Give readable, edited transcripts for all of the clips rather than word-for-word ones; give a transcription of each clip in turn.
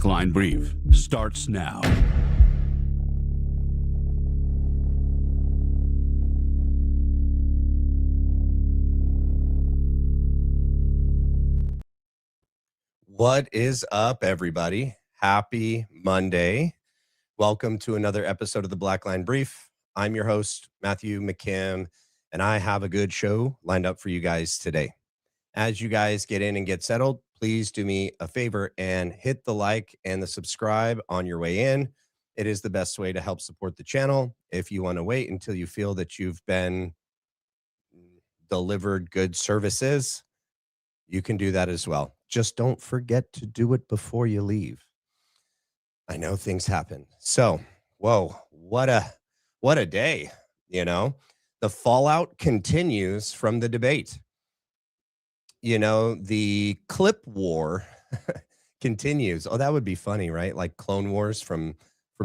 Line Brief starts now. What is up, everybody? Happy Monday. Welcome to another episode of the Black Line Brief. I'm your host, Matthew McKim, and I have a good show lined up for you guys today. As you guys get in and get settled, please do me a favor and hit the like and the subscribe on your way in. It is the best way to help support the channel. If you want to wait until you feel that you've been delivered good services, you can do that as well. Just don't forget to do it before you leave. I know things happen. So, whoa, what a day, you know? The fallout continues from the debate. You know, the clip war continues. Oh, that would be funny, right? Like Clone Wars from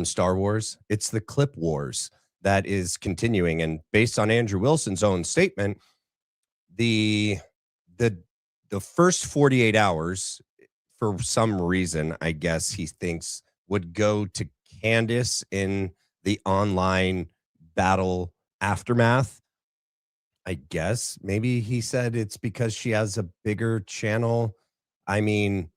Star Wars. It's the clip wars that is continuing. And based on Andrew Wilson's own statement, the first 48 hours, for some reason, I guess he thinks, would go to Candace in the online battle aftermath. I guess maybe he said it's because she has a bigger channel. I mean,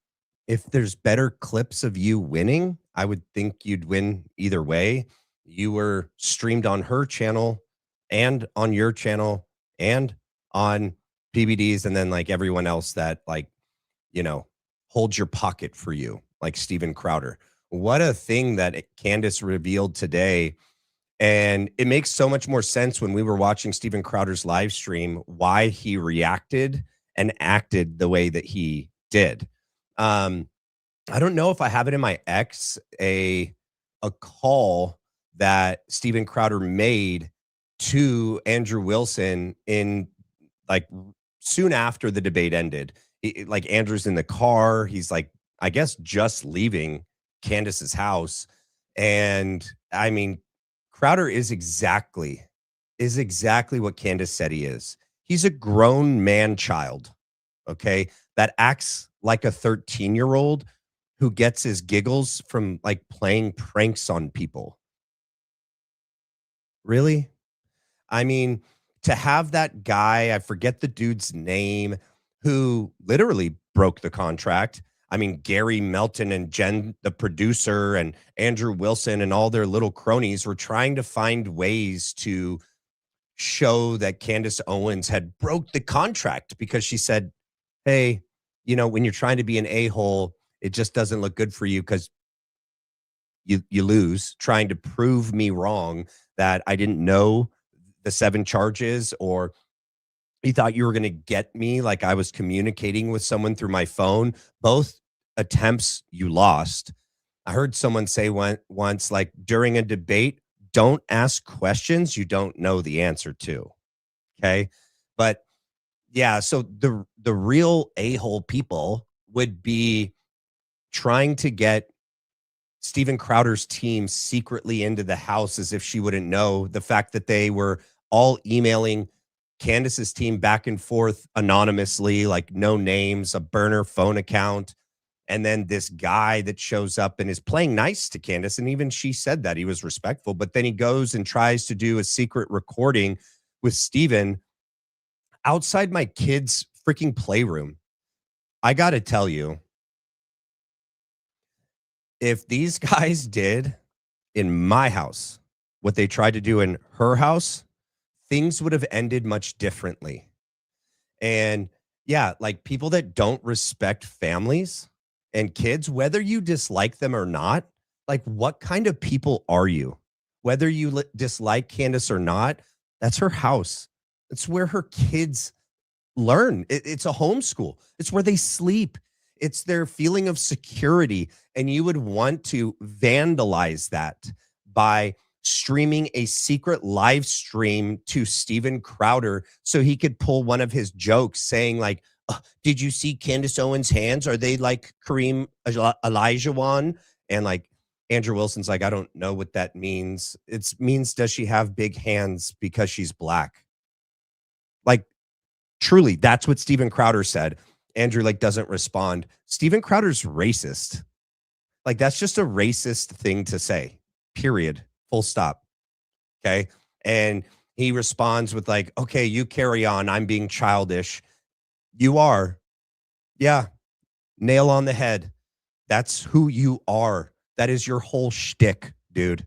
if there's better clips of you winning, I would think you'd win either way. You were streamed on her channel and on your channel and on PBDs, and then like everyone else that, like, you know, holds your pocket for you, like Steven Crowder. What a thing that Candace revealed today. And it makes so much more sense when we were watching Steven Crowder's live stream, why he reacted and acted the way that he did. I don't know if I have it in my X, a call that Steven Crowder made to Andrew Wilson in like soon after the debate ended. Like Andrew's in the car. He's like, I guess, just leaving Candace's house. And I mean, Crowder is exactly what Candace said he is. He's a grown man child, okay, that acts like a 13-year-old who gets his giggles from like playing pranks on people. Really? I mean, to have that guy, I forget the dude's name, who literally broke the contract. I mean, Gary, Melton, and Jen, the producer, and Andrew Wilson and all their little cronies were trying to find ways to show that Candace Owens had broke the contract because she said, hey, you know, when you're trying to be an a-hole, it just doesn't look good for you because you lose, trying to prove me wrong that I didn't know the 7 charges, or you thought you were going to get me like I was communicating with someone through my phone. Both attempts you lost. I heard someone say once, like, during a debate, don't ask questions you don't know the answer to. Okay. But yeah, so the real a-hole people would be trying to get Steven Crowder's team secretly into the house as if she wouldn't know. The fact that they were all emailing Candace's team back and forth anonymously, like no names, a burner phone account. And then this guy that shows up and is playing nice to Candace. And even she said that he was respectful, but then he goes and tries to do a secret recording with Steven outside my kid's freaking playroom. I got to tell you, if these guys did in my house what they tried to do in her house, things would have ended much differently. And yeah, like people that don't respect families and kids, whether you dislike them or not, like what kind of people are you? Whether you dislike Candace or not, that's her house. It's where her kids learn. It's a homeschool. It's where they sleep. It's their feeling of security. And you would want to vandalize that by streaming a secret live stream to Steven Crowder so he could pull one of his jokes saying like, did you see Candace Owens' hands? Are they like Kareem Olajuwon? And like Andrew Wilson's like, I don't know what that means. It means, does she have big hands because she's black? Like, truly, that's what Steven Crowder said. Andrew like doesn't respond. Steven Crowder's racist. Like, that's just a racist thing to say, period, full stop. Okay. And he responds with, like, okay, you carry on. I'm being childish. You are. Yeah. Nail on the head. That's who you are. That is your whole shtick, dude.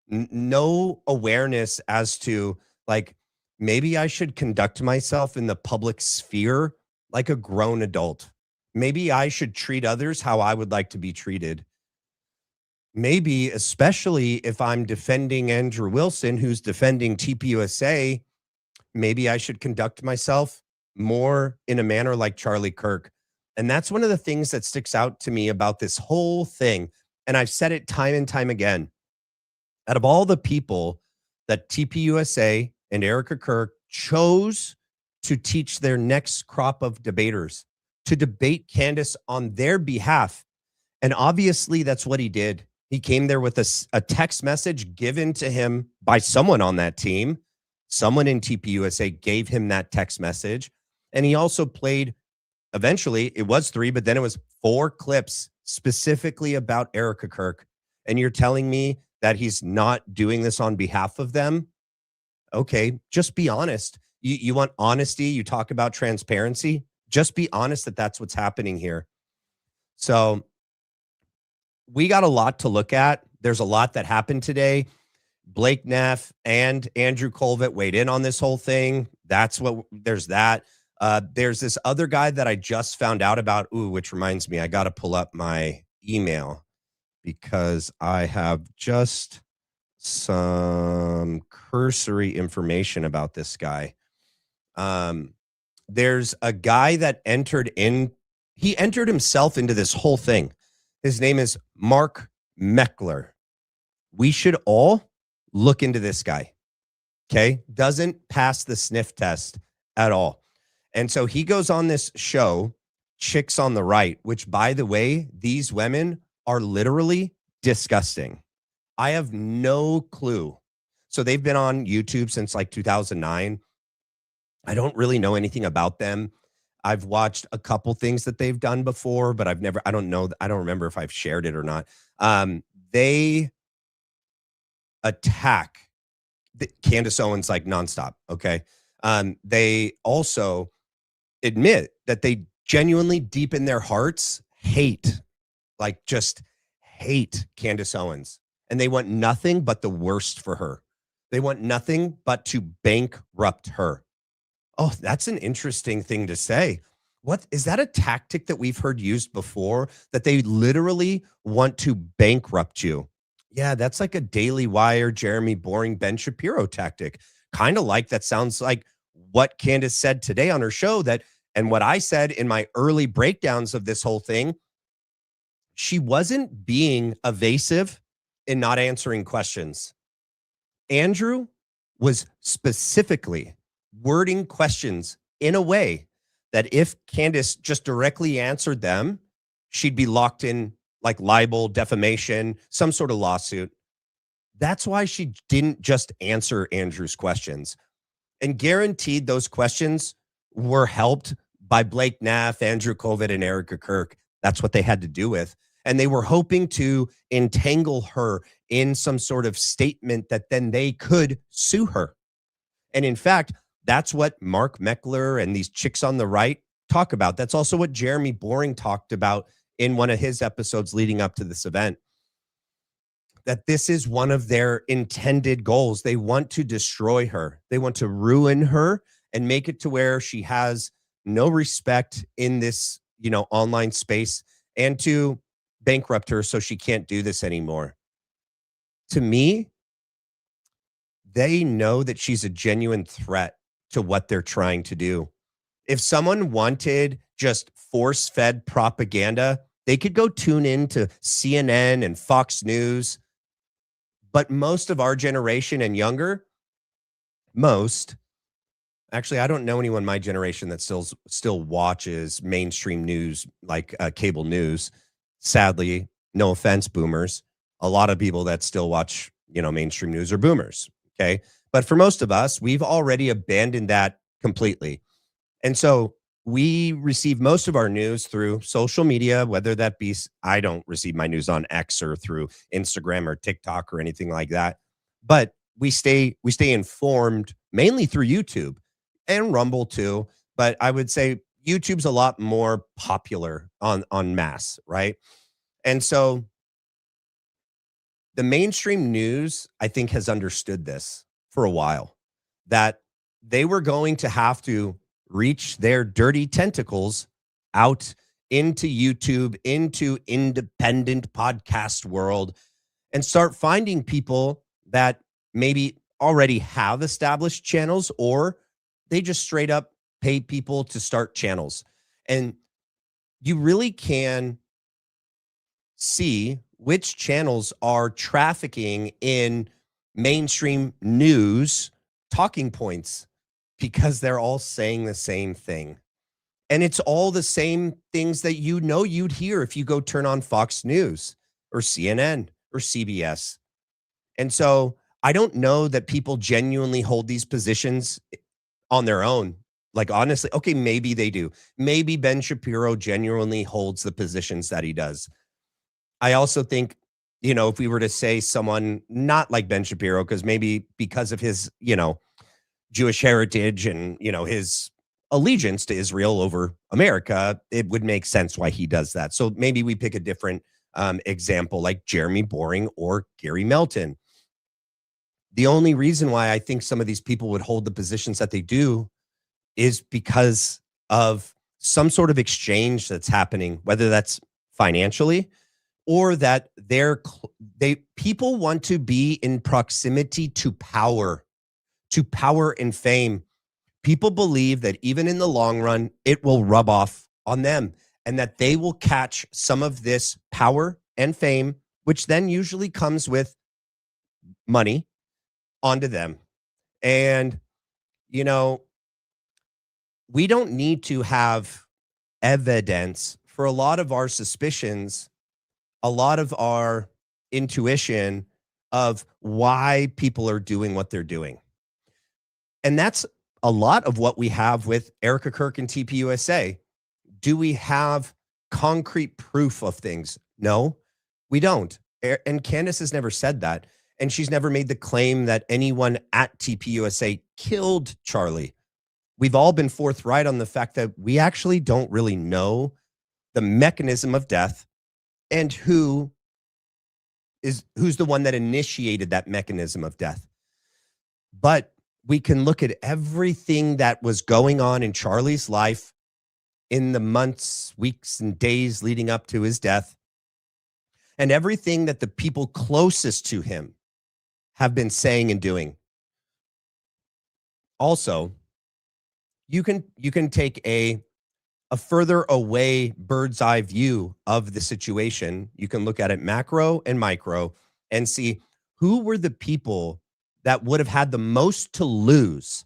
No awareness as to, like, maybe I should conduct myself in the public sphere like a grown adult. Maybe I should treat others how I would like to be treated. Maybe, especially if I'm defending Andrew Wilson, who's defending TPUSA, maybe I should conduct myself more in a manner like Charlie Kirk. And that's one of the things that sticks out to me about this whole thing. And I've said it time and time again. Out of all the people that TPUSA and Erika Kirk chose to teach their next crop of debaters to debate Candace on their behalf, and obviously that's what he did. He came there with a text message given to him by someone on that team. Someone in TPUSA gave him that text message. And he also played, eventually, it was 3, but then it was 4 clips specifically about Erika Kirk. And you're telling me that he's not doing this on behalf of them? Okay, just be honest. You want honesty? You talk about transparency? Just be honest that that's what's happening here. So we got a lot to look at. There's a lot that happened today. Blake Neff and Andrew Colvett weighed in on this whole thing. There's that. There's this other guy that I just found out about. Ooh, which reminds me, I got to pull up my email because I have just some cursory information about this guy. There's a guy that entered himself into this whole thing. His name is Mark Meckler. We should all look into this guy. Okay. Doesn't pass the sniff test at all. And so he goes on this show, Chicks on the Right, which, by the way, these women are literally disgusting. I have no clue. So they've been on YouTube since like 2009. I don't really know anything about them. I've watched a couple things that they've done before, but I don't remember if I've shared it or not. They attack Candace Owens like nonstop. Okay. They also admit that they genuinely, deep in their hearts, hate Candace Owens. And they want nothing but the worst for her. They want nothing but to bankrupt her. Oh, that's an interesting thing to say. What is that, a tactic that we've heard used before, that they literally want to bankrupt you? Yeah, that's like a Daily Wire, Jeremy Boring, Ben Shapiro tactic. Kind of like that sounds like what Candace said today on her show, and what I said in my early breakdowns of this whole thing. She wasn't being evasive in not answering questions. Andrew was specifically wording questions in a way that if Candace just directly answered them, she'd be locked in like libel, defamation, some sort of lawsuit. That's why she didn't just answer Andrew's questions. And guaranteed those questions were helped by Blake Neff, Andrew Colvett, and Erika Kirk. That's what they had to do with. And they were hoping to entangle her in some sort of statement that then they could sue her. And in fact, that's what Mark Meckler and these Chicks on the Right talk about. That's also what Jeremy Boring talked about in one of his episodes leading up to this event. That this is one of their intended goals. They want to destroy her. They want to ruin her and make it to where she has no respect in this, online space, and to bankrupt her so she can't do this anymore. To me, they know that she's a genuine threat to what they're trying to do. If someone wanted just force-fed propaganda, they could go tune in to CNN and Fox News. But most of our generation and younger, actually, I don't know anyone my generation that still watches mainstream news, like cable news. Sadly, no offense, boomers. A lot of people that still watch, mainstream news are boomers. Okay. But for most of us, we've already abandoned that completely. And so we receive most of our news through social media, whether that be, I don't receive my news on X or through Instagram or TikTok or anything like that. But we stay informed mainly through YouTube and Rumble too. But I would say YouTube's a lot more popular on mass, right? And so the mainstream news, I think, has understood this for a while, that they were going to have to reach their dirty tentacles out into YouTube, into independent podcast world, and start finding people that maybe already have established channels, or they just straight up pay people to start channels. And you really can see which channels are trafficking in mainstream news talking points, because they're all saying the same thing. And it's all the same things that you'd hear if you go turn on Fox News or CNN or CBS. And so I don't know that people genuinely hold these positions on their own. Like, honestly, okay, maybe they do. Maybe Ben Shapiro genuinely holds the positions that he does. I also think, if we were to say someone not like Ben Shapiro, because maybe because of his, Jewish heritage and, his allegiance to Israel over America, it would make sense why he does that. So maybe we pick a different example, like Jeremy Boring or Gary Melton. The only reason why I think some of these people would hold the positions that they do is because of some sort of exchange that's happening, whether that's financially or that people want to be in proximity to power and fame. People believe that even in the long run, it will rub off on them and that they will catch some of this power and fame, which then usually comes with money, onto them. And, we don't need to have evidence for a lot of our suspicions, a lot of our intuition of why people are doing what they're doing. And that's a lot of what we have with Erika Kirk and TPUSA. Do we have concrete proof of things? No, we don't. And Candace has never said that. And she's never made the claim that anyone at TPUSA killed Charlie. We've all been forthright on the fact that we actually don't really know the mechanism of death and who's the one that initiated that mechanism of death. But we can look at everything that was going on in Charlie's life in the months, weeks, and days leading up to his death, and everything that the people closest to him have been saying and doing. Also, you can take a further away bird's eye view of the situation. You can look at it macro and micro and see who were the people that would have had the most to lose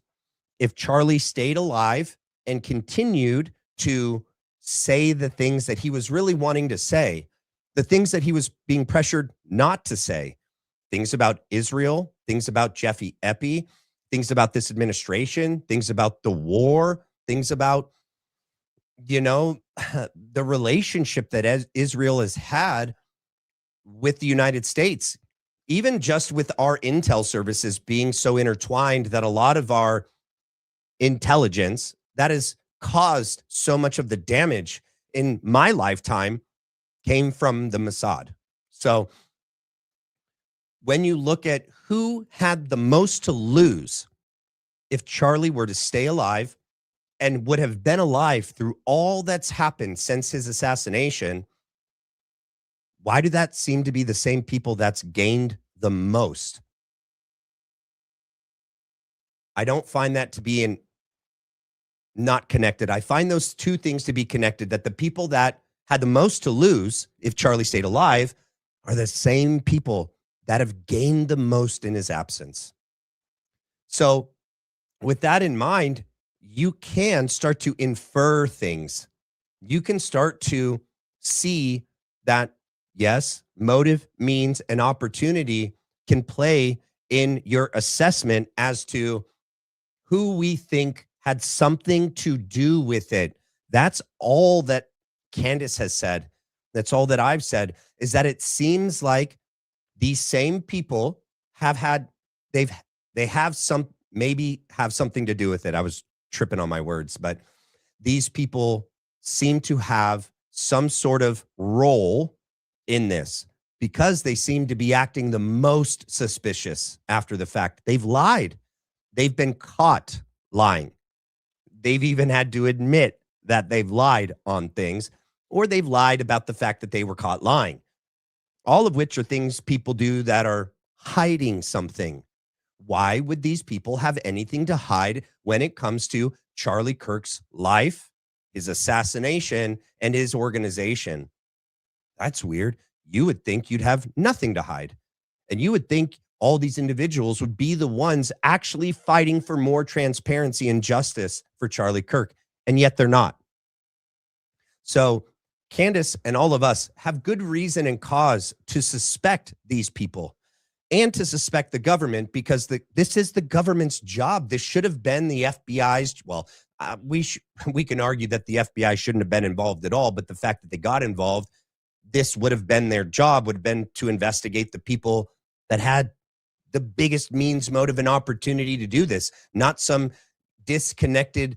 if Charlie stayed alive and continued to say the things that he was really wanting to say, the things that he was being pressured not to say, things about Israel, things about Jeffy Epi, things about this administration, things about the war, things about, the relationship that Israel has had with the United States, even just with our intel services being so intertwined that a lot of our intelligence that has caused so much of the damage in my lifetime came from the Mossad. So when you look at who had the most to lose if Charlie were to stay alive and would have been alive through all that's happened since his assassination, why do that seem to be the same people that's gained the most? I don't find that to be not connected. I find those two things to be connected, that the people that had the most to lose if Charlie stayed alive are the same people that have gained the most in his absence. So with that in mind, you can start to infer things. You can start to see that, yes, motive, means, and opportunity can play in your assessment as to who we think had something to do with it, That's all that Candace has said. That's all that I've said, is that it seems like these same people they have something to do with it. I was tripping on my words, but these people seem to have some sort of role in this because they seem to be acting the most suspicious after the fact. They've lied. They've been caught lying. They've even had to admit that they've lied on things, or they've lied about the fact that they were caught lying. All of which are things people do that are hiding something. Why would these people have anything to hide when it comes to Charlie Kirk's life, his assassination, and his organization? That's weird. You would think you'd have nothing to hide. And you would think all these individuals would be the ones actually fighting for more transparency and justice for Charlie Kirk. And yet they're not. So Candace and all of us have good reason and cause to suspect these people and to suspect the government, because this is the government's job. This should have been the FBI's. Well, we can argue that the FBI shouldn't have been involved at all, but the fact that they got involved, this would have been their job, would have been to investigate the people that had the biggest means, motive, and opportunity to do this, not some disconnected,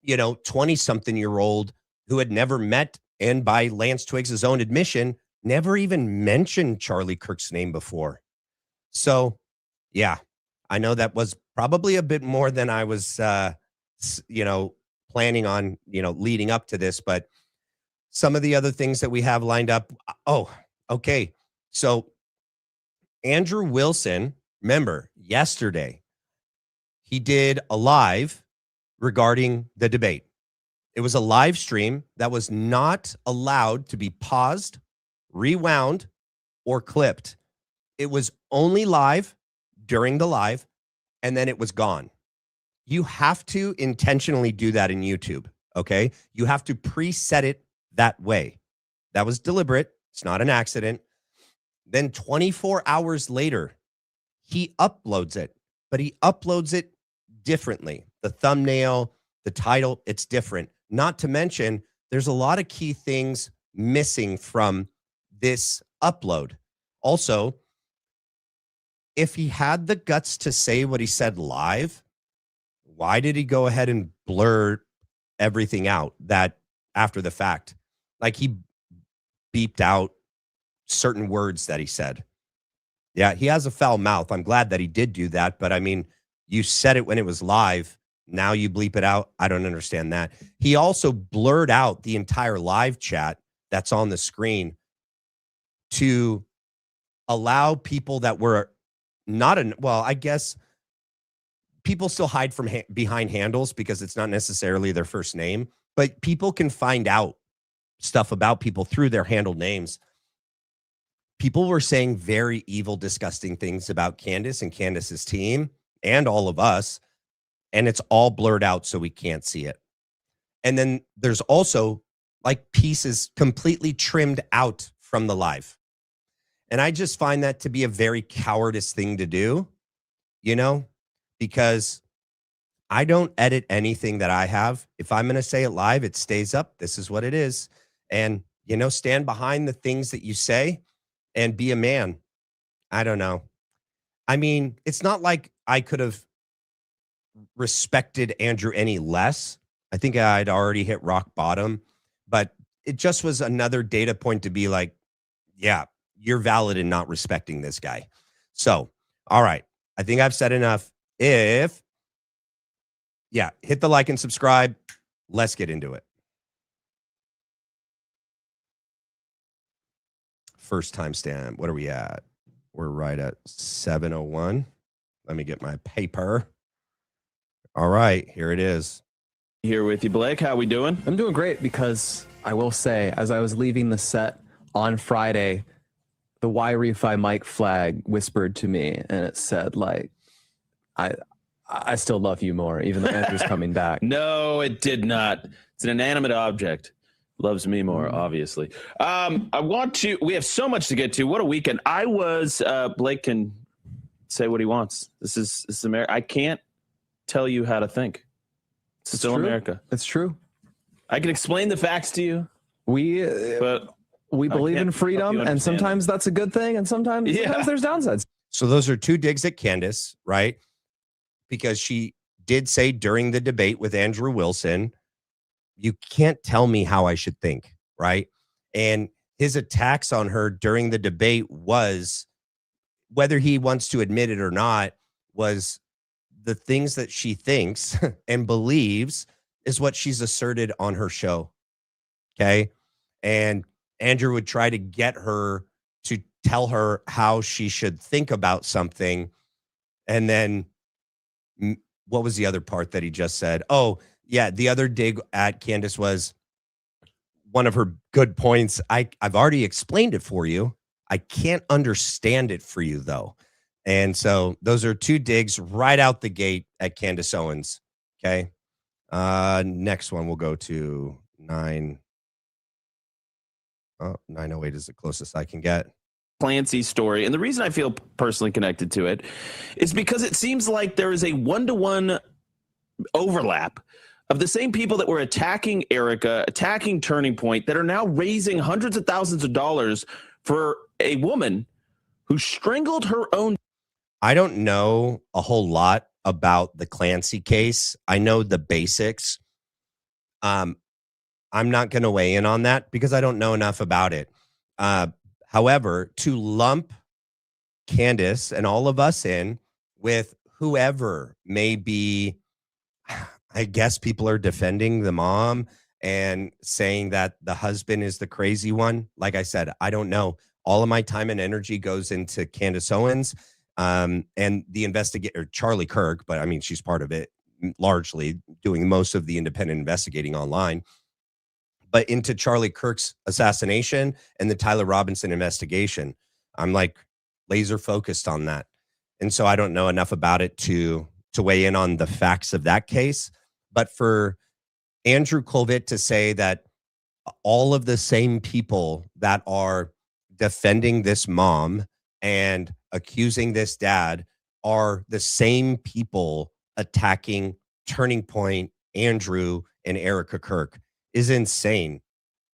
20-something-year-old who had never met, and by Lance Twiggs' own admission, never even mentioned Charlie Kirk's name before. So, yeah, I know that was probably a bit more than I was, planning on, leading up to this. But some of the other things that we have lined up. Oh, okay. So Andrew Wilson, remember, yesterday, he did a live regarding the debate. It was a live stream that was not allowed to be paused, rewound, or clipped. It was only live during the live, and then it was gone. You have to intentionally do that in YouTube, okay? You have to preset it that way. That was deliberate. It's not an accident. Then 24 hours later, he uploads it, but he uploads it differently. The thumbnail, the title, it's different. Not to mention, there's a lot of key things missing from this upload. Also, if he had the guts to say what he said live, why did he go ahead and blur everything out that after the fact? Like, he beeped out certain words that he said. Yeah, he has a foul mouth. I'm glad that he did do that. But I mean, you said it when it was live. Now you bleep it out. I don't understand that. He also blurred out the entire live chat that's on the screen to allow people that were not I guess people still hide from behind handles because it's not necessarily their first name, but people can find out stuff about people through their handle names. People were saying very evil, disgusting things about Candace and Candace's team and all of us, and it's all blurred out so we can't see it. And then there's also like pieces completely trimmed out from the live. And I just find that to be a very cowardice thing to do, because I don't edit anything that I have. If I'm going to say it live, it stays up. This is what it is. And, stand behind the things that you say and be a man. I don't know. I mean, it's not like I could have respected Andrew any less. I think I'd already hit rock bottom, but it just was another data point to be like, yeah, you're valid in not respecting this guy. So, all right. I think I've said enough. Hit the like and subscribe. Let's get into it. First timestamp. What are we at? We're right at 7:01. Let me get my paper. All right, here it is. Here with you, Blake. How we doing? I'm doing great, because I will say, as I was leaving the set on Friday, the Y-Refi mic flag whispered to me, and it said, like, I still love you more, even though Andrew's coming back. No, it did not. It's an inanimate object. Loves me more, obviously. We have so much to get to. What a weekend. Blake can say what he wants. This is America. I can't tell you how to think. It's still true. America. It's true. I can explain the facts to you, We but believe in can't help freedom, you and understand. sometimes that's a good thing, and sometimes there's downsides. So those are two digs at Candace, right? Because she did say during the debate with Andrew Wilson, you can't tell me how I should think, right? And his attacks on her during the debate was, whether he wants to admit it or not, was the things that she thinks and believes is what she's asserted on her show. Okay. And Andrew would try to get her to tell her how she should think about something. And then what was the other part that he just said? Oh, yeah. The other dig at Candace was one of her good points. I've already explained it for you. I can't understand it for you, though. And so those are two digs right out the gate at Candace Owens. Okay. Next one we'll go to 908 is the closest I can get. Clancy's story. And the reason I feel personally connected to it is because it seems like there is a one-to-one overlap of the same people that were attacking Erika, attacking Turning Point, that are now raising hundreds of thousands of dollars for a woman who strangled her own. I don't know a whole lot about the Clancy case. I know the basics. I'm not going to weigh in on that because I don't know enough about it. However, to lump Candace and all of us in with whoever may be, I guess people are defending the mom and saying that the husband is the crazy one. Like I said, I don't know. All of my time and energy goes into Candace Owens and the investigator, Charlie Kirk, but I mean, she's part of it, largely doing most of the independent investigating online, but into Charlie Kirk's assassination and the Tyler Robinson investigation. I'm like laser focused on that. And so I don't know enough about it to weigh in on the facts of that case. But for Andrew Colvett to say that all of the same people that are defending this mom and accusing this dad are the same people attacking Turning Point, Andrew, and Erika Kirk is insane.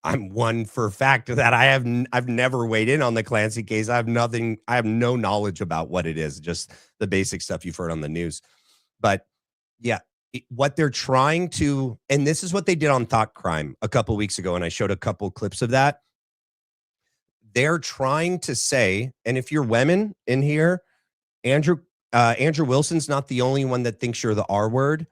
I'm one for a fact that I've never weighed in on the Clancy case. I have no knowledge about what it is, just the basic stuff you've heard on the news. But yeah, what they're trying to, and this is what they did on Thought Crime a couple weeks ago, and I showed a couple clips of that. They're trying to say, and if you're women in here, Andrew Wilson's not the only one that thinks you're the R word.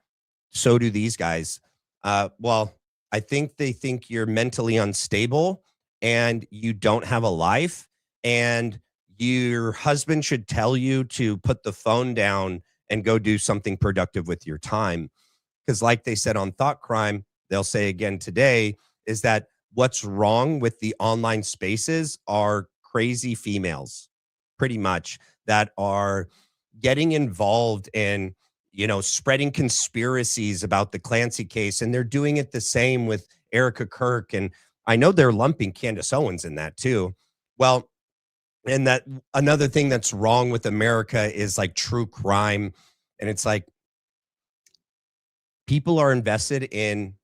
So do these guys. Well, I think they think you're mentally unstable and you don't have a life, and your husband should tell you to put the phone down and go do something productive with your time. Because like they said on Thought Crime, they'll say again today, is that what's wrong with the online spaces are crazy females, pretty much, that are getting involved in, spreading conspiracies about the Clancy case. And they're doing it the same with Erika Kirk. And I know they're lumping Candace Owens in that too. Well, and that another thing that's wrong with America is like true crime. And it's like people are invested in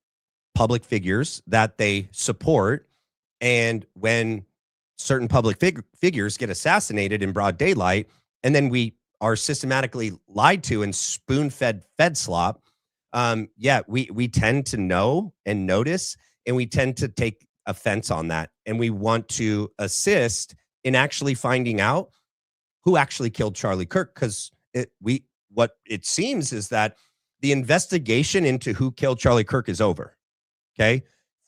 public figures that they support. And when certain public figures get assassinated in broad daylight, and then we are systematically lied to and spoon-fed fed slop, we tend to know and notice, and we tend to take offense on that. And we want to assist in actually finding out who actually killed Charlie Kirk, because what it seems is that the investigation into who killed Charlie Kirk is over. Okay.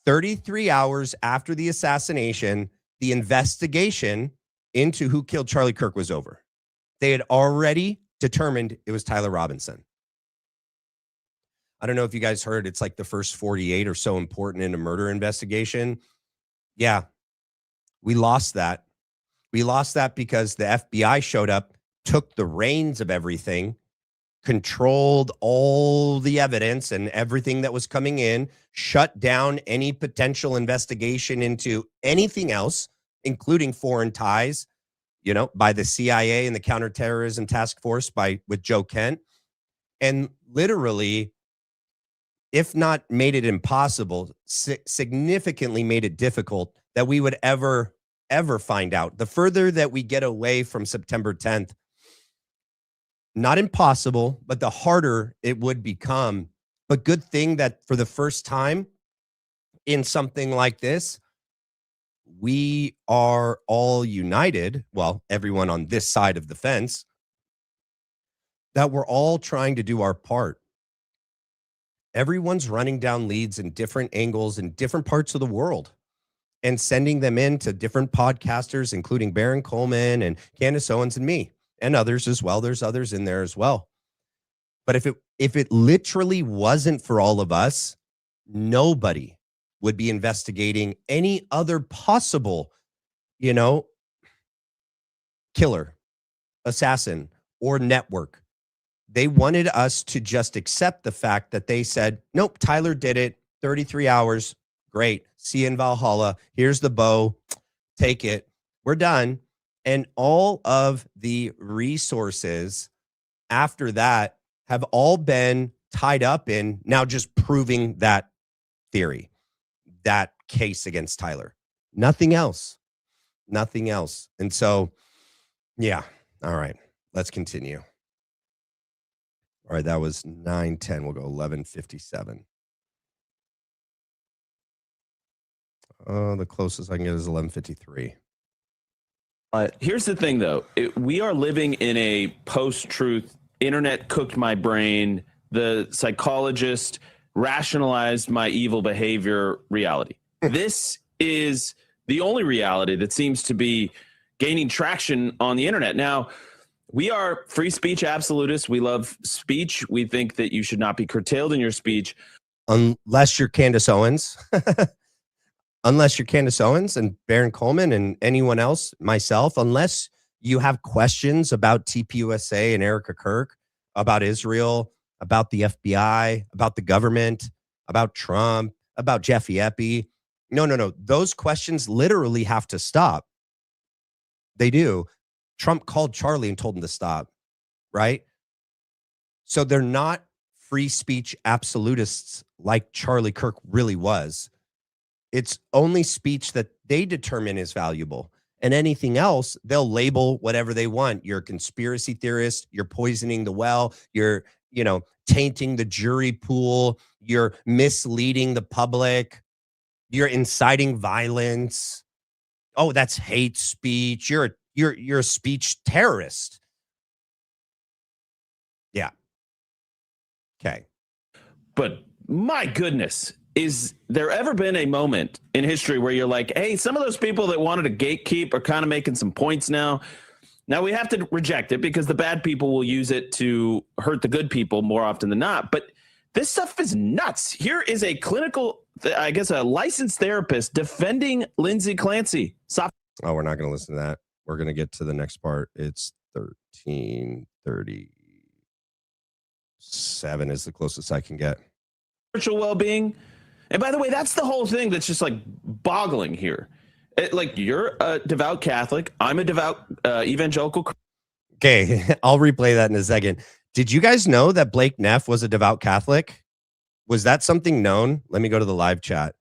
33 hours after the assassination, the investigation into who killed Charlie Kirk was over. They had already determined it was Tyler Robinson. I don't know if you guys heard, it's like the first 48 are so important in a murder investigation. Yeah, we lost that. We lost that because the FBI showed up, took the reins of everything, controlled all the evidence and everything that was coming in, shut down any potential investigation into anything else, including foreign ties, by the CIA and the Counterterrorism Task Force with Joe Kent. And literally if not made it impossible, significantly made it difficult that we would ever find out. The further that we get away from September 10th, not impossible, but the harder it would become. But good thing that for the first time in something like this, we are all united. Well, everyone on this side of the fence, that we're all trying to do our part. Everyone's running down leads in different angles in different parts of the world and sending them in to different podcasters, including Baron Coleman and Candace Owens and me and others as well. There's others in there as well. But if it literally wasn't for all of us, nobody would be investigating any other possible, killer, assassin, or network. They wanted us to just accept the fact that they said, nope, Tyler did it, 33 hours, great, see you in Valhalla, here's the bow, take it, we're done. And all of the resources after that have all been tied up in now just proving that theory, that case against Tyler. Nothing else. And so, yeah, all right, let's continue. All right, that was 9:10. We'll go 11:57. The closest I can get is 11:53. Here's the thing, though. We are living in a post-truth, internet cooked my brain, the psychologist rationalized my evil behavior reality. This is the only reality that seems to be gaining traction on the internet. Now, we are free speech absolutists. We love speech. We think that you should not be curtailed in your speech. Unless you're Candace Owens. Unless you're Candace Owens and Baron Coleman and anyone else, myself, unless you have questions about TPUSA and Erika Kirk, about Israel, about the FBI, about the government, about Trump, about Jeffy Epi. No. Those questions literally have to stop. They do. Trump called Charlie and told him to stop, right? So they're not free speech absolutists like Charlie Kirk really was. It's only speech that they determine is valuable. And anything else, they'll label whatever they want. You're a conspiracy theorist. You're poisoning the well. You're, tainting the jury pool. You're misleading the public. You're inciting violence. Oh, that's hate speech. You're a speech terrorist. Yeah. Okay. But my goodness, is there ever been a moment in history where you're like, hey, some of those people that wanted to gatekeep are kind of making some points now. Now we have to reject it because the bad people will use it to hurt the good people more often than not. But this stuff is nuts. Here is a a licensed therapist defending Lindsay Clancy. Stop. Oh, we're not going to listen to that. We're going to get to the next part. It's 13:37 is the closest I can get. Spiritual well-being. And by the way, that's the whole thing that's just like boggling here. You're a devout Catholic. I'm a devout evangelical. Okay, I'll replay that in a second. Did you guys know that Blake Neff was a devout Catholic? Was that something known? Let me go to the live chat.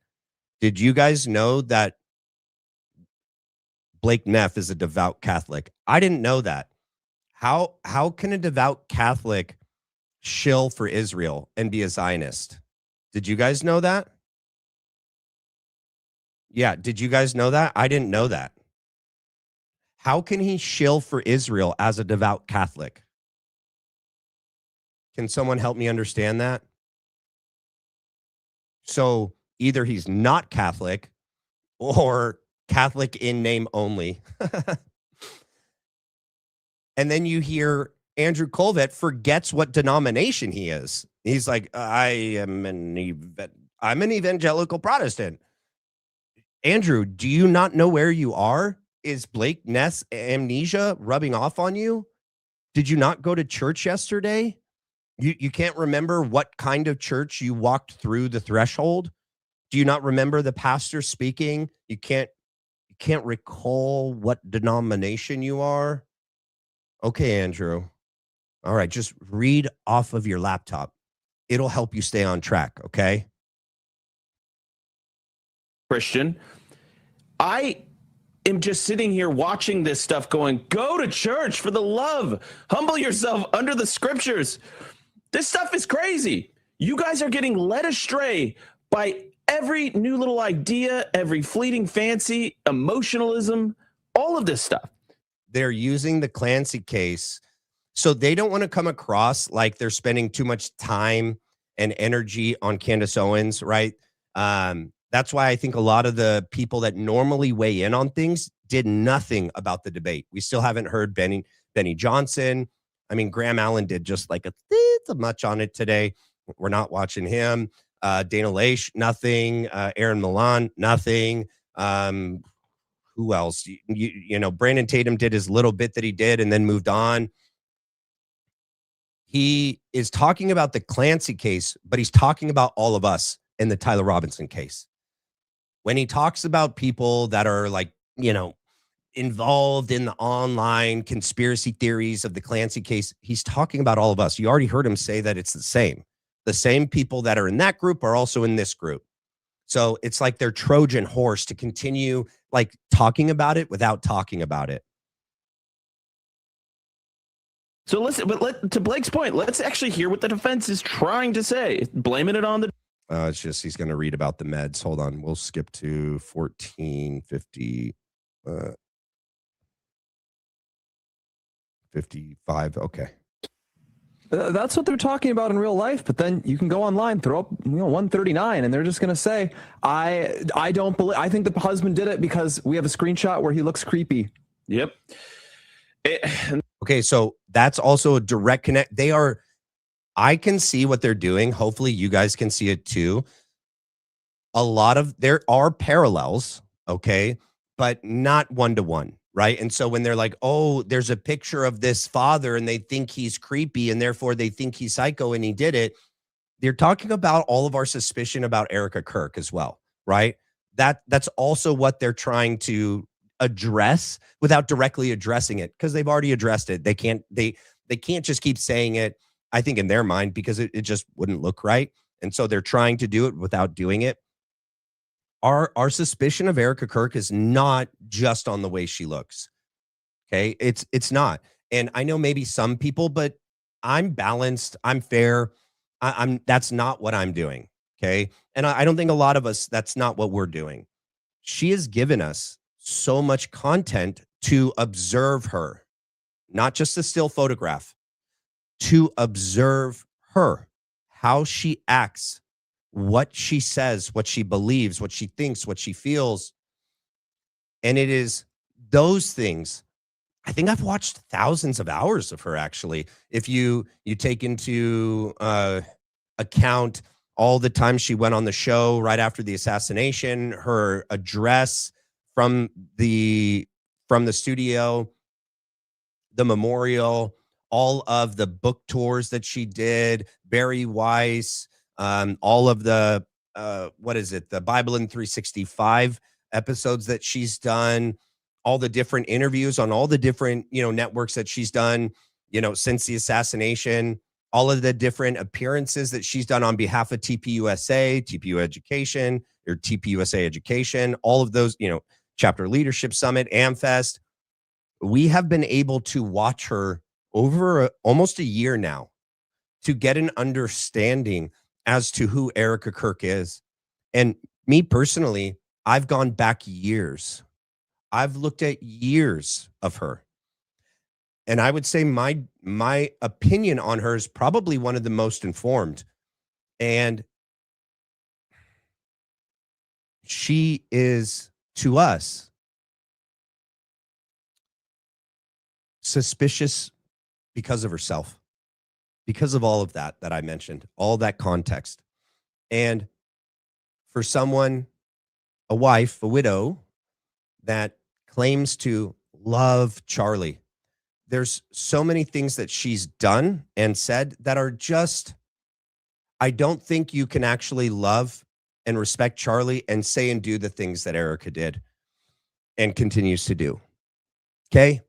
Did you guys know that Blake Neff is a devout Catholic? I didn't know that. How can a devout Catholic shill for Israel and be a Zionist? Did you guys know that? Yeah, did you guys know that? I didn't know that. How can he shill for Israel as a devout Catholic? Can someone help me understand that? So either he's not Catholic or Catholic in name only. And then you hear Andrew Colvett forgets what denomination he is. He's like, I'm an evangelical Protestant. Andrew, do you not know where you are? Is Blake Ness amnesia rubbing off on you? Did you not go to church yesterday? You can't remember what kind of church you walked through the threshold? Do you not remember the pastor speaking? You can't recall what denomination you are? Okay, Andrew. All right, just read off of your laptop. It'll help you stay on track. Okay. Christian, I am just sitting here watching this stuff going, go to church for the love, humble yourself under the scriptures. This stuff is crazy. You guys are getting led astray by every new little idea, every fleeting fancy, emotionalism, all of this stuff. They're using the Clancy case, so they don't want to come across like they're spending too much time and energy on Candace Owens, right? That's why I think a lot of the people that normally weigh in on things did nothing about the debate. We still haven't heard Benny Johnson. I mean, Graham Allen did just like a much on it today. We're not watching him. Dana Loesch, nothing. Aaron Milan, nothing. Who else? You know, Brandon Tatum did his little bit that he did and then moved on. He is talking about the Clancy case, but he's talking about all of us in the Tyler Robinson case. When he talks about people that are like, you know, involved in the online conspiracy theories of the Clancy case, he's talking about all of us. You already heard him say that it's the same. The same people that are in that group are also in this group. So it's like their Trojan horse to continue like talking about it without talking about it. So listen, but to Blake's point, let's actually hear what the defense is trying to say. Blaming it on the... It's just he's going to read about the meds. Hold on. We'll skip to 1450. 55. Okay. That's what they're talking about in real life. But then you can go online, throw up 139, and they're just going to say, I don't believe. I think the husband did it because we have a screenshot where he looks creepy. Yep. Okay, so that's also a direct connect. I can see what they're doing. Hopefully you guys can see it too. There are parallels, okay, but not one-to-one, right? And so when they're like, oh, there's a picture of this father and they think he's creepy and therefore they think he's psycho and he did it, they're talking about all of our suspicion about Erika Kirk as well, right? That's also what they're trying to address without directly addressing it, because they've already addressed it. They can't just keep saying it, I think, in their mind, because it just wouldn't look right. And so they're trying to do it without doing it. Our suspicion of Erika Kirk is not just on the way she looks. Okay. It's not. And I know maybe some people, but I'm balanced. I'm fair. That's not what I'm doing. Okay. And I don't think a lot of us, that's not what we're doing. She has given us so much content to observe her, not just a still photograph, to observe her, how she acts, what she says, what she believes, what she thinks, what she feels. And it is those things. I think I've watched thousands of hours of her, actually. If you take into account all the time she went on the show right after the assassination, her address from the studio, the memorial, all of the book tours that she did, Barry Weiss, all of the, the Bible in 365 episodes that she's done, all the different interviews on all the different, networks that she's done, since the assassination, all of the different appearances that she's done on behalf of TPUSA, TPU Education, or TPUSA Education, all of those, Chapter Leadership Summit, AmFest. We have been able to watch her over almost a year now to get an understanding as to who Erika Kirk is. And me personally, I've gone back years. I've looked at years of her. And I would say my opinion on her is probably one of the most informed. And she is, to us, suspicious because of herself, because of all of that I mentioned, all that context. And for someone, a wife, a widow, that claims to love Charlie, there's so many things that she's done and said that are just, I don't think you can actually love and respect Charlie and say and do the things that Erika did and continues to do. Okay?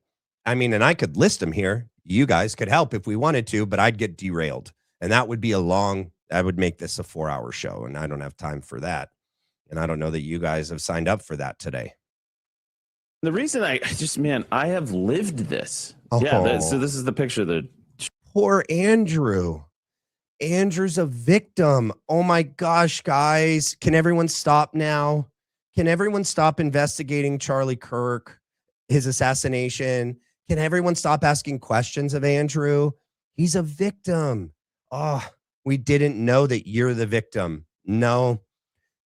I mean, and I could list them here. You guys could help if we wanted to, but I'd get derailed. And that would be a long I would make this a 4-hour show, and I don't have time for that. And I don't know that you guys have signed up for that today. The reason I have lived this. Oh. Yeah. So this is the picture that. Poor Andrew. Andrew's a victim. Oh my gosh, guys. Can everyone stop now? Can everyone stop investigating Charlie Kirk, his assassination? Can everyone stop asking questions of Andrew? He's a victim. Oh, we didn't know that you're the victim. No,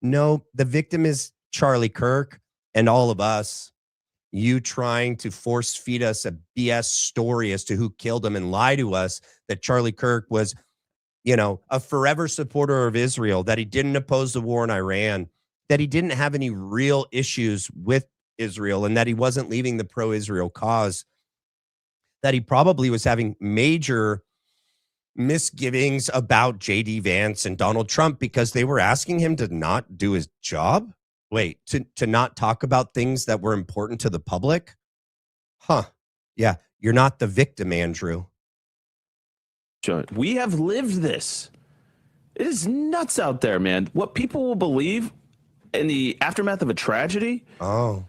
the victim is Charlie Kirk and all of us. You trying to force feed us a BS story as to who killed him and lie to us that Charlie Kirk was, a forever supporter of Israel, that he didn't oppose the war in Iran, that he didn't have any real issues with Israel, and that he wasn't leaving the pro-Israel cause, that he probably was having major misgivings about J.D. Vance and Donald Trump because they were asking him to not do his job. Wait, to not talk about things that were important to the public? Huh. Yeah, you're not the victim, Andrew. We have lived this. It is nuts out there, man. What people will believe in the aftermath of a tragedy. Oh,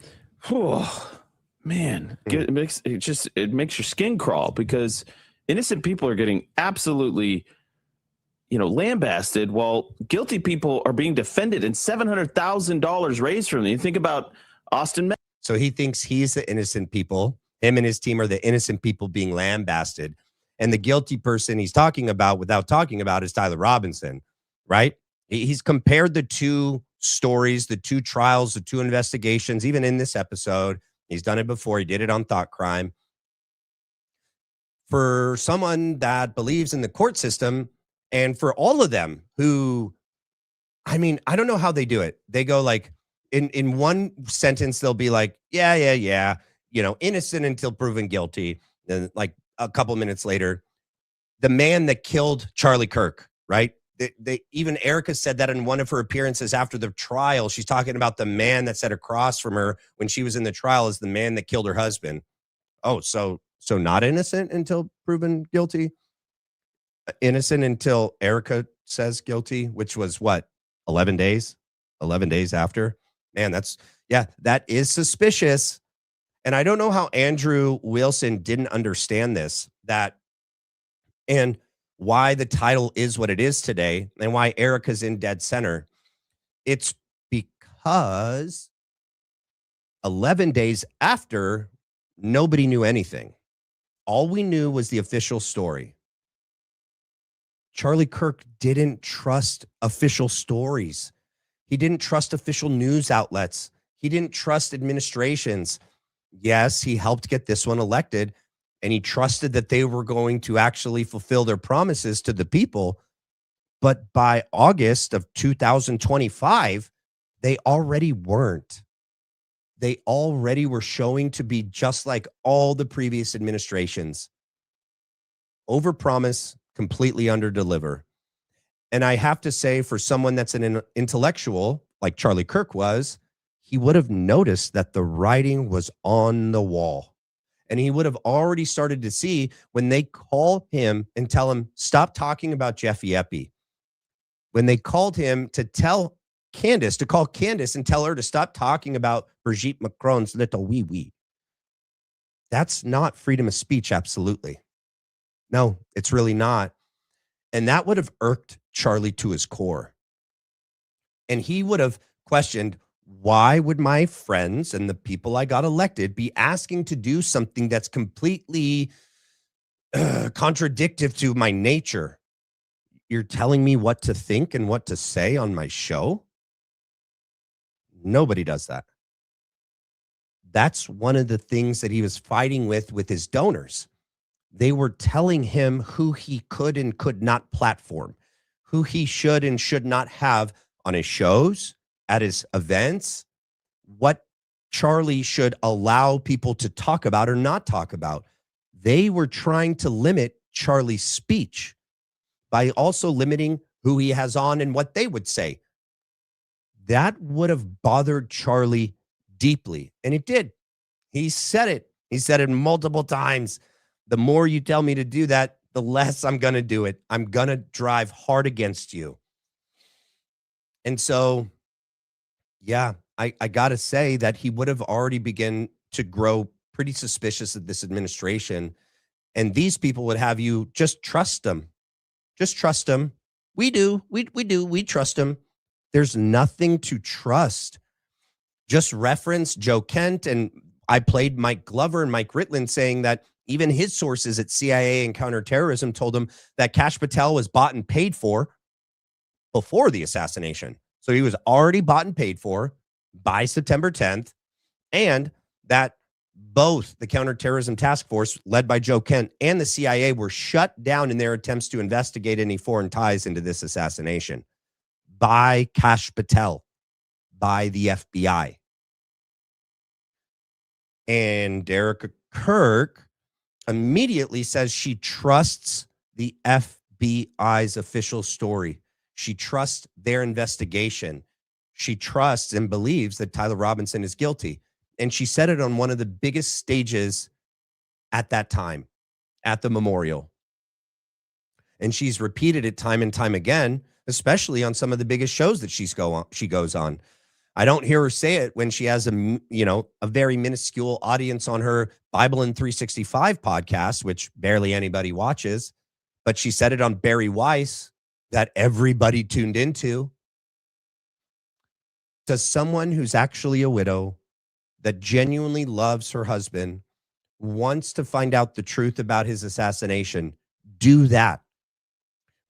man, it makes your skin crawl because innocent people are getting absolutely, lambasted while guilty people are being defended and $700,000 raised from them. You think about Austin. So he thinks he's the innocent people. Him and his team are the innocent people being lambasted. And the guilty person he's talking about without talking about is Tyler Robinson, right? He's compared the two stories, the two trials, the two investigations, even in this episode. He's done it before. He did it on Thought Crime. For someone that believes in the court system, and for all of them who, I don't know how they do it. They go like, in one sentence, they'll be like, yeah, innocent until proven guilty. Then like a couple minutes later, the man that killed Charlie Kirk, right? They even Erika said that in one of her appearances after the trial. She's talking about the man that sat across from her when she was in the trial as the man that killed her husband. Oh, so not innocent until proven guilty? Innocent until Erika says guilty, which was what, 11 days? 11 days after? Man, that is suspicious. And I don't know how Andrew Wilson didn't understand this, and why the title is what it is today and why Erika's in dead center. It's because 11 days after, nobody knew anything. All we knew was the official story. Charlie Kirk didn't trust official stories. He didn't trust official news outlets. He didn't trust administrations. Yes, he helped get this one elected, and he trusted that they were going to actually fulfill their promises to the people. But by August of 2025, they already weren't. They already were showing to be just like all the previous administrations. Overpromise, completely underdeliver. And I have to say, for someone that's an intellectual, like Charlie Kirk was, he would have noticed that the writing was on the wall. And he would have already started to see when they call him and tell him, stop talking about Jeffy Epi. When they called him to call Candace and tell her to stop talking about Brigitte Macron's little wee-wee. That's not freedom of speech, absolutely. No, it's really not. And that would have irked Charlie to his core. And he would have questioned, why would my friends and the people I got elected be asking to do something that's completely contradictory to my nature? You're telling me what to think and what to say on my show? Nobody does that. That's one of the things that he was fighting with his donors. They were telling him who he could and could not platform, who he should and should not have on his shows, at his events, what Charlie should allow people to talk about or not talk about. They were trying to limit Charlie's speech by also limiting who he has on and what they would say. That would have bothered Charlie deeply. And it did. He said it. He said it multiple times. The more you tell me to do that, the less I'm going to do it. I'm going to drive hard against you. And so, yeah, I got to say that he would have already begun to grow pretty suspicious of this administration. And these people would have you just trust them. Just trust them. We do. We do. We trust them. There's nothing to trust. Just reference Joe Kent. And I played Mike Glover and Mike Ritland saying that even his sources at CIA and counterterrorism told him that Kash Patel was bought and paid for before the assassination. So he was already bought and paid for by September 10th, and that both the counterterrorism task force led by Joe Kent and the CIA were shut down in their attempts to investigate any foreign ties into this assassination by Kash Patel, by the FBI. And Erika Kirk immediately says she trusts the FBI's official story. She trusts their investigation. She trusts and believes that Tyler Robinson is guilty. And she said it on one of the biggest stages at that time, at the memorial. And she's repeated it time and time again, especially on some of the biggest shows that she goes on. I don't hear her say it when she has a very minuscule audience on her Bible in 365 podcast, which barely anybody watches. But she said it on Barry Weiss that everybody tuned into. Does someone who's actually a widow that genuinely loves her husband, wants to find out the truth about his assassination, do that?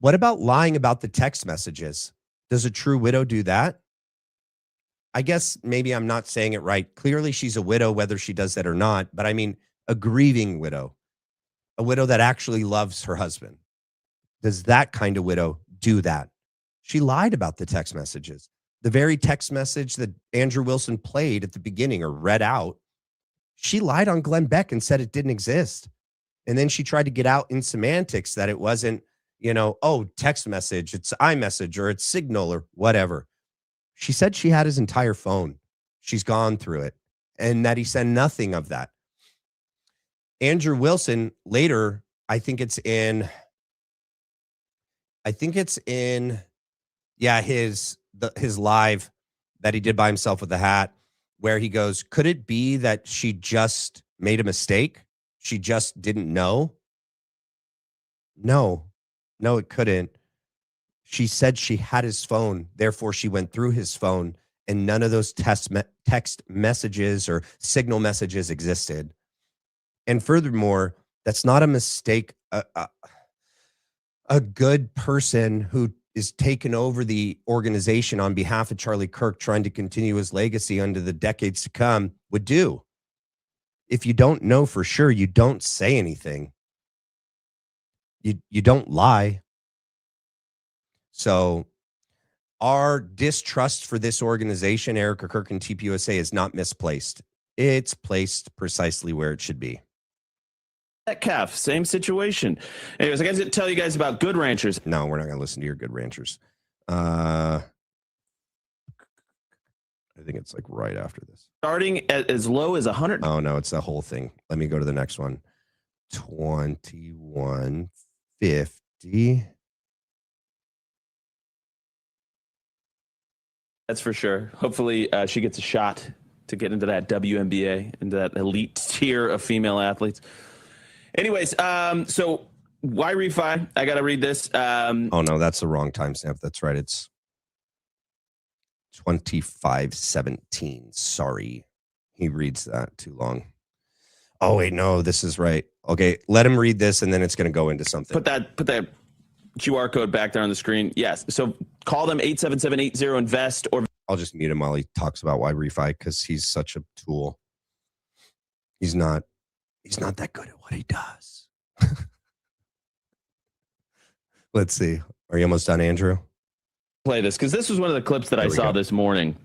What about lying about the text messages? Does a true widow do that? I guess maybe I'm not saying it right. Clearly she's a widow, whether she does that or not. But I mean, a grieving widow, a widow that actually loves her husband. Does that kind of widow do that? She lied about the text messages. The very text message that Andrew Wilson played at the beginning or read out, she lied on Glenn Beck and said it didn't exist. And then she tried to get out in semantics that it wasn't, text message, it's iMessage or it's Signal or whatever. She said she had his entire phone. She's gone through it and that he said nothing of that. Andrew Wilson later, I think it's in his live that he did by himself with the hat, where he goes, could it be that she just made a mistake? She just didn't know? No, it couldn't. She said she had his phone. Therefore, she went through his phone and none of those text messages or signal messages existed. And furthermore, that's not a mistake. A good person who is taking over the organization on behalf of Charlie Kirk, trying to continue his legacy under the decades to come, would do. If you don't know for sure, you don't say anything. You don't lie. So our distrust for this organization, Erika Kirk and TPUSA, is not misplaced. It's placed precisely where it should be. Metcalf, same situation. Anyways, I got to tell you guys about Good Ranchers. No, we're not going to listen to your Good Ranchers. I think it's like right after this. Starting at as low as 100. Oh, no, it's the whole thing. Let me go to the next one. 2150. That's for sure. Hopefully she gets a shot to get into that WNBA, into that elite tier of female athletes. Anyways, so why refi? I got to read this. Oh, no, that's the wrong timestamp. That's right. It's 2517. Sorry. He reads that too long. Oh, wait, no, this is right. Okay, let him read this, and then it's going to go into something. Put that QR code back there on the screen. Yes. So call them 877-80-INVEST or I'll just mute him while he talks about why refi, because he's such a tool. He's not that good at what he does. Let's see. Are you almost done, Andrew? Play this because this was one of the clips that I saw this morning.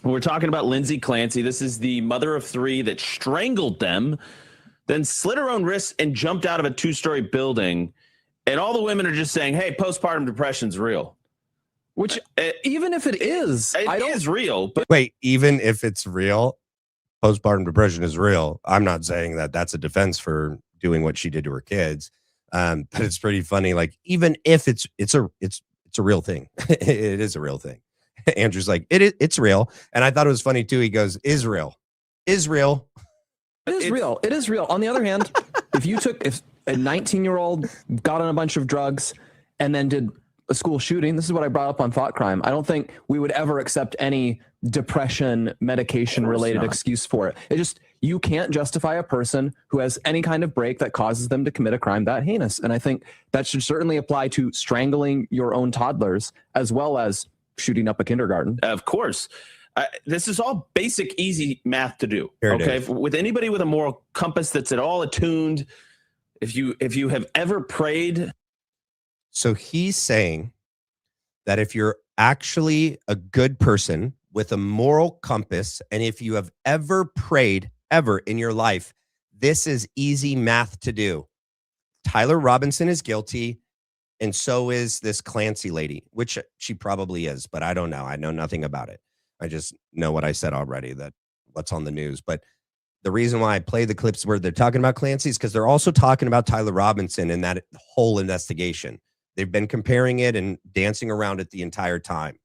We're talking about Lindsay Clancy. This is the mother of three that strangled them, then slit her own wrists and jumped out of a 2-story building. And all the women are just saying, hey, postpartum depression's real. Which, even if it is, it is real. But wait, even if it's real, postpartum depression is real. I'm not saying that that's a defense for doing what she did to her kids. But it's pretty funny. Like, even if it's a real thing, it is a real thing. Andrew's like, it's real. And I thought it was funny too. He goes, Israel. It is real. It is real. On the other hand, if a 19-year-old got on a bunch of drugs and then did a school shooting, this is what I brought up on Thought Crime. I don't think we would ever accept any depression medication related excuse for it. You can't justify a person who has any kind of break that causes them to commit a crime that heinous. And I think that should certainly apply to strangling your own toddlers as well as shooting up a kindergarten. Of course. This is all basic, easy math to do. Okay. With anybody with a moral compass that's at all attuned, if you have ever prayed. So he's saying that if you're actually a good person with a moral compass, and if you have ever prayed ever in your life, this is easy math to do. Tyler Robinson is guilty, and so is this Clancy lady, which she probably is, but I don't know. I know nothing about it. I just know what I said already, that what's on the news. But the reason why I play the clips where they're talking about Clancy is because they're also talking about Tyler Robinson and that whole investigation. They've been comparing it and dancing around it the entire time.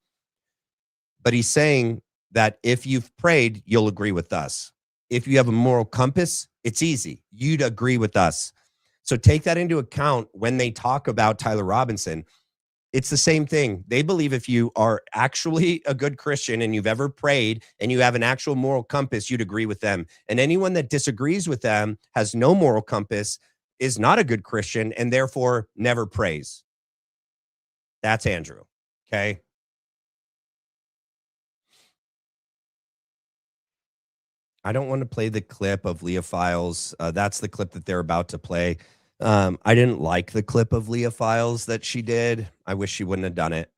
But he's saying that if you've prayed, you'll agree with us. If you have a moral compass, it's easy. You'd agree with us. So take that into account when they talk about Tyler Robinson. It's the same thing. They believe if you are actually a good Christian and you've ever prayed and you have an actual moral compass, you'd agree with them. And anyone that disagrees with them, has no moral compass, is not a good Christian, and therefore never prays. That's Andrew. Okay. I don't want to play the clip of Leah Files. That's the clip that they're about to play. I didn't like the clip of Leah Files that she did. I wish she wouldn't have done it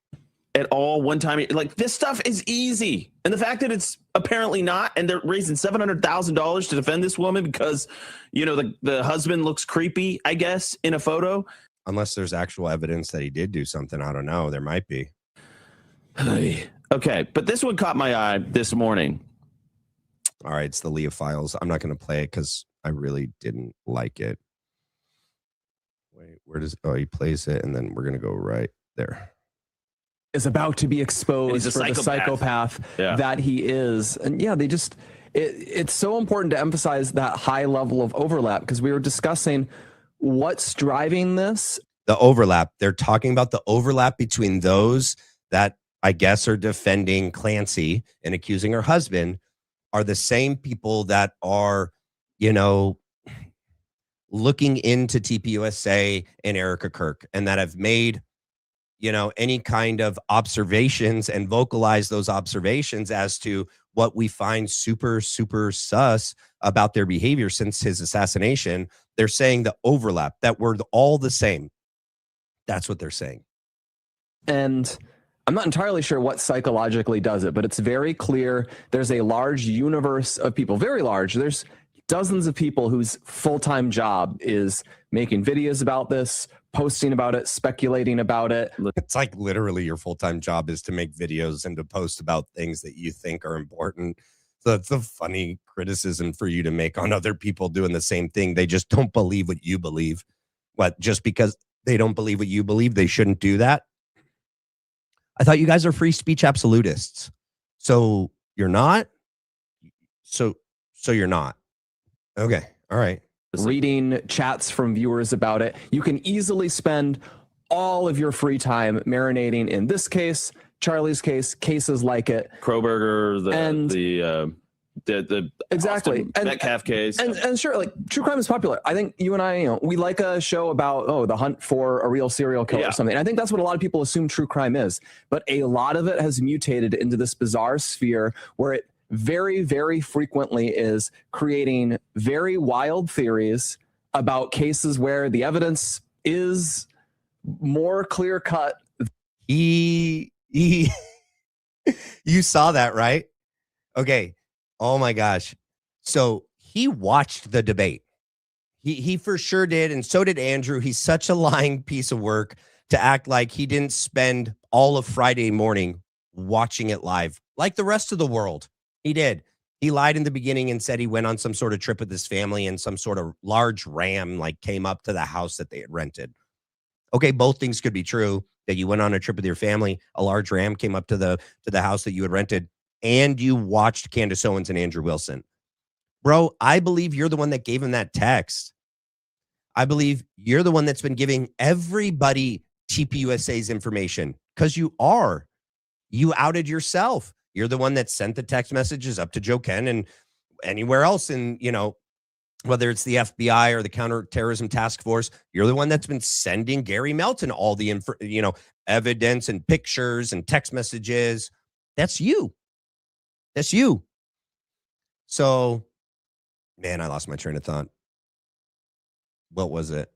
at all. One time, like, this stuff is easy. And the fact that it's apparently not, and they're raising $700,000 to defend this woman because, the husband looks creepy, I guess, in a photo. Unless there's actual evidence that he did do something. I don't know. There might be. Okay. But this one caught my eye this morning. All right. It's the Leah Files. I'm not going to play it because I really didn't like it. Wait, he plays it, and then we're going to go right there. Is about to be exposed for the psychopath that he is. And yeah, it's so important to emphasize that high level of overlap, because we were discussing what's driving this. The overlap. They're talking about the overlap between those that I guess are defending Clancy and accusing her husband are the same people that are, looking into TPUSA and Erika Kirk, and that have made, any kind of observations and vocalize those observations as to what we find super, super sus about their behavior since his assassination. They're saying the overlap, that we're all the same. That's what they're saying. And I'm not entirely sure what psychologically does it, but it's very clear there's a large universe of people, very large. There's dozens of people whose full-time job is making videos about this, posting about it, speculating about it. It's like literally your full-time job is to make videos and to post about things that you think are important. So it's a funny criticism for you to make on other people doing the same thing. They just don't believe what you believe. What, just because they don't believe what you believe, they shouldn't do that? I thought you guys are free speech absolutists. So you're not? So you're not. Okay. All right. Reading chats from viewers about it. You can easily spend all of your free time marinating in this case, Charlie's case, cases like it. Kroberger, the exactly Metcalf case. And sure, like, true crime is popular. I think you and I, we like a show about, the hunt for a real serial killer or something. And I think that's what a lot of people assume true crime is. But a lot of it has mutated into this bizarre sphere where it very, very frequently is creating very wild theories about cases where the evidence is more clear cut. You saw that, right? Okay. Oh my gosh. So he watched the debate. He for sure did. And so did Andrew. He's such a lying piece of work to act like he didn't spend all of Friday morning watching it live like the rest of the world. He did. He lied in the beginning and said he went on some sort of trip with his family and some sort of large ram like came up to the house that they had rented. Okay, both things could be true, that you went on a trip with your family, a large ram came up to the house that you had rented, and you watched Candace Owens and Andrew Wilson. Bro, I believe you're the one that gave him that text. I believe you're the one that's been giving everybody TPUSA's information, because you are. You outed yourself. You're the one that sent the text messages up to Joe Ken and anywhere else in, whether it's the FBI or the Counterterrorism Task Force. You're the one that's been sending Gary Melton all the evidence and pictures and text messages. That's you. That's you. So, man, I lost my train of thought. What was it?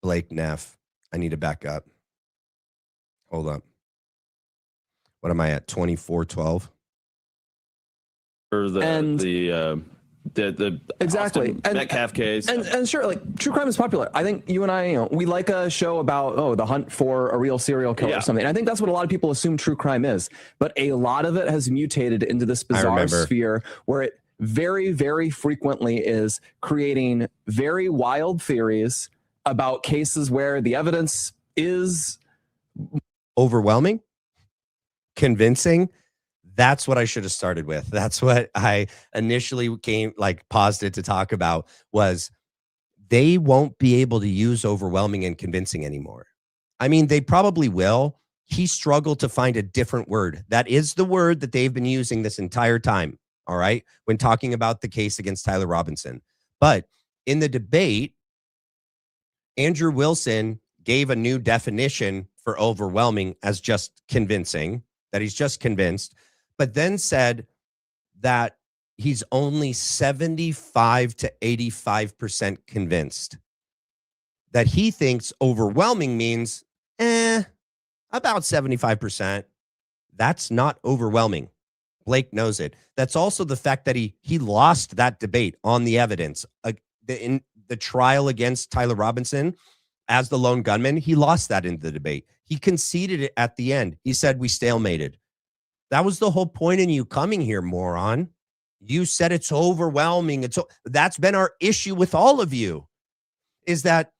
Blake Neff. I need to back up. Hold up. What am I at? 24-12? Or the exactly Metcalf case. And sure, like, true crime is popular. I think you and I, we like a show about, the hunt for a real serial killer or something. And I think that's what a lot of people assume true crime is. But a lot of it has mutated into this bizarre sphere where it very, very frequently is creating very wild theories about cases where the evidence is overwhelming, convincing. That's what I should have started with. That's what I initially paused it to talk about, was they won't be able to use overwhelming and convincing anymore. I mean, they probably will. He struggled to find a different word. That is the word that they've been using this entire time. All right. When talking about the case against Tyler Robinson. But in the debate, Andrew Wilson gave a new definition for overwhelming as just convincing, that he's just convinced, but then said that he's only 75 to 85% convinced. That he thinks overwhelming means, about 75%. That's not overwhelming. Blake knows it. That's also the fact that he lost that debate on the evidence. In the trial against Tyler Robinson as the lone gunman, he lost that in the debate. He conceded it at the end. He said, we stalemated. That was the whole point in you coming here, moron. You said it's overwhelming. That's been our issue with all of you, is that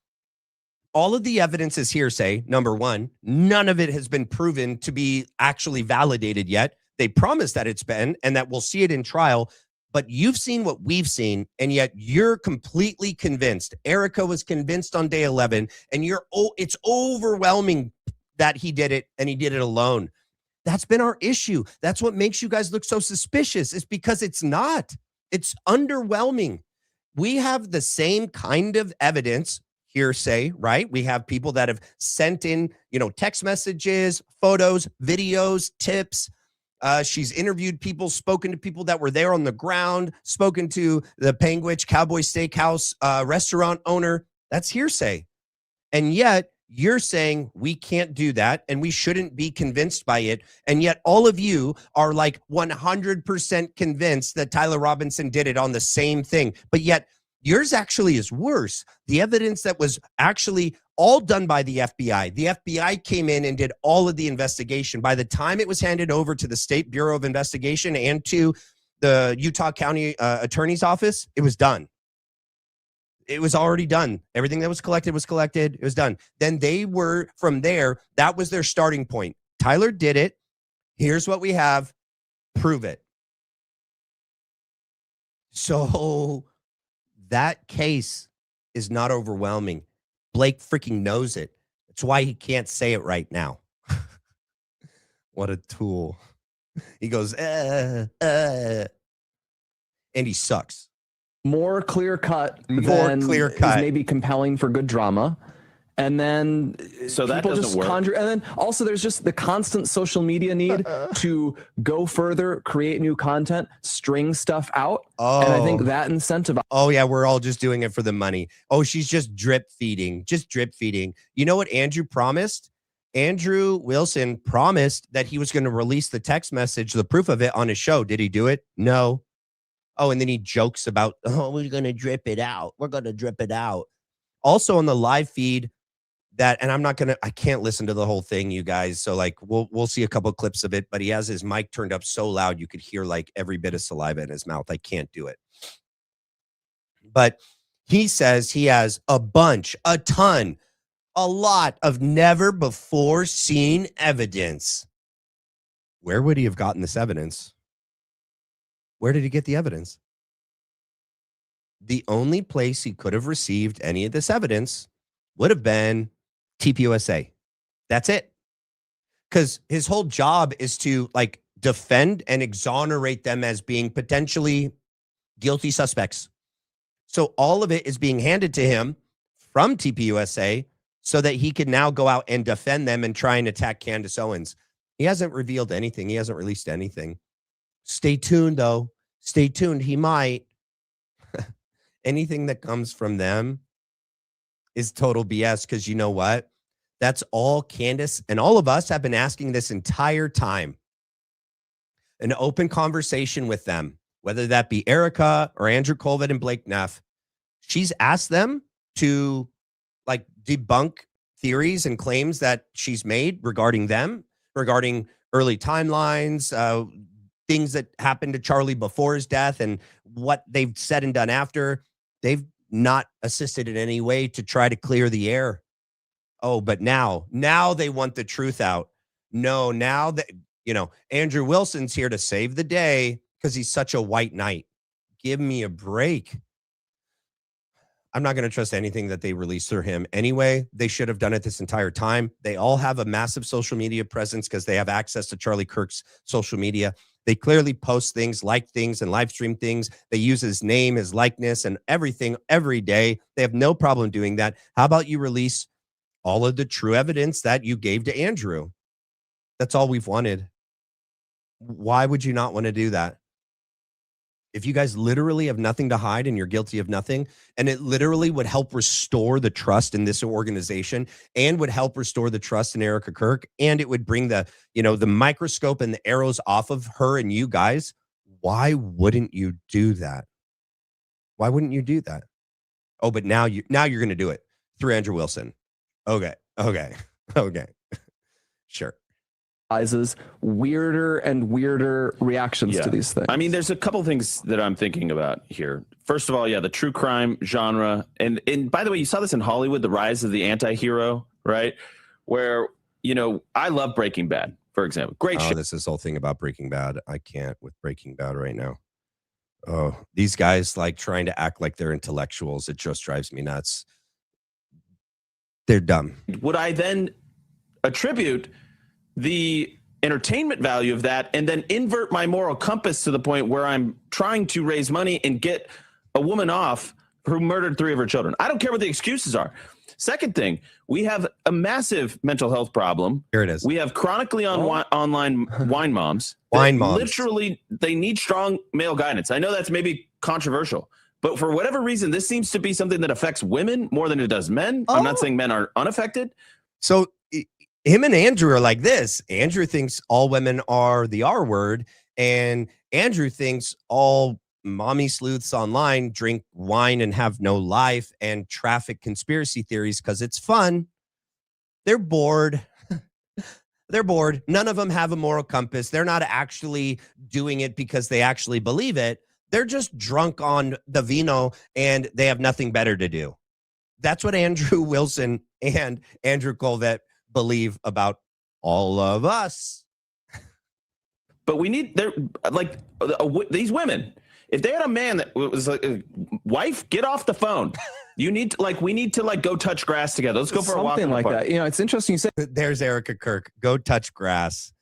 all of the evidence is hearsay, number one. None of it has been proven to be actually validated yet. They promise that it's been, and that we'll see it in trial, but you've seen what we've seen, and yet you're completely convinced. Erika was convinced on day 11, and it's overwhelming that he did it, and he did it alone. That's been our issue. That's what makes you guys look so suspicious. It's because it's not. It's underwhelming. We have the same kind of evidence, hearsay, right? We have people that have sent in, text messages, photos, videos, tips. She's interviewed people, spoken to people that were there on the ground, spoken to the Panguitch Cowboy Steakhouse restaurant owner. That's hearsay. And yet you're saying we can't do that and we shouldn't be convinced by it. And yet all of you are like 100% convinced that Tyler Robinson did it on the same thing. But yet yours actually is worse. The evidence that was actually all done by the FBI. The FBI came in and did all of the investigation. By the time it was handed over to the State Bureau of Investigation and to the Utah County Attorney's Office, it was done. It was already done. Everything that was collected was collected. It was done. Then they were, from there, that was their starting point. Tyler did it. Here's what we have. Prove it. So that case is not overwhelming. Blake freaking knows it. That's why he can't say it right now. What a tool. He goes, and he sucks. More clear cut than is maybe compelling for good drama. And then so that people doesn't just work. conjure. And then also there's just the constant social media need to go further, create new content, string stuff out. Oh. And I think that incentivizes. Oh, yeah, we're all just doing it for the money. Oh, she's just drip feeding. You know what Andrew promised? Andrew Wilson promised that he was going to release the text message, the proof of it, on his show. Did he do it? No. Oh, and then he jokes about, we're going to drip it out. We're going to drip it out. Also on the live feed, that, and I can't listen to the whole thing, you guys. So like we'll see a couple of clips of it, but he has his mic turned up so loud you could hear like every bit of saliva in his mouth. I can't do it. But he says he has a lot of never before seen evidence. Where would he have gotten this evidence? Where did he get the evidence? The only place he could have received any of this evidence would have been TPUSA. That's it. Because his whole job is to like defend and exonerate them as being potentially guilty suspects. So all of it is being handed to him from TPUSA so that he can now go out and defend them and try and attack Candace Owens. He hasn't revealed anything. He hasn't released anything. Stay tuned, though. Stay tuned. He might. Anything that comes from them is total BS, because you know what? That's all Candace and all of us have been asking this entire time. An open conversation with them, whether that be Erika or Andrew Colvett and Blake Neff. She's asked them to like debunk theories and claims that she's made regarding them, regarding early timelines, things that happened to Charlie before his death and what they've said and done after. They've not assisted in any way to try to clear the air. Oh, but now they want the truth out. No, now that, Andrew Wilson's here to save the day because he's such a white knight. Give me a break. I'm not going to trust anything that they release through him anyway. They should have done it this entire time. They all have a massive social media presence because they have access to Charlie Kirk's social media. They clearly post things, like things, and live stream things. They use his name, his likeness, and everything every day. They have no problem doing that. How about you release all of the true evidence that you gave to Andrew? That's all we've wanted. Why would you not want to do that? If you guys literally have nothing to hide and you're guilty of nothing, and it literally would help restore the trust in this organization and would help restore the trust in Erika Kirk, and it would bring the microscope and the arrows off of her and you guys, why wouldn't you do that? Why wouldn't you do that? Oh, but now you're going to do it through Andrew Wilson. Okay. Sure. Weirder and weirder reactions to these things. I mean, there's a couple things that I'm thinking about here. First of all, the true crime genre. And by the way, you saw this in Hollywood, the rise of the anti-hero, right? Where, I love Breaking Bad, for example. Great show. This whole thing about Breaking Bad. I can't with Breaking Bad right now. Oh, these guys like trying to act like they're intellectuals. It just drives me nuts. They're dumb. Would I then attribute the entertainment value of that and then invert my moral compass to the point where I'm trying to raise money and get a woman off who murdered 3 of her children? I don't care what the excuses are. Second thing, we have a massive mental health problem. Here it is. We have chronically online wine moms. Wine moms. Literally, they need strong male guidance. I know that's maybe controversial, but for whatever reason, this seems to be something that affects women more than it does men. I'm not saying men are unaffected. So him and Andrew are like this. Andrew thinks all women are the R word, and Andrew thinks all mommy sleuths online drink wine and have no life and traffic conspiracy theories because it's fun. They're bored. They're bored. None of them have a moral compass. They're not actually doing it because they actually believe it. They're just drunk on the vino and they have nothing better to do. That's what Andrew Wilson and Andrew Colvett believe about all of us. But we need, these women, if they had a man that was like, wife, get off the phone. We need to go touch grass together. Let's go for a walk. Something like that. It's interesting you say. There's Erika Kirk. Go touch grass.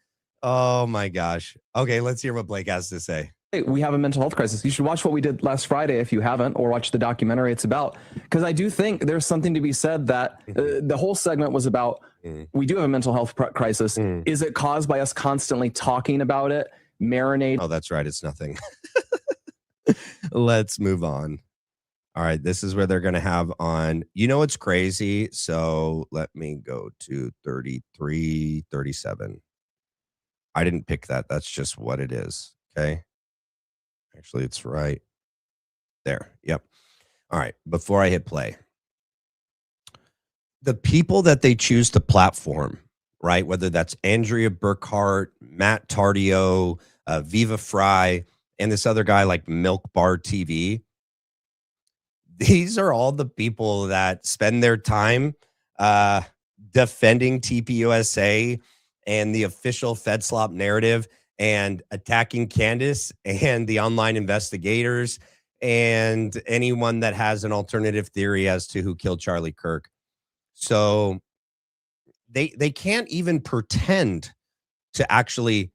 Oh my gosh. Okay, let's hear what Blake has to say. We have a mental health crisis. You should watch what we did last Friday if you haven't, or watch the documentary it's about. Because I do think there's something to be said that the whole segment was about, we do have a mental health crisis. Is it caused by us constantly talking about it, marinate? Oh, that's right. It's nothing. Let's move on. All right. This is where they're going to have on, it's crazy. So let me go to 33, 37. I didn't pick that. That's just what it is. Okay. Actually, it's right there. Yep. All right. Before I hit play, the people that they choose to platform, right? Whether that's Andrea Burkhart, Matt Tardio, Viva Fry, and this other guy like Milk Bar TV. These are all the people that spend their time defending TPUSA and the official FedSlop narrative and attacking Candace and the online investigators and anyone that has an alternative theory as to who killed Charlie Kirk. So they can't even pretend to actually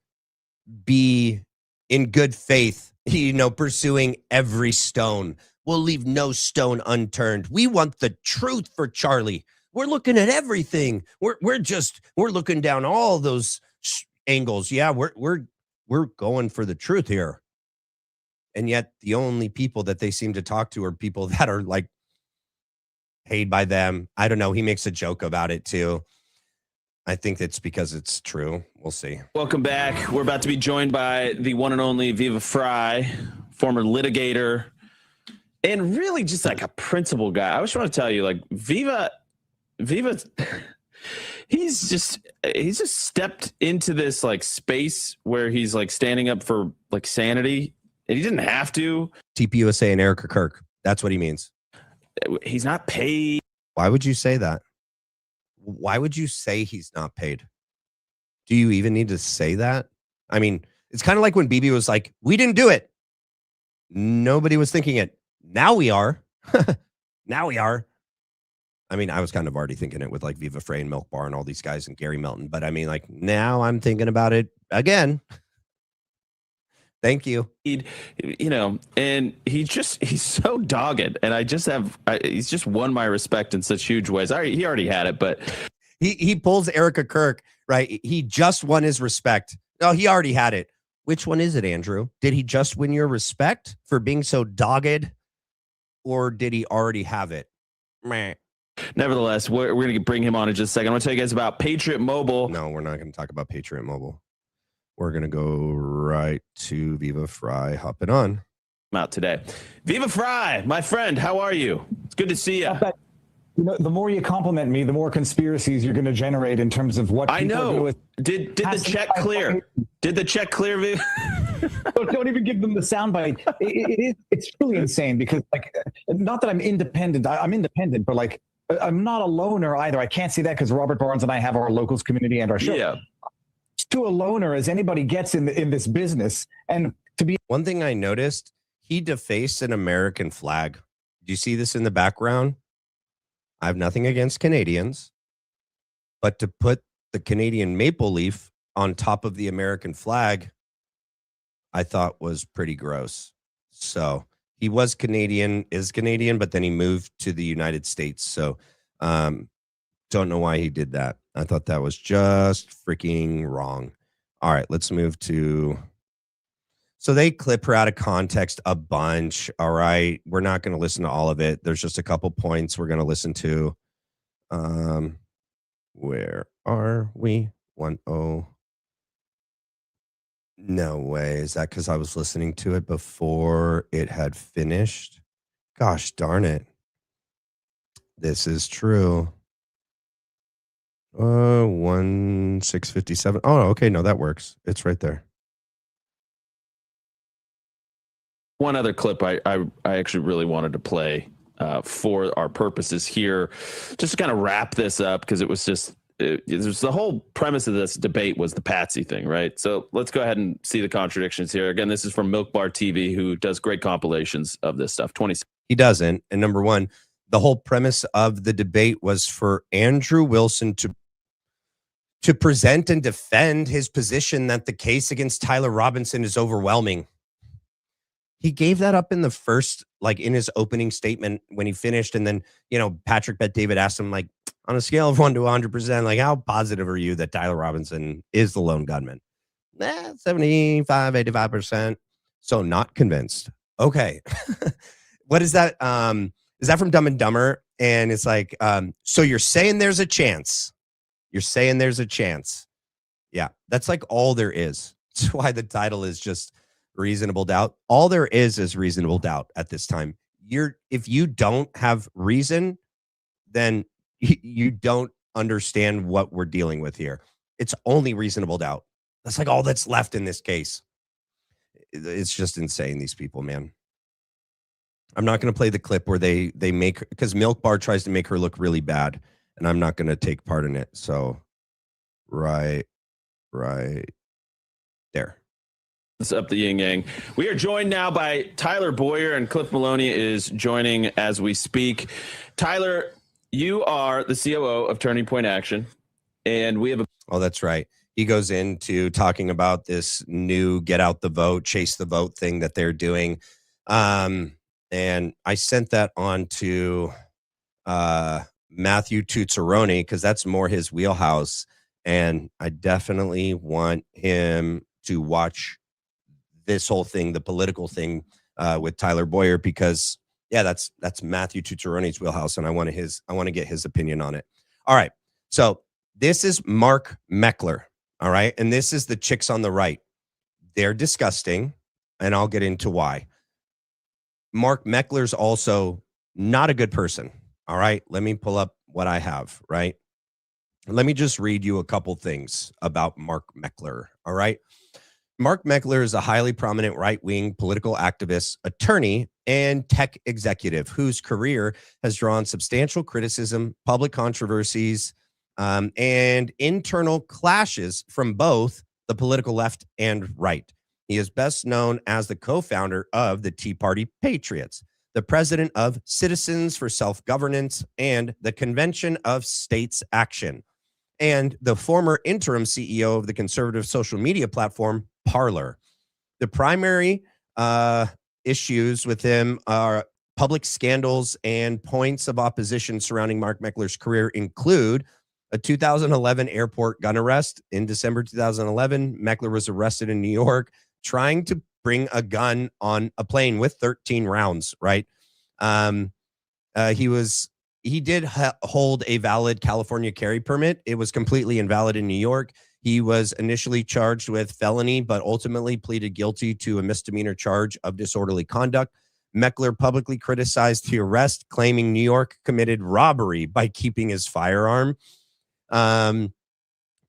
be in good faith, pursuing every stone. We'll leave no stone unturned. We want the truth for Charlie. We're looking at everything. We're looking down all those angles. Yeah, we're going for the truth here. And yet the only people that they seem to talk to are people that are like paid by them. I don't know. He makes a joke about it too. I think it's because it's true. We'll see. Welcome back. We're about to be joined by the one and only Viva Fry, former litigator, and really just like a principled guy. I just want to tell you, like Viva, he's just stepped into this like space where he's like standing up for like sanity, and he didn't have to. TPUSA and Erika Kirk. That's what he means. He's not paid. Why would you say that? Why would you say he's not paid? Do you even need to say that? I mean, it's kind of like when BB was like, we didn't do it. Nobody was thinking it. Now we are. Now we are. I mean, I was kind of already thinking it with like Viva Frey and Milk Bar and all these guys and Gary Melton. But I mean, like now I'm thinking about it again. Thank you. And he's so dogged. And he's just won my respect in such huge ways. He already had it, but he pulls Erika Kirk, right? He just won his respect. No, he already had it. Which one is it, Andrew? Did he just win your respect for being so dogged? Or did he already have it? Meh. Nevertheless, we're going to bring him on in just a second. I want to tell you guys about Patriot Mobile. No, we're not going to talk about Patriot Mobile. We're going to go right to Viva Fry hopping on. I'm out today. Viva Fry, my friend, how are you? It's good to see you. The more you compliment me, the more conspiracies you're going to generate in terms of what I know. Did the check clear? Did the check clear, Viva? Don't even give them the soundbite. It's truly insane because, like, not that I'm independent. I'm independent, but like, I'm not a loner either. I can't say that because Robert Barnes and I have our locals community and our show. Yeah. To a loner as anybody gets in this business, and to be one thing I noticed, he defaced an American flag. Do you see this in the background? I have nothing against Canadians, but to put the Canadian maple leaf on top of the American flag, I thought was pretty gross. So he is Canadian, but then he moved to the United States. So don't know why he did that. I thought that was just freaking wrong. All right, let's move to. So they clip her out of context a bunch. All right, we're not going to listen to all of it. There's just a couple points we're going to listen to. Where are we? 1-0. No way. Is that because I was listening to it before it had finished? Gosh darn it. This is true. 1:6:57. Oh, okay. No, that works. It's right there. One other clip I actually really wanted to play for our purposes here, just to kind of wrap this up, because it was the whole premise of this debate was the Patsy thing, right? So let's go ahead and see the contradictions here. Again, this is from Milk Bar TV, who does great compilations of this stuff. He doesn't. And number one, the whole premise of the debate was for Andrew Wilson to present and defend his position that the case against Tyler Robinson is overwhelming. He gave that up in the first, like in his opening statement when he finished. And then, Patrick Bet David asked him, like, on a scale of 1 to 100%, like, how positive are you that Tyler Robinson is the lone gunman? 75, 85%. So not convinced. Okay. What is that? Is that from Dumb and Dumber? And it's like, so you're saying there's a chance. You're saying there's a chance. Yeah, that's like all there is. That's why the title is just Reasonable Doubt. All there is reasonable doubt at this time. If you don't have reason, then you don't understand what we're dealing with here. It's only reasonable doubt. That's like all that's left in this case. It's just insane, these people, man. I'm not going to play the clip where they make, because Milk Bar tries to make her look really bad, and I'm not going to take part in it. So right there. What's up, the yin yang? We are joined now by Tyler Boyer, and Cliff Maloney is joining as we speak. Tyler, you are the COO of Turning Point Action, and we have a... Oh, that's right. He goes into talking about this new get out the vote, chase the vote thing that they're doing. And I sent that on to Matthew Tuzzaroni because that's more his wheelhouse. And I definitely want him to watch this whole thing, the political thing with Tyler Boyer, because that's Matthew Tuzzaroni's wheelhouse, and I want to get his opinion on it. All right. So this is Mark Meckler. All right. And this is the chicks on the right. They're disgusting, and I'll get into why. Mark Meckler's also not a good person. All right. Let me pull up what I have, right? Let me just read you a couple things about Mark Meckler. All right. Mark Meckler is a highly prominent right-wing political activist, attorney, and tech executive whose career has drawn substantial criticism, public controversies, and internal clashes from both the political left and right. He is best known as the co-founder of the Tea Party Patriots, the president of Citizens for Self-Governance and the Convention of States Action, and the former interim CEO of the conservative social media platform Parler. The primary issues with him are public scandals and points of opposition surrounding Mark Meckler's career include a 2011 airport gun arrest. In December 2011, Meckler was arrested in New York trying to bring a gun on a plane with 13 rounds, right? He did hold a valid California carry permit. It was completely invalid in New York. He was initially charged with felony, but ultimately pleaded guilty to a misdemeanor charge of disorderly conduct. Meckler publicly criticized the arrest, claiming New York committed robbery by keeping his firearm.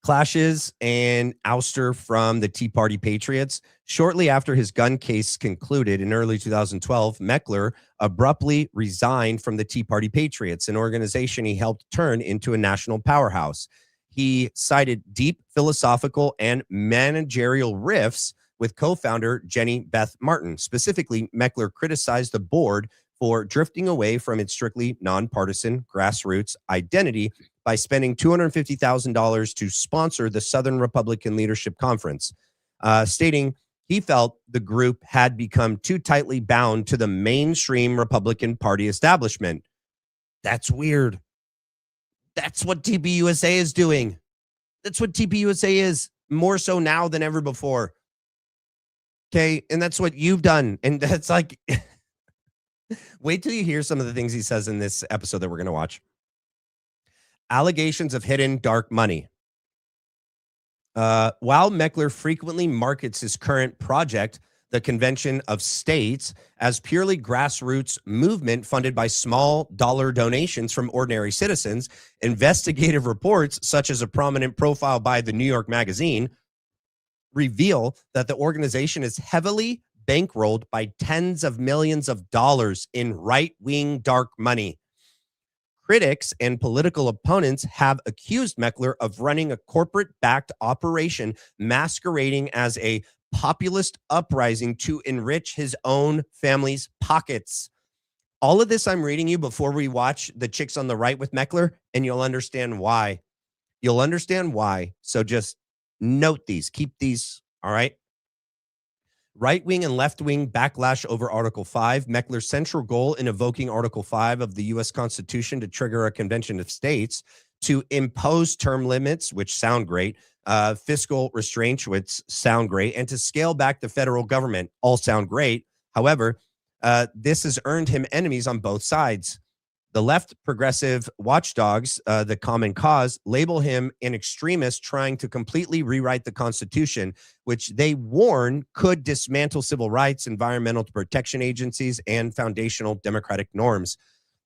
Clashes and ouster from the Tea Party Patriots. Shortly after his gun case concluded in early 2012, Meckler abruptly resigned from the Tea Party Patriots, an organization he helped turn into a national powerhouse. He cited deep philosophical and managerial rifts with co-founder Jenny Beth Martin. Specifically, Meckler criticized the board for drifting away from its strictly nonpartisan grassroots identity by spending $250,000 to sponsor the Southern Republican Leadership Conference, stating he felt the group had become too tightly bound to the mainstream Republican Party establishment. That's weird. That's what TPUSA is doing. That's what TPUSA is, more so now than ever before. Okay, and that's what you've done. And that's like, wait till you hear some of the things he says in this episode that we're going to watch. Allegations of hidden dark money. While Meckler frequently markets his current project, the Convention of States, as purely grassroots movement funded by small dollar donations from ordinary citizens, investigative reports, such as a prominent profile by the New York Magazine, reveal that the organization is heavily bankrolled by tens of millions of dollars in right-wing dark money. Critics and political opponents have accused Meckler of running a corporate-backed operation masquerading as a populist uprising to enrich his own family's pockets. All of this I'm reading you before we watch the chicks on the right with Meckler, and you'll understand why. You'll understand why. So just note these. Keep these, all right? Right-wing and left-wing backlash over Article 5. Meckler's central goal in evoking Article 5 of the U.S. Constitution to trigger a convention of states to impose term limits, which sound great, fiscal restraints, which sound great, and to scale back the federal government, all sound great. However, this has earned him enemies on both sides. The left progressive watchdogs, the Common Cause, label him an extremist trying to completely rewrite the Constitution, which they warn could dismantle civil rights, environmental protection agencies, and foundational democratic norms.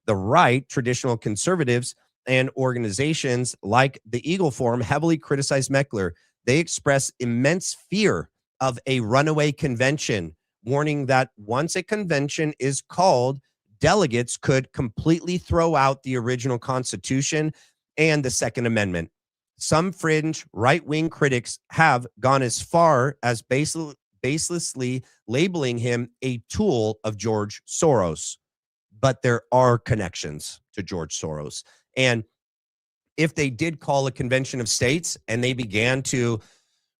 The right, traditional conservatives, and organizations like the Eagle Forum heavily criticized Meckler. They express immense fear of a runaway convention, warning that once a convention is called, delegates could completely throw out the original Constitution and the Second Amendment. Some fringe right-wing critics have gone as far as baselessly labeling him a tool of George Soros. But there are connections to George Soros. And if they did call a convention of states and they began to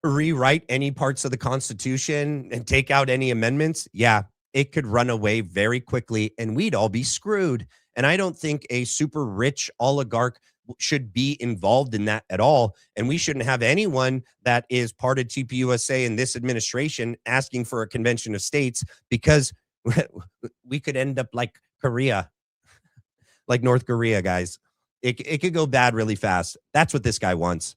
rewrite any parts of the Constitution and take out any amendments, yeah, it could run away very quickly and we'd all be screwed. And I don't think a super rich oligarch should be involved in that at all. And we shouldn't have anyone that is part of TPUSA in this administration asking for a convention of states, because we could end up like Korea, like North Korea, guys. It could go bad really fast. That's what this guy wants.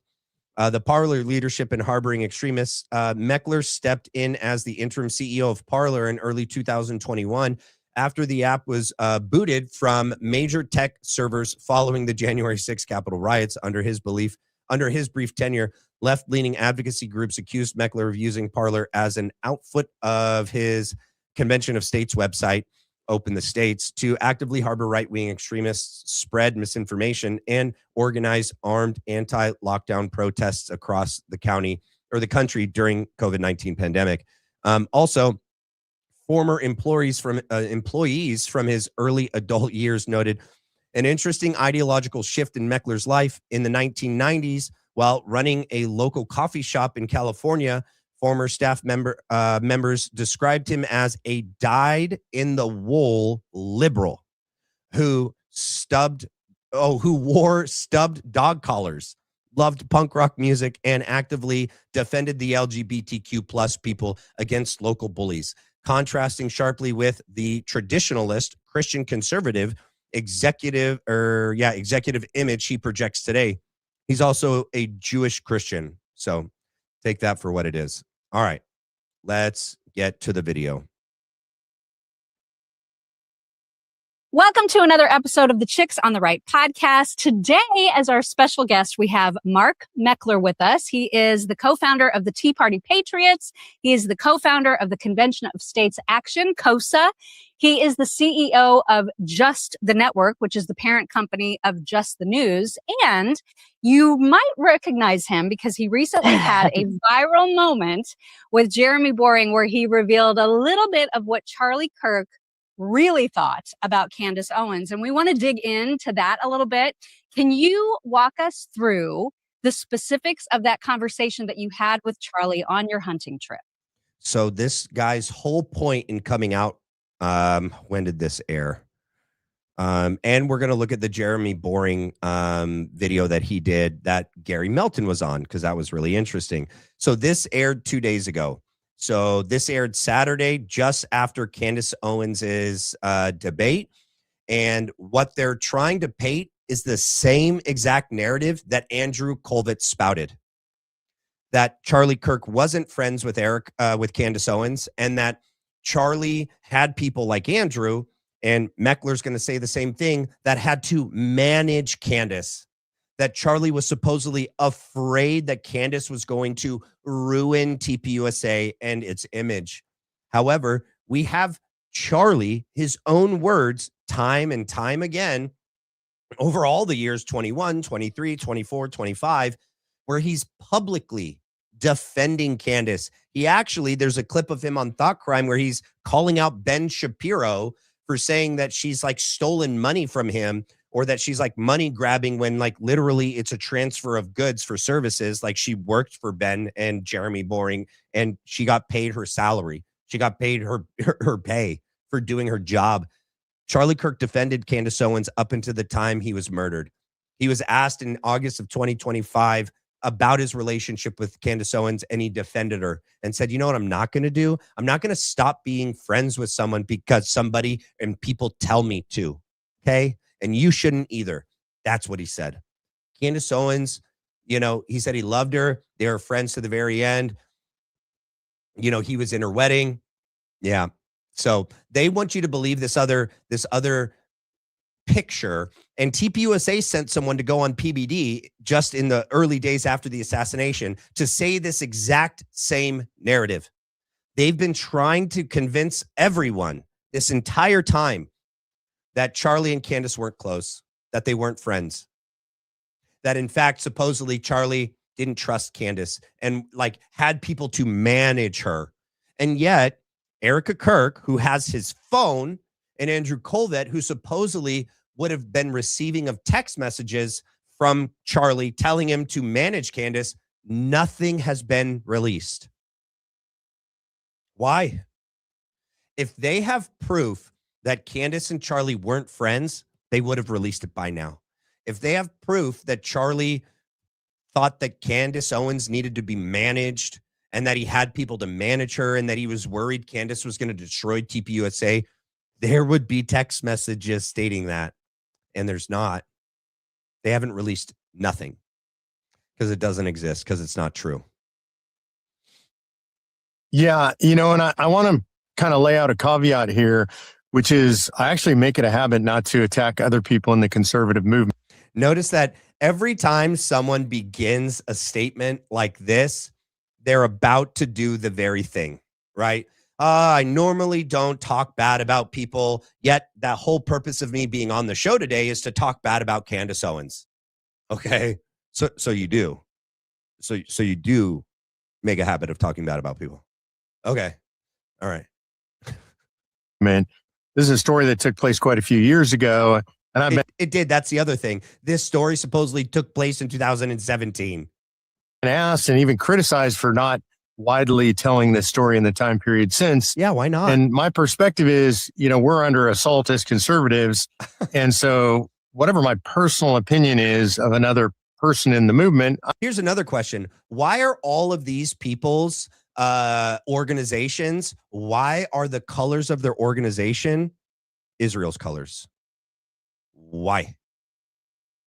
The Parler leadership in harboring extremists. Meckler stepped in as the interim CEO of Parler in early 2021 after the app was booted from major tech servers following the January 6th Capitol riots. Under his brief tenure, left-leaning advocacy groups accused Meckler of using Parler as an outfit of his Convention of States website, Open the States, to actively harbor right-wing extremists, spread misinformation, and organize armed anti-lockdown protests across the country during COVID-19 pandemic. Also, former employees from his early adult years noted an interesting ideological shift in Meckler's life. In the 1990s, while running a local coffee shop in California, former staff members described him as a dyed-in-the-wool liberal who wore stubbed dog collars, loved punk rock music, and actively defended the LGBTQ plus people against local bullies, contrasting sharply with the traditionalist Christian conservative executive image he projects today. He's also a Jewish Christian, so take that for what it is. All right, let's get to the video. Welcome to another episode of the Chicks on the Right podcast. Today, as our special guest, we have Mark Meckler with us. He is the co-founder of the Tea Party Patriots. He is the co-founder of the Convention of States Action, COSA. He is the CEO of Just the Network, which is the parent company of Just the News. And you might recognize him because he recently had a viral moment with Jeremy Boring where he revealed a little bit of what Charlie Kirk really thought about Candace Owens. And we want to dig into that a little bit. Can you walk us through the specifics of that conversation that you had with Charlie on your hunting trip? So this guy's whole point in coming out, when did this air? And we're going to look at the Jeremy Boring video that he did that Gary Melton was on, because that was really interesting. So this aired 2 days ago. So this aired Saturday, just after Candace Owens's debate. And what they're trying to paint is the same exact narrative that Andrew Colvett spouted. That Charlie Kirk wasn't friends with Candace Owens, and that Charlie had people like Andrew, and Meckler's going to say the same thing, that had to manage Candace. That Charlie was supposedly afraid that Candace was going to ruin TPUSA and its image. However, we have Charlie, his own words, time and time again, over all the years 21, 23, 24, 25, where he's publicly defending Candace. There's a clip of him on Thought Crime where he's calling out Ben Shapiro for saying that she's like stolen money from him, or that she's like money grabbing, when like literally it's a transfer of goods for services. Like she worked for Ben and Jeremy Boring and she got paid her salary. She got paid her pay for doing her job. Charlie Kirk defended Candace Owens up until the time he was murdered. He was asked in August of 2025 about his relationship with Candace Owens, and he defended her and said, you know what I'm not going to do? I'm not going to stop being friends with someone because somebody and people tell me to. Okay? And you shouldn't either. That's what he said. Candace Owens, he said he loved her. They were friends to the very end. He was in her wedding. Yeah. So they want you to believe this other picture And TPUSA sent someone to go on PBD just in the early days after the assassination to say this exact same narrative. They've been trying to convince everyone this entire time that Charlie and Candace weren't close, that they weren't friends, that in fact, supposedly Charlie didn't trust Candace and like had people to manage her. And yet Erika Kirk, who has his phone, and Andrew Colvett, who supposedly would have been receiving of text messages from Charlie telling him to manage Candace, nothing has been released. Why? If they have proof that Candace and Charlie weren't friends, they would have released it by now. If they have proof that Charlie thought that Candace Owens needed to be managed and that he had people to manage her and that he was worried Candace was going to destroy TPUSA, there would be text messages stating that. And there's not. They haven't released nothing because it doesn't exist, because it's not true. Yeah, and I want to kind of lay out a caveat here, which is I actually make it a habit not to attack other people in the conservative movement. Notice that every time someone begins a statement like this, they're about to do the very thing, right? I normally don't talk bad about people, yet that whole purpose of me being on the show today is to talk bad about Candace Owens. Okay, so you do. So you do make a habit of talking bad about people. Okay, all right. Man, this is a story that took place quite a few years ago. And it did. That's the other thing. This story supposedly took place in 2017. And asked and even criticized for not widely telling this story in the time period since. Yeah, why not? And my perspective is, we're under assault as conservatives. And so whatever my personal opinion is of another person in the movement. Here's another question. Why are all of these people's organizations, why are the colors of their organization Israel's colors? Why?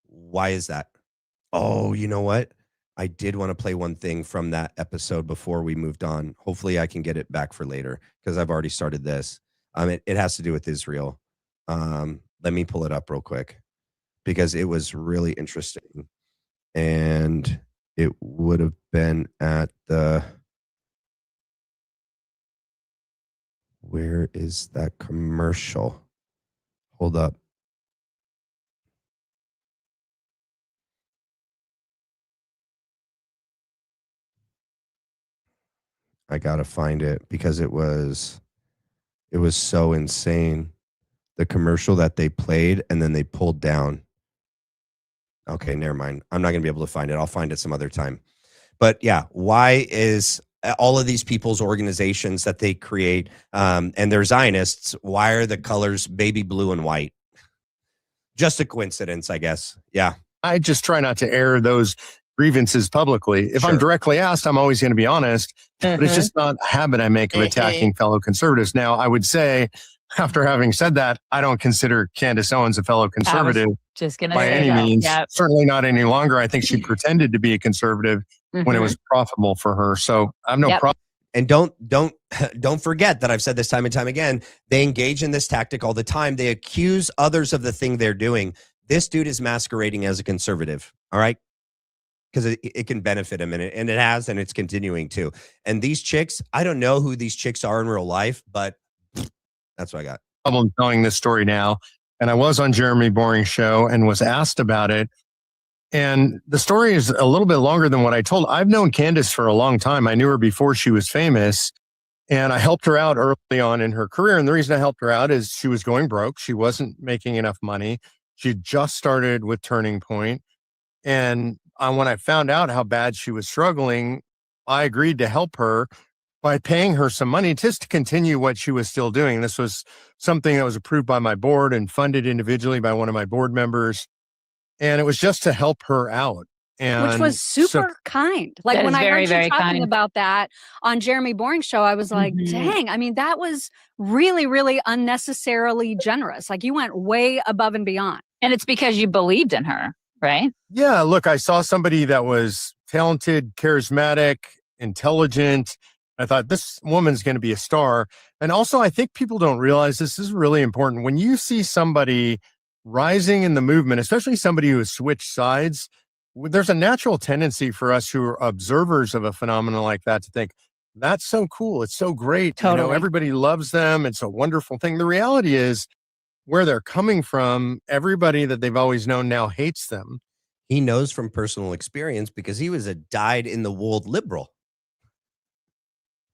Why is that? Oh, you know what? I did want to play one thing from that episode before we moved on. Hopefully I can get it back for later because I've already started this. It has to do with Israel. Let me pull it up real quick because it was really interesting. And it would have been at the... Where is that commercial? Hold up. I gotta find it because it was so insane. The commercial that they played and then they pulled down. Okay, never mind. I'm not gonna be able to find it. I'll find it some other time. But yeah, why is all of these people's organizations that they create and they're Zionists, why are the colors baby blue and white? Just a coincidence, I guess. Yeah. I just try not to air those grievances publicly. If I'm directly asked, I'm always going to be honest, but it's just not a habit I make of attacking fellow conservatives. Now, I would say, after having said that, I don't consider Candace Owens a fellow conservative by any means. Yep. Certainly not any longer. I think she pretended to be a conservative when it was profitable for her. So I have no problem. And don't forget that I've said this time and time again, they engage in this tactic all the time. They accuse others of the thing they're doing. This dude is masquerading as a conservative, all right? Because it can benefit him, and it has, and it's continuing to. And these chicks, I don't know who these chicks are in real life, but that's what I got. I'm telling this story now, and I was on Jeremy Boring's show and was asked about it. And the story is a little bit longer than what I told. I've known Candace for a long time. I knew her before she was famous, and I helped her out early on in her career. And the reason I helped her out is she was going broke. She wasn't making enough money. She just started with Turning Point. And when I found out how bad she was struggling, I agreed to help her by paying her some money just to continue what she was still doing. This was something that was approved by my board and funded individually by one of my board members. And it was just to help her out. And which was super kind. Like when I heard you talking about that on Jeremy Boring's show, I was like, dang, I mean, that was really, really unnecessarily generous. Like you went way above and beyond. And it's because you believed in her, right? Yeah, look, I saw somebody that was talented, charismatic, intelligent. I thought this woman's going to be a star. And also, I think people don't realize this is really important. When you see somebody rising in the movement, especially somebody who has switched sides, there's a natural tendency for us who are observers of a phenomenon like that to think, that's so cool. It's so great. Totally. Everybody loves them. It's a wonderful thing. The reality is where they're coming from, everybody that they've always known now hates them. He knows from personal experience because he was a dyed-in-the-wool liberal.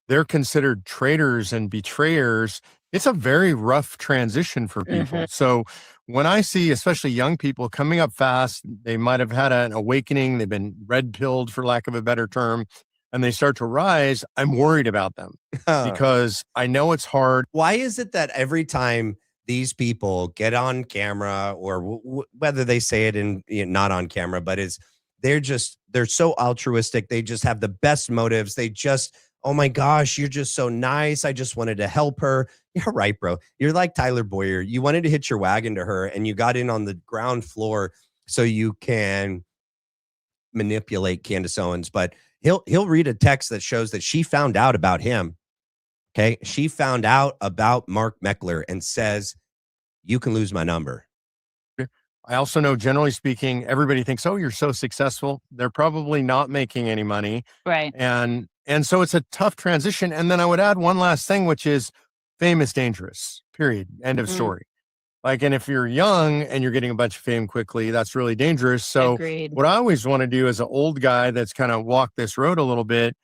They're considered traitors and betrayers. It's a very rough transition for people. So when I see, especially young people coming up fast, they might have had an awakening. They've been red-pilled, for lack of a better term, and they start to rise. I'm worried about them because I know it's hard. Why is it that every time these people get on camera, or whether they say it in not on camera, but they're so altruistic. They just have the best motives. They just, oh my gosh, you're just so nice. I just wanted to help her. You're right, bro. You're like Tyler Boyer. You wanted to hitch your wagon to her, and you got in on the ground floor so you can manipulate Candace Owens. But he'll read a text that shows that she found out about him. Okay. She found out about Mark Meckler and says, you can lose my number. I also know, generally speaking, everybody thinks, oh, you're so successful. They're probably not making any money. Right. And so it's a tough transition. And then I would add one last thing, which is fame is dangerous, period. End of story. Like, and if you're young and you're getting a bunch of fame quickly, that's really dangerous. So Agreed. What I always want to do as an old guy that's kind of walked this road a little bit,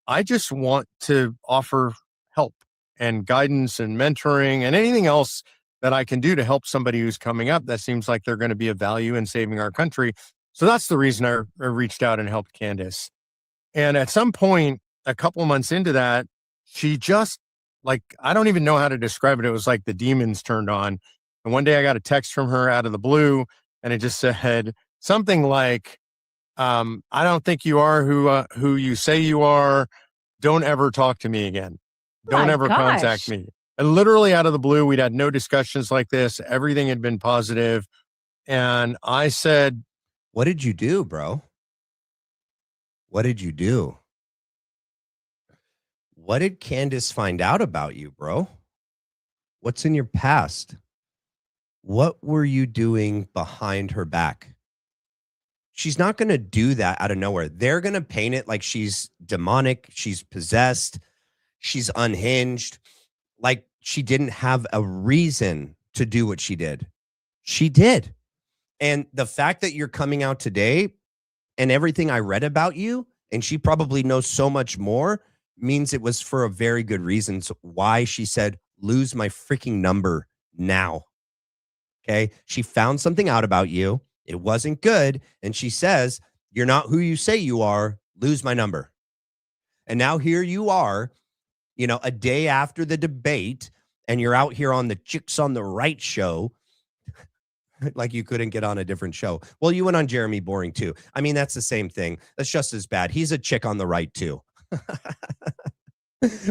I just want to offer help and guidance and mentoring and anything else that I can do to help somebody who's coming up that seems like they're going to be of value in saving our country. So that's the reason I reached out and helped Candace. And at some point, a couple months into that, she just, like, I don't even know how to describe it. It was like the demons turned on. And one day I got a text from her out of the blue, and it just said something like, I don't think you are who you say you are. Don't ever talk to me again. Don't My ever gosh. contact me. And literally out of the blue, we'd had no discussions like this. Everything had been positive. And I said, what did you do, bro? What did you do? What did Candace find out about you, bro? What's in your past? What were you doing behind her back? She's not going to do that out of nowhere. They're going to paint it like she's demonic, she's possessed, she's unhinged, like she didn't have a reason to do what she did. She did. And the fact that you're coming out today and everything I read about you, and she probably knows so much more, means it was for a very good reason. So why she said, lose my freaking number now. Okay. She found something out about you. It wasn't good. And she says, you're not who you say you are. Lose my number. And now here you are, a day after the debate, and you're out here on the Chicks on the Right show. Like you couldn't get on a different show. Well, you went on Jeremy Boring too. I mean, that's the same thing. That's just as bad. He's a chick on the right too.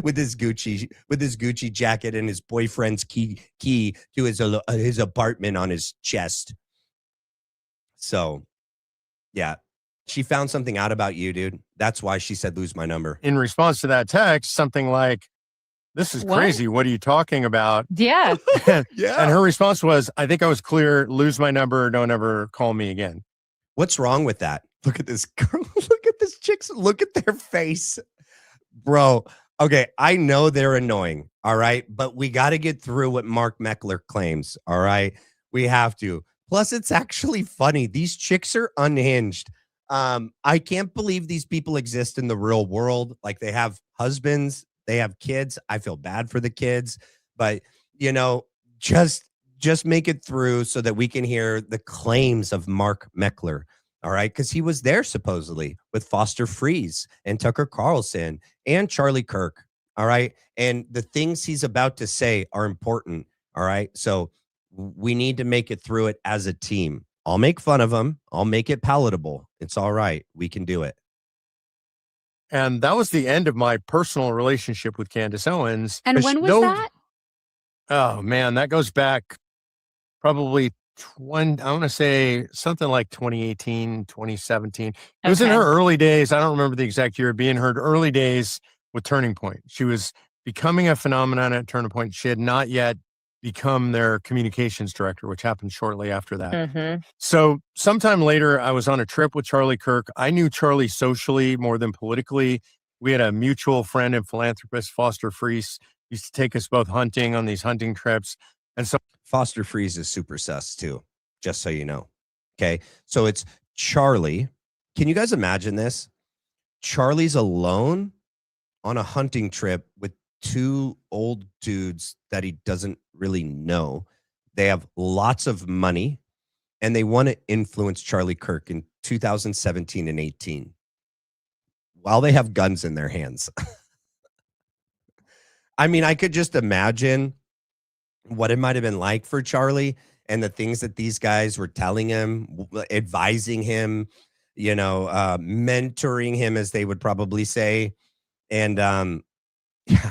with his Gucci jacket and his boyfriend's key to his apartment on his chest. So, yeah, she found something out about you, dude. That's why she said, lose my number. in response to that text, something like, this is What? crazy. What are you talking about? Yeah. Yeah. And her response was, I think I was clear. Lose my number. Don't ever call me again. What's wrong with that? Look at this girl. Look at this chicks. Look at their face. Bro, okay, I know they're annoying, all right? But we got to get through what Mark Meckler claims, all right? We have to. Plus, it's actually funny. These chicks are unhinged. I can't believe these people exist in the real world. Like, they have husbands, they have kids. I feel bad for the kids, but just make it through so that we can hear the claims of Mark Meckler. All right, because he was there supposedly with Foster Freeze and Tucker Carlson and Charlie Kirk. All right, and the things he's about to say are important. All right, so we need to make it through it as a team. I'll make fun of him. I'll make it palatable. It's all right. We can do it. And that was the end of my personal relationship with Candace Owens. And when was that? Oh, man, that goes back probably I want to say something like 2018, 2017. It was in her early days. I don't remember the exact year, being her early days with Turning Point. She was becoming a phenomenon at Turning Point. She had not yet become their communications director, which happened shortly after that. Mm-hmm. So sometime later, I was on a trip with Charlie Kirk. I knew Charlie socially more than politically. We had a mutual friend and philanthropist, Foster Freese, used to take us both hunting on these hunting trips. And so Foster Freeze is super sus too, just so you know. Okay. So it's Charlie. Can you guys imagine this? Charlie's alone on a hunting trip with two old dudes that he doesn't really know. They have lots of money and they want to influence Charlie Kirk in 2017 and 18 while they have guns in their hands. I mean, I could just imagine what it might have been like for Charlie and the things that these guys were telling him, advising him, mentoring him, as they would probably say. And yeah,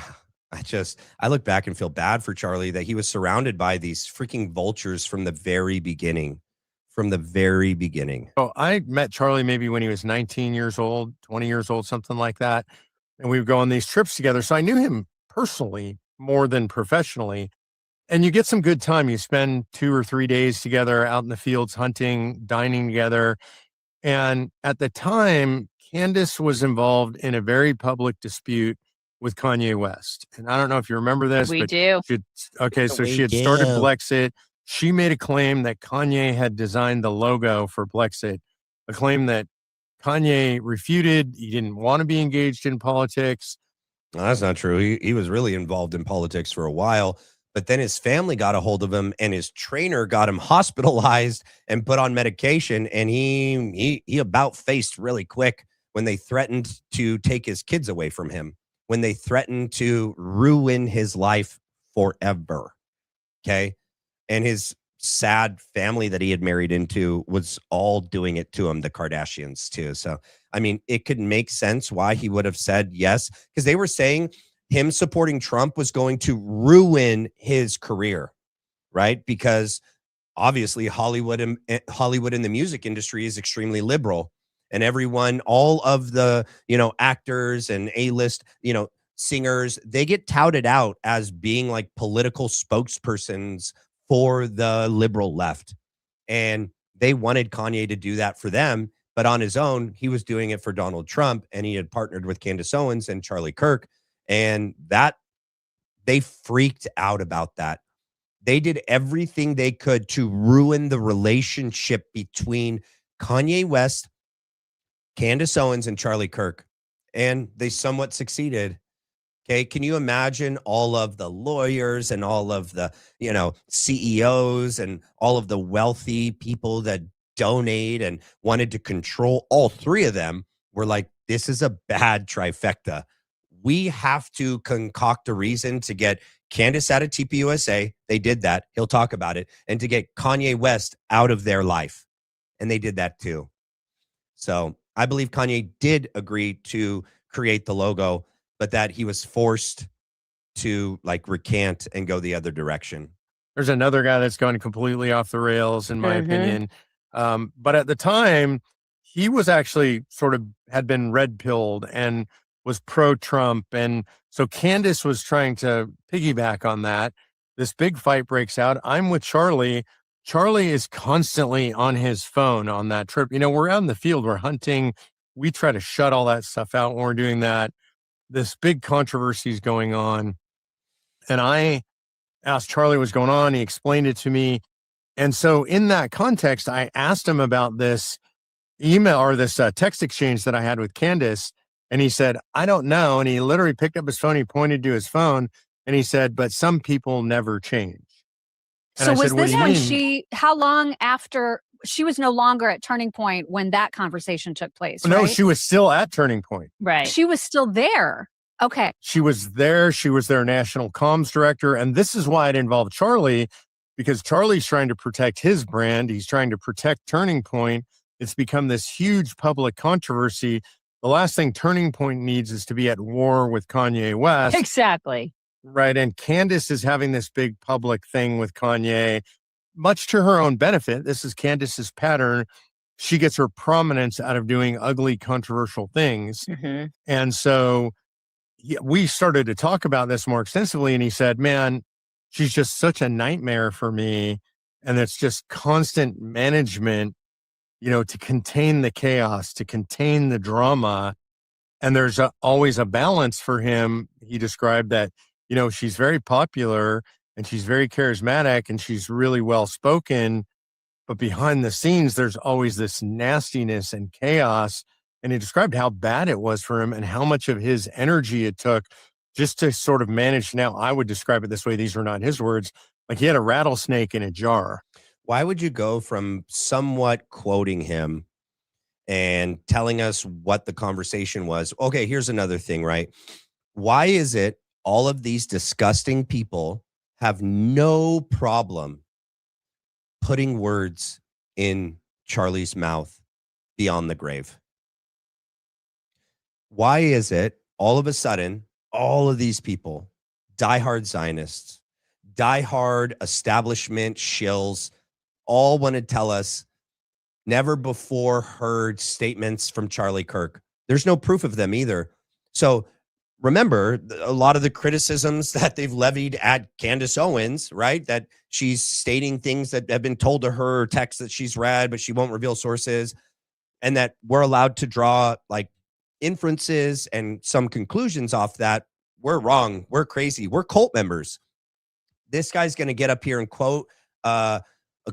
I look back and feel bad for Charlie that he was surrounded by these freaking vultures from the very beginning. So I met Charlie maybe when he was 19 years old, 20 years old, something like that. And we would go on these trips together. So I knew him personally more than professionally. And you get some good time. You spend 2 or 3 days together out in the fields, hunting, dining together. And at the time, Candace was involved in a very public dispute with Kanye West. And I don't know if you remember this. We but do. She had started Blexit. She made a claim that Kanye had designed the logo for Blexit, a claim that Kanye refuted. He didn't want to be engaged in politics. No, that's not true. He was really involved in politics for a while, but then his family got a hold of him and his trainer got him hospitalized and put on medication. And he about faced really quick when they threatened to take his kids away from him, when they threatened to ruin his life forever. Okay. And his sad family that he had married into was all doing it to him, the Kardashians too. So, I mean, it could make sense why he would have said yes, because they were saying him supporting Trump was going to ruin his career, right? Because obviously Hollywood in the music industry is extremely liberal, and everyone, all of the, actors and A-list, singers, they get touted out as being like political spokespersons for the liberal left. And they wanted Kanye to do that for them, but on his own, he was doing it for Donald Trump, and he had partnered with Candace Owens and Charlie Kirk. And that they freaked out about that. They did everything they could to ruin the relationship between Kanye West, Candace Owens, and Charlie Kirk. And they somewhat succeeded. Okay. Can you imagine all of the lawyers and all of the, CEOs and all of the wealthy people that donate and wanted to control? All three of them were like, this is a bad trifecta. We have to concoct a reason to get Candace out of TPUSA. They did that. He'll talk about it. And to get Kanye West out of their life. And they did that too. So I believe Kanye did agree to create the logo, but that he was forced to recant and go the other direction. There's another guy that's gone completely off the rails, in my opinion. But at the time, he was actually had been red-pilled and was pro-Trump. And so Candace was trying to piggyback on that. This big fight breaks out. I'm with Charlie. Charlie is constantly on his phone on that trip. We're out in the field, we're hunting. We try to shut all that stuff out when we're doing that. This big controversy is going on. And I asked Charlie what's going on. He explained it to me. And so in that context, I asked him about this email or this text exchange that I had with Candace. And he said, I don't know. And he literally picked up his phone. He pointed to his phone and he said, but some people never change. And so I was said, this when how long after she was no longer at Turning Point when that conversation took place? No, right? she was still at Turning Point. Right. She was still there. Okay. She was there. She was their national comms director. And this is why it involved Charlie, because Charlie's trying to protect his brand. He's trying to protect Turning Point. It's become this huge public controversy. The last thing Turning Point needs is to be at war with Kanye West. Exactly. Right. And Candace is having this big public thing with Kanye, much to her own benefit. This is Candace's pattern. She gets her prominence out of doing ugly, controversial things. And so we started to talk about this more extensively. And he said, man, she's just such a nightmare for me. And it's just constant management, to contain the chaos, to contain the drama. And there's always a balance for him. He described that, she's very popular and she's very charismatic and she's really well spoken. But behind the scenes, there's always this nastiness and chaos. And he described how bad it was for him and how much of his energy it took just to sort of manage. Now, I would describe it this way. These are not his words. Like he had a rattlesnake in a jar. Why would you go from somewhat quoting him and telling us what the conversation was? Okay, here's another thing, right? Why is it all of these disgusting people have no problem putting words in Charlie's mouth beyond the grave? Why is it all of a sudden, all of these people, diehard Zionists, diehard establishment shills, all want to tell us never before heard statements from Charlie Kirk? There's no proof of them either. So remember, a lot of the criticisms that they've levied at Candace Owens, right? That she's stating things that have been told to her, or texts that she's read, but she won't reveal sources, and that we're allowed to draw like inferences and some conclusions off that. We're wrong. We're crazy. We're cult members. This guy's going to get up here and quote a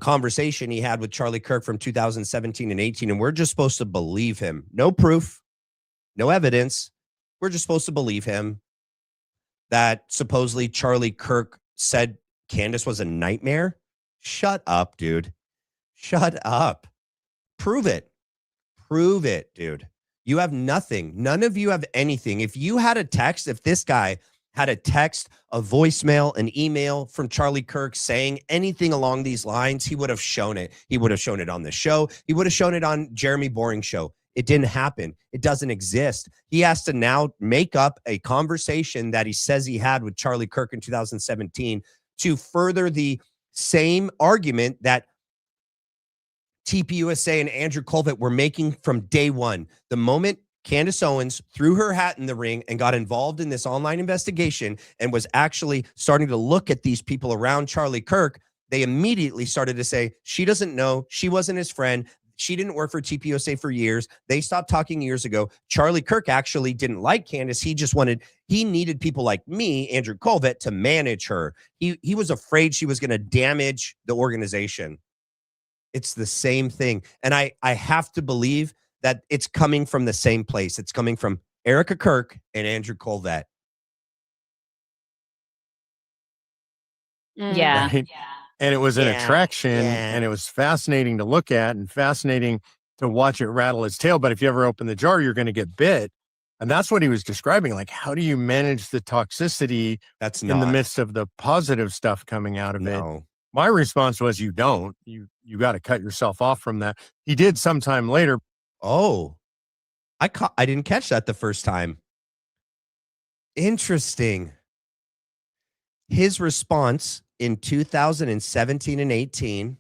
conversation he had with Charlie Kirk from 2017 and 18, and we're just supposed to believe him. No proof, no evidence. We're just supposed to believe him that supposedly Charlie Kirk said Candace was a nightmare. Shut up, dude. Shut up. Prove it. Prove it, dude. You have nothing. None of you have anything. If you had a text, if this guy had a text, a voicemail, an email from Charlie Kirk saying anything along these lines, he would have shown it. He would have shown it on the show. He would have shown it on Jeremy Boring's show. It didn't happen. It doesn't exist. He has to now make up a conversation that he says he had with Charlie Kirk in 2017 to further the same argument that TPUSA and Andrew Colvett were making from day one. The moment Candace Owens threw her hat in the ring and got involved in this online investigation and was actually starting to look at these people around Charlie Kirk, they immediately started to say, she doesn't know, she wasn't his friend, she didn't work for TPUSA for years, they stopped talking years ago. Charlie Kirk actually didn't like Candace. He needed people like me, Andrew Colvett, to manage her. He was afraid she was going to damage the organization. It's the same thing. And I have to believe that it's coming from the same place. It's coming from Erika Kirk and Andrew Colvett. Yeah. Right? And it was an attraction, and it was fascinating to look at and fascinating to watch it rattle its tail. But if you ever open the jar, you're going to get bit. And that's what he was describing. Like, how do you manage the toxicity in the midst of the positive stuff coming out of it? My response was, you don't. You got to cut yourself off from that. He did sometime later. Oh, I didn't catch that the first time. Interesting. His response in 2017 and 18.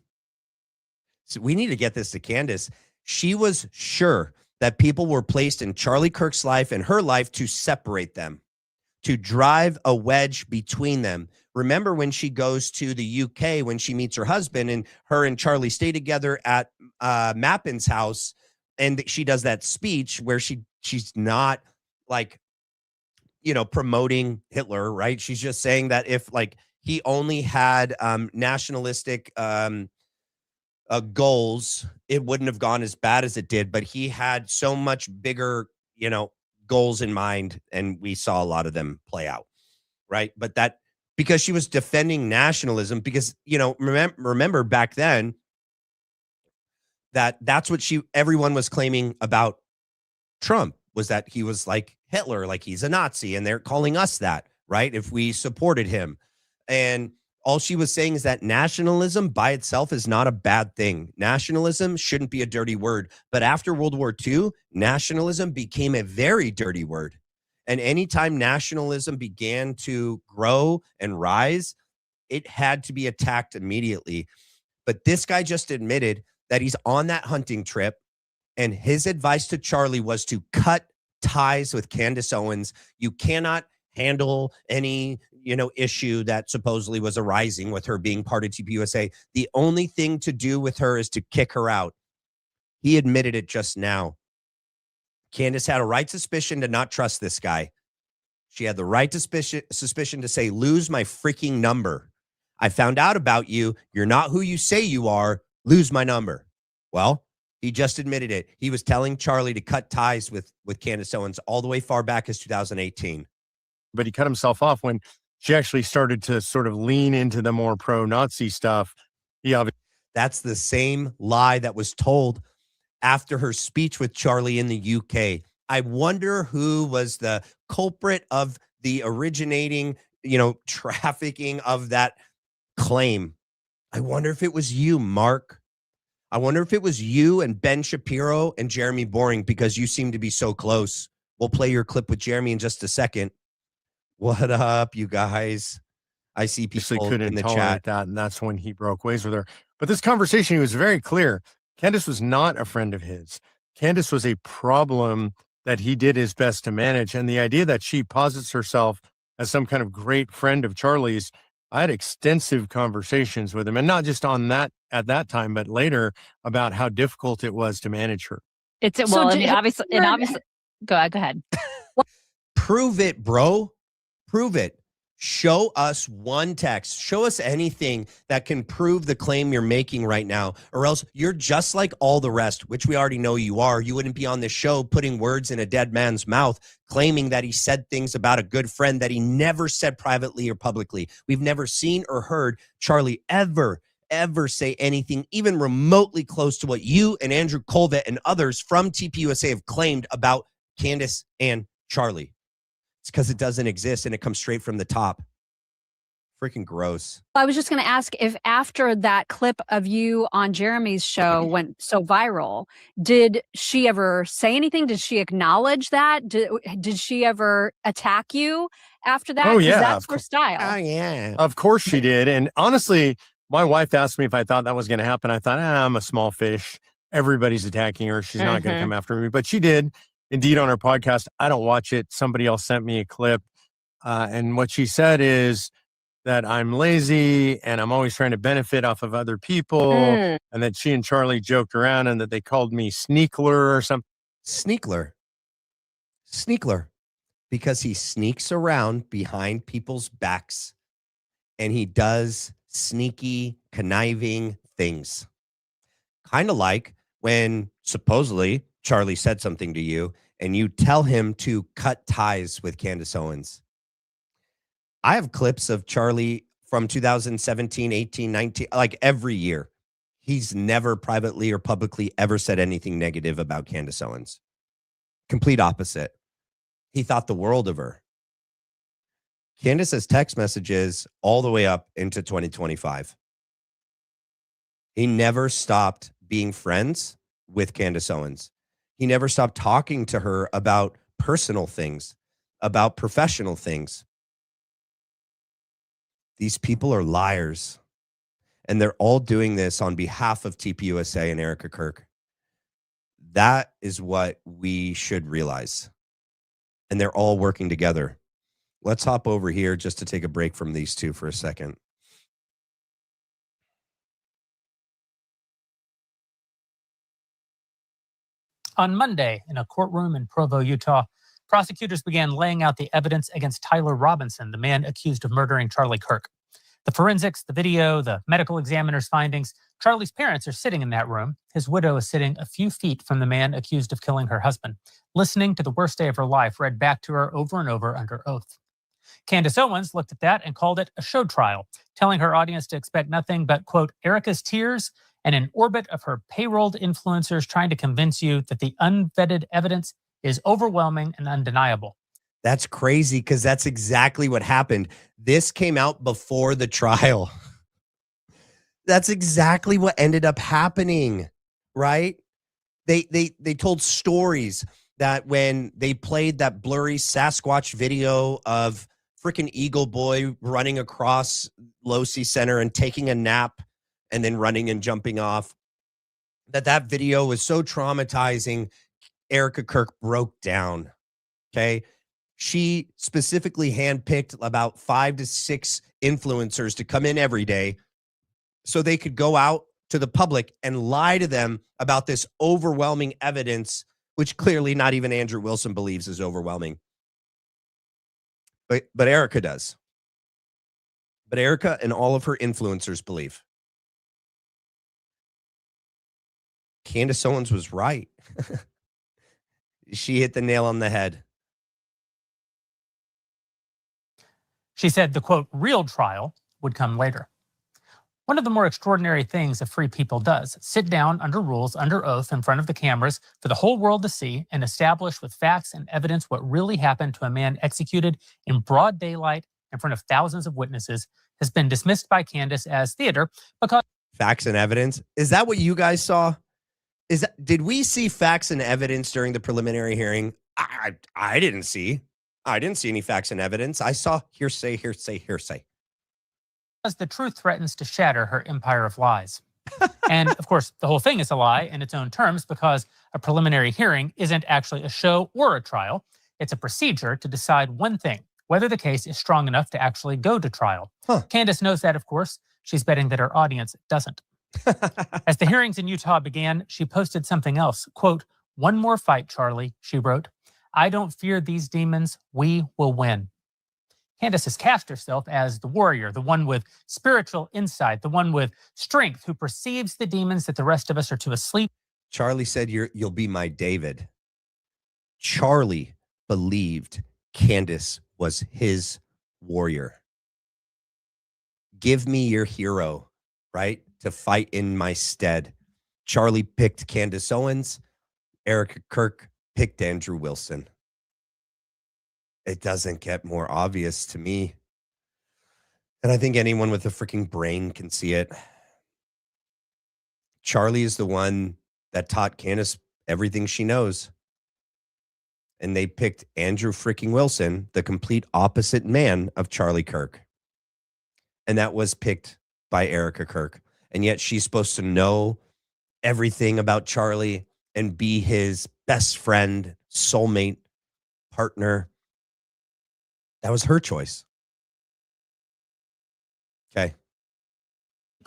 So we need to get this to Candace. She was sure that people were placed in Charlie Kirk's life and her life to separate them, to drive a wedge between them. Remember when she goes to the UK, when she meets her husband, and her and Charlie stay together at Mappin's house, and she does that speech where she's not like, promoting Hitler, right? She's just saying that if like he only had nationalistic goals, it wouldn't have gone as bad as it did, but he had so much bigger, goals in mind, and we saw a lot of them play out, right? But that, because she was defending nationalism, because, remember back then that's what everyone was claiming about Trump, was that he was like Hitler, like he's a Nazi, and they're calling us that, right? If we supported him. And all she was saying is that nationalism by itself is not a bad thing. Nationalism shouldn't be a dirty word. But after World War II, nationalism became a very dirty word. And anytime nationalism began to grow and rise, it had to be attacked immediately. But this guy just admitted that he's on that hunting trip, and his advice to Charlie was to cut ties with Candace Owens. You cannot handle any, issue that supposedly was arising with her being part of TPUSA. The only thing to do with her is to kick her out. He admitted it just now. Candace had a right suspicion to not trust this guy. She had the right suspicion to say, lose my freaking number. I found out about you. You're not who you say you are. Lose my number. Well, he just admitted it. He was telling Charlie to cut ties with Candace Owens all the way far back as 2018. But he cut himself off when she actually started to sort of lean into the more pro-Nazi stuff. That's the same lie that was told after her speech with Charlie in the UK. I wonder who was the culprit of the originating, trafficking of that claim. I wonder if it was you, Mark. I wonder if it was you and Ben Shapiro and Jeremy Boring, because you seem to be so close. We'll play your clip with Jeremy in just a second. What up, you guys? I see people in the chat. That, and that's when he broke ways with her. But this conversation, he was very clear. Candace was not a friend of his. Candace was a problem that he did his best to manage. And the idea that she posits herself as some kind of great friend of Charlie's, I had extensive conversations with him, and not just on that at that time, but later, about how difficult it was to manage her. Obviously, go ahead. Prove it, bro. Prove it. Show us one text. Show us anything that can prove the claim you're making right now, or else you're just like all the rest, which we already know you are. You wouldn't be on this show putting words in a dead man's mouth, claiming that he said things about a good friend that he never said privately or publicly. We've never seen or heard Charlie ever say anything even remotely close to what you and Andrew Colvett and others from TPUSA have claimed about Candace and Charlie. It's because it doesn't exist and it comes straight from the top. Freaking gross. I was just going to ask if after that clip of you on Jeremy's show went so viral, did she ever say anything? Did she acknowledge that? Did she ever attack you after that? Oh, yeah. That's her style. Oh, yeah. Of course she did. And honestly, my wife asked me if I thought that was going to happen. I thought, I'm a small fish. Everybody's attacking her. She's not going to come after me. But she did. Indeed, on her podcast. I don't watch it. Somebody else sent me a clip. And what she said is that I'm lazy and I'm always trying to benefit off of other people. And that she and Charlie joked around and that they called me Sneakler or something. Sneakler. Because he sneaks around behind people's backs and he does sneaky, conniving things. Kind of like when supposedly Charlie said something to you and you tell him to cut ties with Candace Owens. I have clips of Charlie from 2017, 18, 19, like every year. He's never privately or publicly ever said anything negative about Candace Owens. Complete opposite. He thought the world of her. Candace has text messages all the way up into 2025. He never stopped being friends with Candace Owens. He never stopped talking to her about personal things, about professional things. These people are liars. And they're all doing this on behalf of TPUSA and Erika Kirk. That is what we should realize. And they're all working together. Let's hop over here just to take a break from these two for a second. On Monday, in a courtroom in Provo, Utah, prosecutors began laying out the evidence against Tyler Robinson, the man accused of murdering Charlie Kirk. The forensics, the video, the medical examiner's findings. Charlie's parents are sitting in that room. His widow is sitting a few feet from the man accused of killing her husband, listening to the worst day of her life read back to her over and over under oath. Candace Owens looked at that and called it a show trial, telling her audience to expect nothing but, quote, Erika's tears and an orbit of her payrolled influencers trying to convince you that the unvetted evidence is overwhelming and undeniable. That's crazy because that's exactly what happened. This came out before the trial. That's exactly what ended up happening, right? They told stories that when they played that blurry Sasquatch video of freaking Eagle Boy running across Losi Center and taking a nap and then running and jumping off, that video was so traumatizing, Erika Kirk broke down, okay? she specifically handpicked about 5 to 6 influencers to come in every day so they could go out to the public and lie to them about this overwhelming evidence, which clearly not even Andrew Wilson believes is overwhelming. But Erika does. But Erika and all of her influencers believe. Candace Owens was right. She hit the nail on the head. She said the, quote, real trial would come later. One of the more extraordinary things a free people does, sit down under rules, under oath, in front of the cameras for the whole world to see and establish with facts and evidence what really happened to a man executed in broad daylight in front of thousands of witnesses, has been dismissed by Candace as theater because... Facts and evidence? Is that what you guys saw? Did we see facts and evidence during the preliminary hearing? I didn't see. I didn't see any facts and evidence. I saw hearsay, hearsay, hearsay. Because the truth threatens to shatter her empire of lies. And of course, the whole thing is a lie in its own terms because a preliminary hearing isn't actually a show or a trial. It's a procedure to decide one thing, whether the case is strong enough to actually go to trial. Candace knows that, of course. She's betting that her audience doesn't. As the hearings in Utah began, she posted something else. Quote, "One more fight, Charlie," she wrote. "I don't fear these demons. We will win." Candace has cast herself as the warrior, the one with spiritual insight, the one with strength who perceives the demons that the rest of us are too asleep. Charlie said, you'll be my David. Charlie believed Candace was his warrior. Give me your hero, right? To fight in my stead. Charlie picked Candace Owens. Erika Kirk picked Andrew Wilson. It doesn't get more obvious to me. And I think anyone with a freaking brain can see it. Charlie is the one that taught Candace everything she knows. And they picked Andrew freaking Wilson, the complete opposite man of Charlie Kirk. And that was picked by Erika Kirk. And yet she's supposed to know everything about Charlie and be his best friend, soulmate, partner. That was her choice. Okay.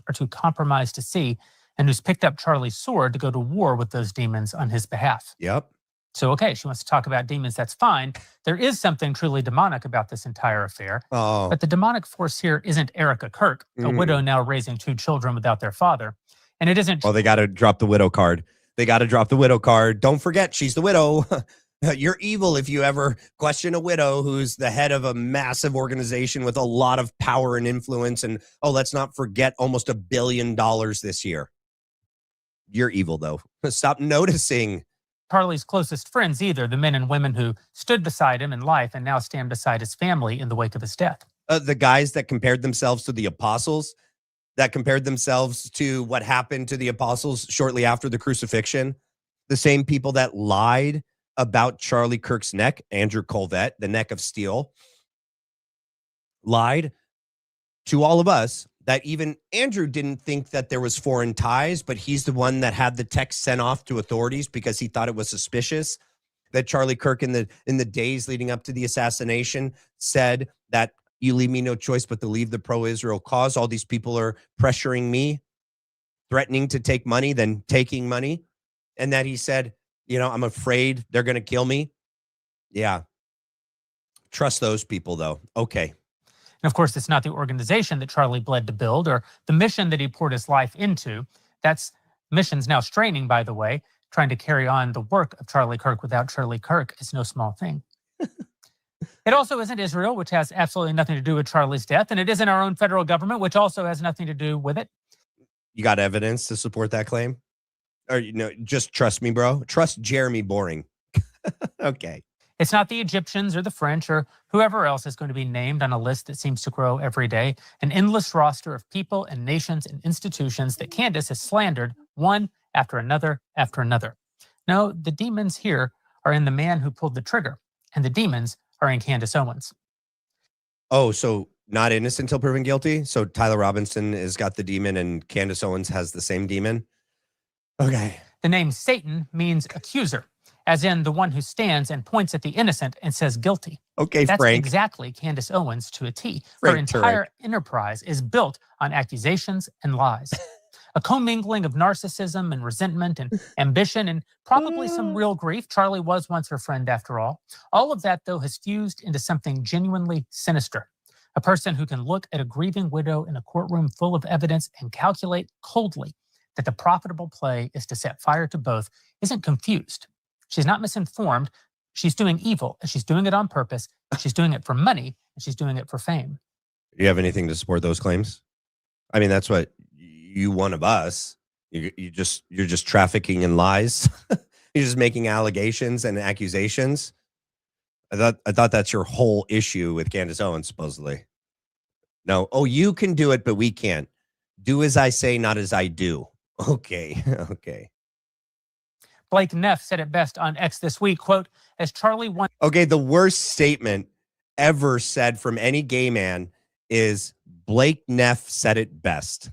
Are too compromised to see, and who's picked up Charlie's sword to go to war with those demons on his behalf. Yep. So, okay, she wants to talk about demons. That's fine. There is something truly demonic about this entire affair. Oh. But the demonic force here isn't Erika Kirk, a widow now raising 2 children without their father. And it isn't... Oh, they got to drop the widow card. They got to drop the widow card. Don't forget, she's the widow. You're evil if you ever question a widow who's the head of a massive organization with a lot of power and influence. And, oh, let's not forget almost $1 billion this year. You're evil, though. Stop noticing. Charlie's closest friends either, the men and women who stood beside him in life and now stand beside his family in the wake of his death. The guys that compared themselves to the apostles, that compared themselves to what happened to the apostles shortly after the crucifixion, the same people that lied about Charlie Kirk's neck, Andrew Colvette, the neck of steel, lied to all of us that even Andrew didn't think that there was foreign ties, but he's the one that had the text sent off to authorities because he thought it was suspicious that Charlie Kirk in the days leading up to the assassination said that you leave me no choice but to leave the pro-Israel cause. All these people are pressuring me, threatening to take money, then taking money. And that he said, I'm afraid they're going to kill me. Yeah. Trust those people, though. Okay. And of course, it's not the organization that Charlie bled to build or the mission that he poured his life into. That's mission's now straining, by the way. Trying to carry on the work of Charlie Kirk without Charlie Kirk is no small thing. It also isn't Israel, which has absolutely nothing to do with Charlie's death. And it isn't our own federal government, which also has nothing to do with it. You got evidence to support that claim? Or, just trust me, bro. Trust Jeremy Boring. Okay. It's not the Egyptians or the French or whoever else is going to be named on a list that seems to grow every day. An endless roster of people and nations and institutions that Candace has slandered one after another after another. No, the demons here are in the man who pulled the trigger, and the demons are in Candace Owens. Oh, so not innocent until proven guilty? So Tyler Robinson has got the demon and Candace Owens has the same demon? Okay. The name Satan means accuser, as in the one who stands and points at the innocent and says guilty. Okay, That's Frank. exactly Candace Owens to a T. Her Frank entire Turek. enterprise is built on accusations and lies. A commingling of narcissism and resentment and ambition and probably some real grief. Charlie was once her friend after all. All of that, though, has fused into something genuinely sinister. A person who can look at a grieving widow in a courtroom full of evidence and calculate coldly that the profitable play is to set fire to both isn't confused. She's not misinformed. She's doing evil, and she's doing it on purpose. She's doing it for money, and she's doing it for fame. Do you have anything to support those claims? I mean, that's what you want of us. You're just trafficking in lies. You're just making allegations and accusations. I thought that's your whole issue with Candace Owens, supposedly. No, you can do it, but we can't. Do as I say, not as I do. Okay. Blake Neff said it best on X this week, quote, as Charlie won. Okay, the worst statement ever said from any gay man is Blake Neff said it best.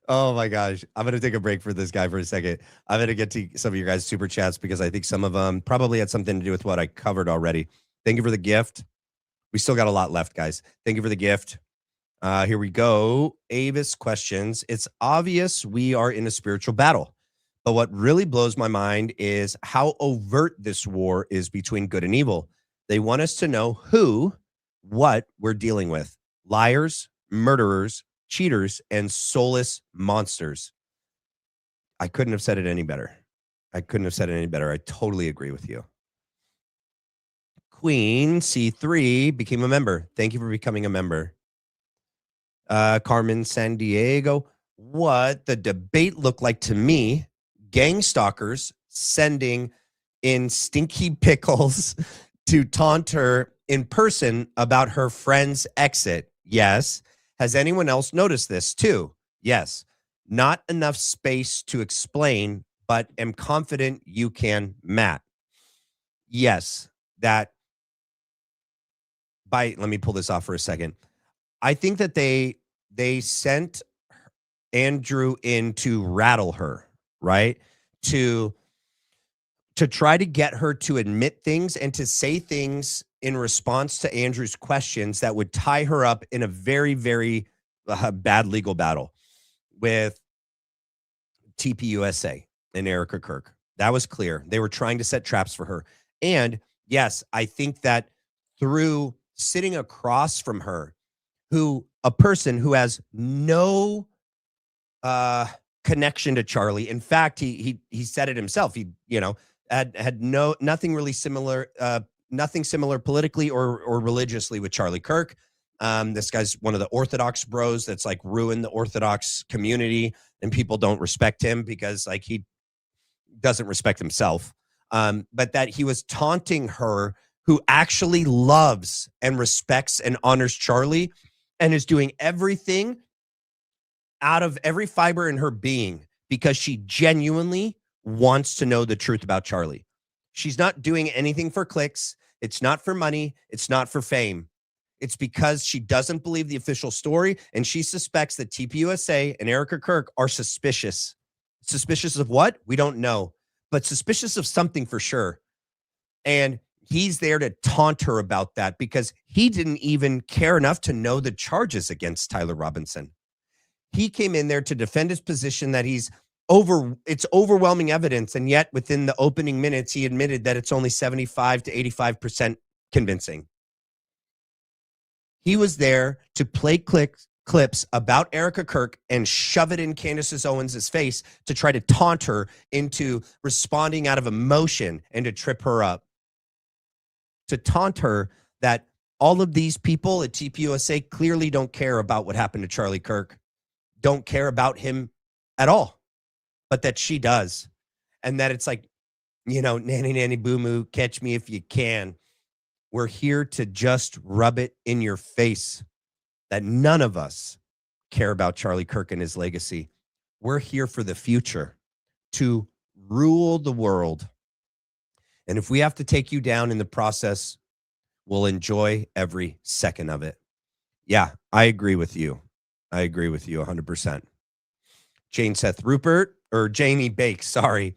Oh my gosh. I'm going to take a break for this guy for a second. I'm going to get to some of your guys' super chats because I think some of them probably had something to do with what I covered already. Thank you for the gift. We still got a lot left, guys. Thank you for the gift. Here we go. Avis questions. It's obvious we are in a spiritual battle, but what really blows my mind is how overt this war is between good and evil. They want us to know what we're dealing with. Liars, murderers, cheaters, and soulless monsters. I couldn't have said it any better. I totally agree with you. Queen C3 became a member. Thank you for becoming a member. Carmen San Diego. What the debate looked like to me, gang stalkers sending in stinky pickles to taunt her in person about her friend's exit. Yes. Has anyone else noticed this too? Yes. Not enough space to explain, but am confident you can, Matt. Yes. Let me pull this off for a second. I think that they sent Andrew in to rattle her, right? To try to get her to admit things and to say things in response to Andrew's questions that would tie her up in a very, very bad legal battle with TPUSA and Erika Kirk. That was clear. They were trying to set traps for her. And yes, I think that through sitting across from her, a person who has no connection to Charlie. In fact, he said it himself. He, had nothing really similar, nothing similar politically or religiously with Charlie Kirk. This guy's one of the Orthodox bros that's like ruined the Orthodox community, and people don't respect him because like he doesn't respect himself. But that he was taunting her, who actually loves and respects and honors Charlie and is doing everything out of every fiber in her being because she genuinely wants to know the truth about Charlie. She's not doing anything for clicks. It's not for money. It's not for fame. It's because she doesn't believe the official story, and she suspects that TPUSA and Erika Kirk are suspicious. Suspicious of what? We don't know, but suspicious of something for sure. And he's there to taunt her about that because he didn't even care enough to know the charges against Tyler Robinson. He came in there to defend his position that it's overwhelming evidence. And yet within the opening minutes, he admitted that it's only 75 to 85% convincing. He was there to play clips about Erika Kirk and shove it in Candace Owens' face to try to taunt her into responding out of emotion and to trip her up. To taunt her that all of these people at TPUSA clearly don't care about what happened to Charlie Kirk, don't care about him at all, but that she does. And that it's like, nanny, nanny, boo moo, catch me if you can. We're here to just rub it in your face that none of us care about Charlie Kirk and his legacy. We're here for the future to rule the world. And if we have to take you down in the process, we'll enjoy every second of it. Yeah, I agree with you. 100%. Jane Seth Rupert, or Janie Bakes, sorry.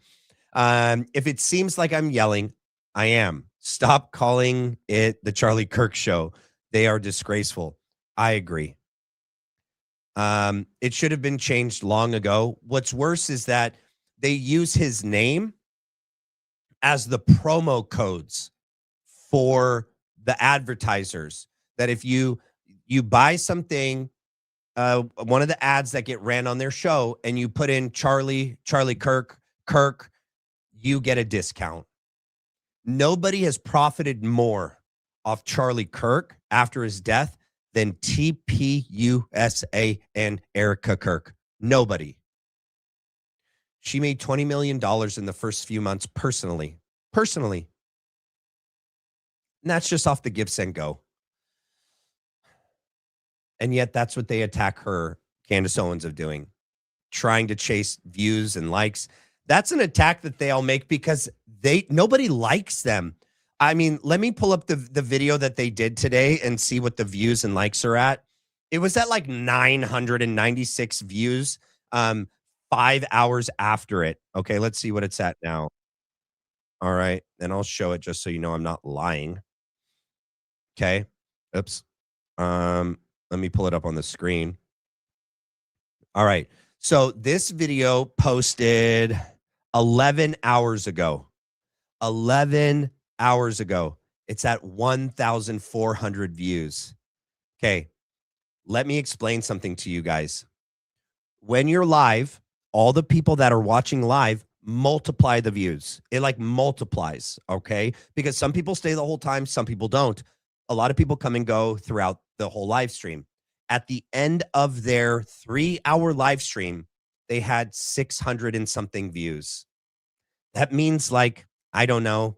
If it seems like I'm yelling, I am. Stop calling it the Charlie Kirk show. They are disgraceful. I agree. It should have been changed long ago. What's worse is that they use his name as the promo codes for the advertisers. That if you buy something, one of the ads that get ran on their show, and you put in Charlie Kirk, you get a discount. Nobody has profited more off Charlie Kirk after his death than TPUSA and Erika Kirk. Nobody. She made $20 million in the first few months personally. And that's just off the Give, Send, Go. And yet that's what they attack her, Candace Owens, of doing. Trying to chase views and likes. That's an attack that they all make because nobody likes them. I mean, let me pull up the video that they did today and see what the views and likes are at. It was at like 996 views 5 hours after it. Okay, let's see what it's at now. All right, and I'll show it just so you know I'm not lying. Okay, oops. Let me pull it up on the screen. All right, so this video posted 11 hours ago. 11 hours ago. It's at 1,400 views. Okay, let me explain something to you guys. When you're live, all the people that are watching live multiply the views. It like multiplies, okay? Because some people stay the whole time, some people don't. A lot of people come and go throughout the whole live stream. At the end of their 3-hour live stream, they had 600 and something views. That means like, I don't know,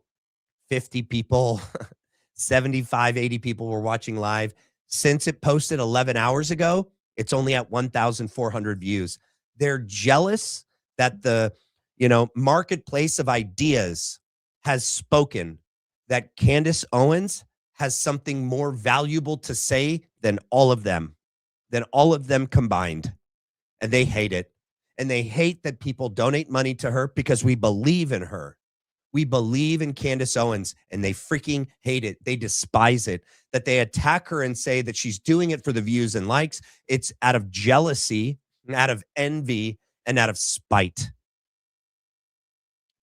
50 people, 75, 80 people were watching live. Since it posted 11 hours ago, it's only at 1,400 views. They're jealous that the, marketplace of ideas has spoken that Candace Owens has something more valuable to say than all of them combined. And they hate it. And they hate that people donate money to her because we believe in her. We believe in Candace Owens, and they freaking hate it. They despise it. That they attack her and say that she's doing it for the views and likes. It's out of jealousy, out of envy, and out of spite.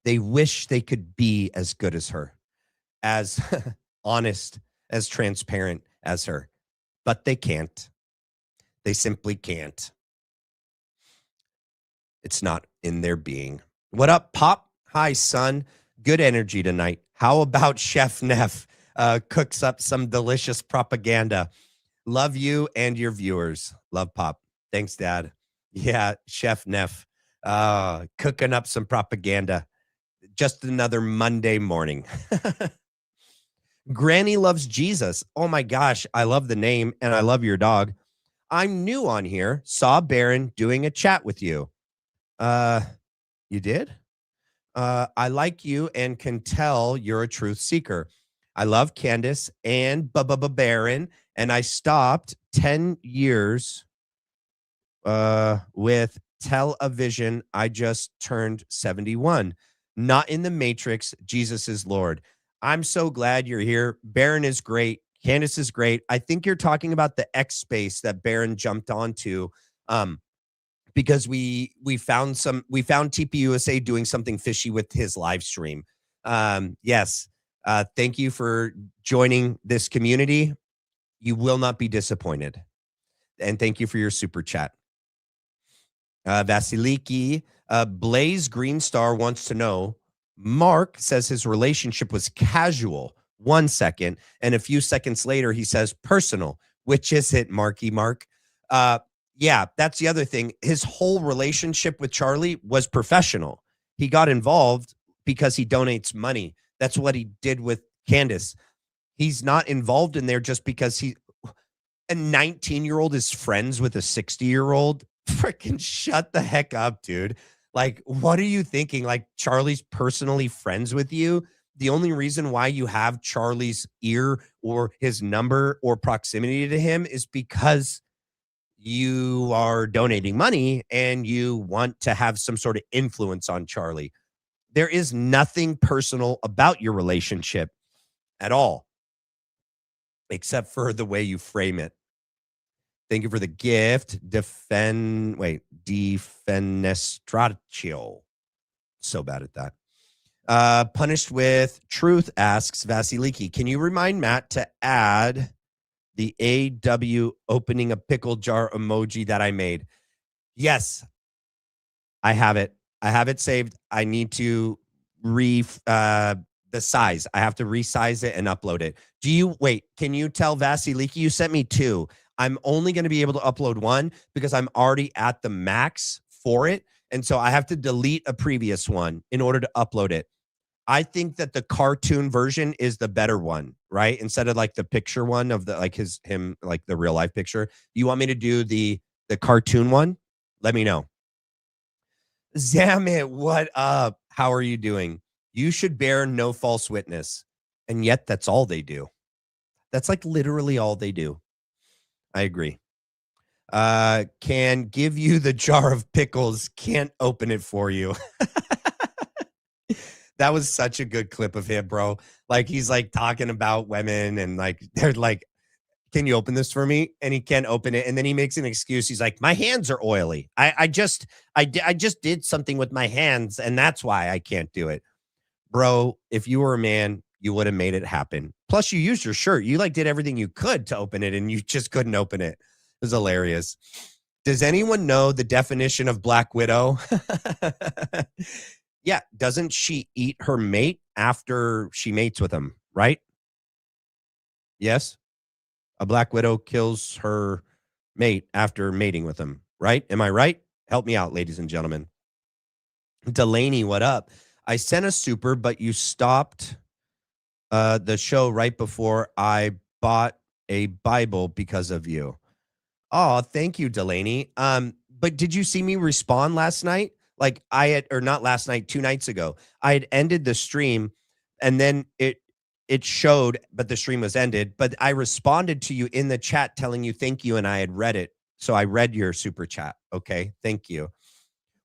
They wish they could be as good as her, as honest, as transparent as her. But they can't. They simply can't. It's not in their being. What up, Pop? Hi, son. Good energy tonight. How about Chef Neff cooks up some delicious propaganda? Love you and your viewers. Love, Pop. Thanks, Dad. Yeah, Chef Neff cooking up some propaganda. Just another Monday morning. Granny loves Jesus. Oh my gosh, I love the name and I love your dog. I'm new on here. Saw Baron doing a chat with you. You did? I like you and can tell you're a truth seeker. I love Candace and Baron, and I stopped 10 years with television. I just turned 71. Not in the Matrix. Jesus is Lord. I'm so glad you're here. Baron is great. Candace is great. I think you're talking about the X space that Baron jumped onto. Because we found TPUSA doing something fishy with his live stream. Yes. Thank you for joining this community. You will not be disappointed. And thank you for your super chat. Vasiliki, Blaze Greenstar wants to know, Mark says his relationship was casual 1 second, and a few seconds later he says personal. Which is it, Marky Mark? Yeah, that's the other thing. His whole relationship with Charlie was professional. He got involved because he donates money. That's what he did with Candace. He's not involved in there just because a 19-year-old is friends with a 60-year-old. Freaking shut the heck up, dude. Like, what are you thinking? Like, Charlie's personally friends with you? The only reason why you have Charlie's ear or his number or proximity to him is because you are donating money and you want to have some sort of influence on Charlie. There is nothing personal about your relationship at all, except for the way you frame it. Thank you for the gift. Defenestratio. So bad at that. Punished with Truth asks Vasiliki, can you remind Matt to add the AW opening a pickle jar emoji that I made? Yes, I have it. I have it saved. I need to the size. I have to resize it and upload it. Can you tell Vasiliki? You sent me 2. I'm only going to be able to upload 1 because I'm already at the max for it. And so I have to delete a previous one in order to upload it. I think that the cartoon version is the better one, right? Instead of like the picture one of the like him like the real life picture. You want me to do the cartoon one? Let me know. Zamit, what up? How are you doing? You should bear no false witness. And yet that's all they do. That's like literally all they do. I agree. Can give you the jar of pickles, can't open it for you. That was such a good clip of him, bro. Like he's like talking about women and like they're like, can you open this for me? And he can't open it. And then he makes an excuse. He's like, my hands are oily. I just did something with my hands and that's why I can't do it. Bro, if you were a man, you would have made it happen. Plus you used your shirt. You like did everything you could to open it and you just couldn't open it. It was hilarious. Does anyone know the definition of Black Widow? Yeah. Doesn't she eat her mate after she mates with him, right? Yes. A Black Widow kills her mate after mating with him, right? Am I right? Help me out, ladies and gentlemen. Delaney, what up? I sent a super, but you stopped the show right before I bought a Bible because of you. Oh, thank you, Delaney. But did you see me respond last night? Like or not last night, 2 nights ago. I had ended the stream and then it showed, but the stream was ended. But I responded to you in the chat telling you thank you, and I had read it. So I read your super chat. Okay, thank you.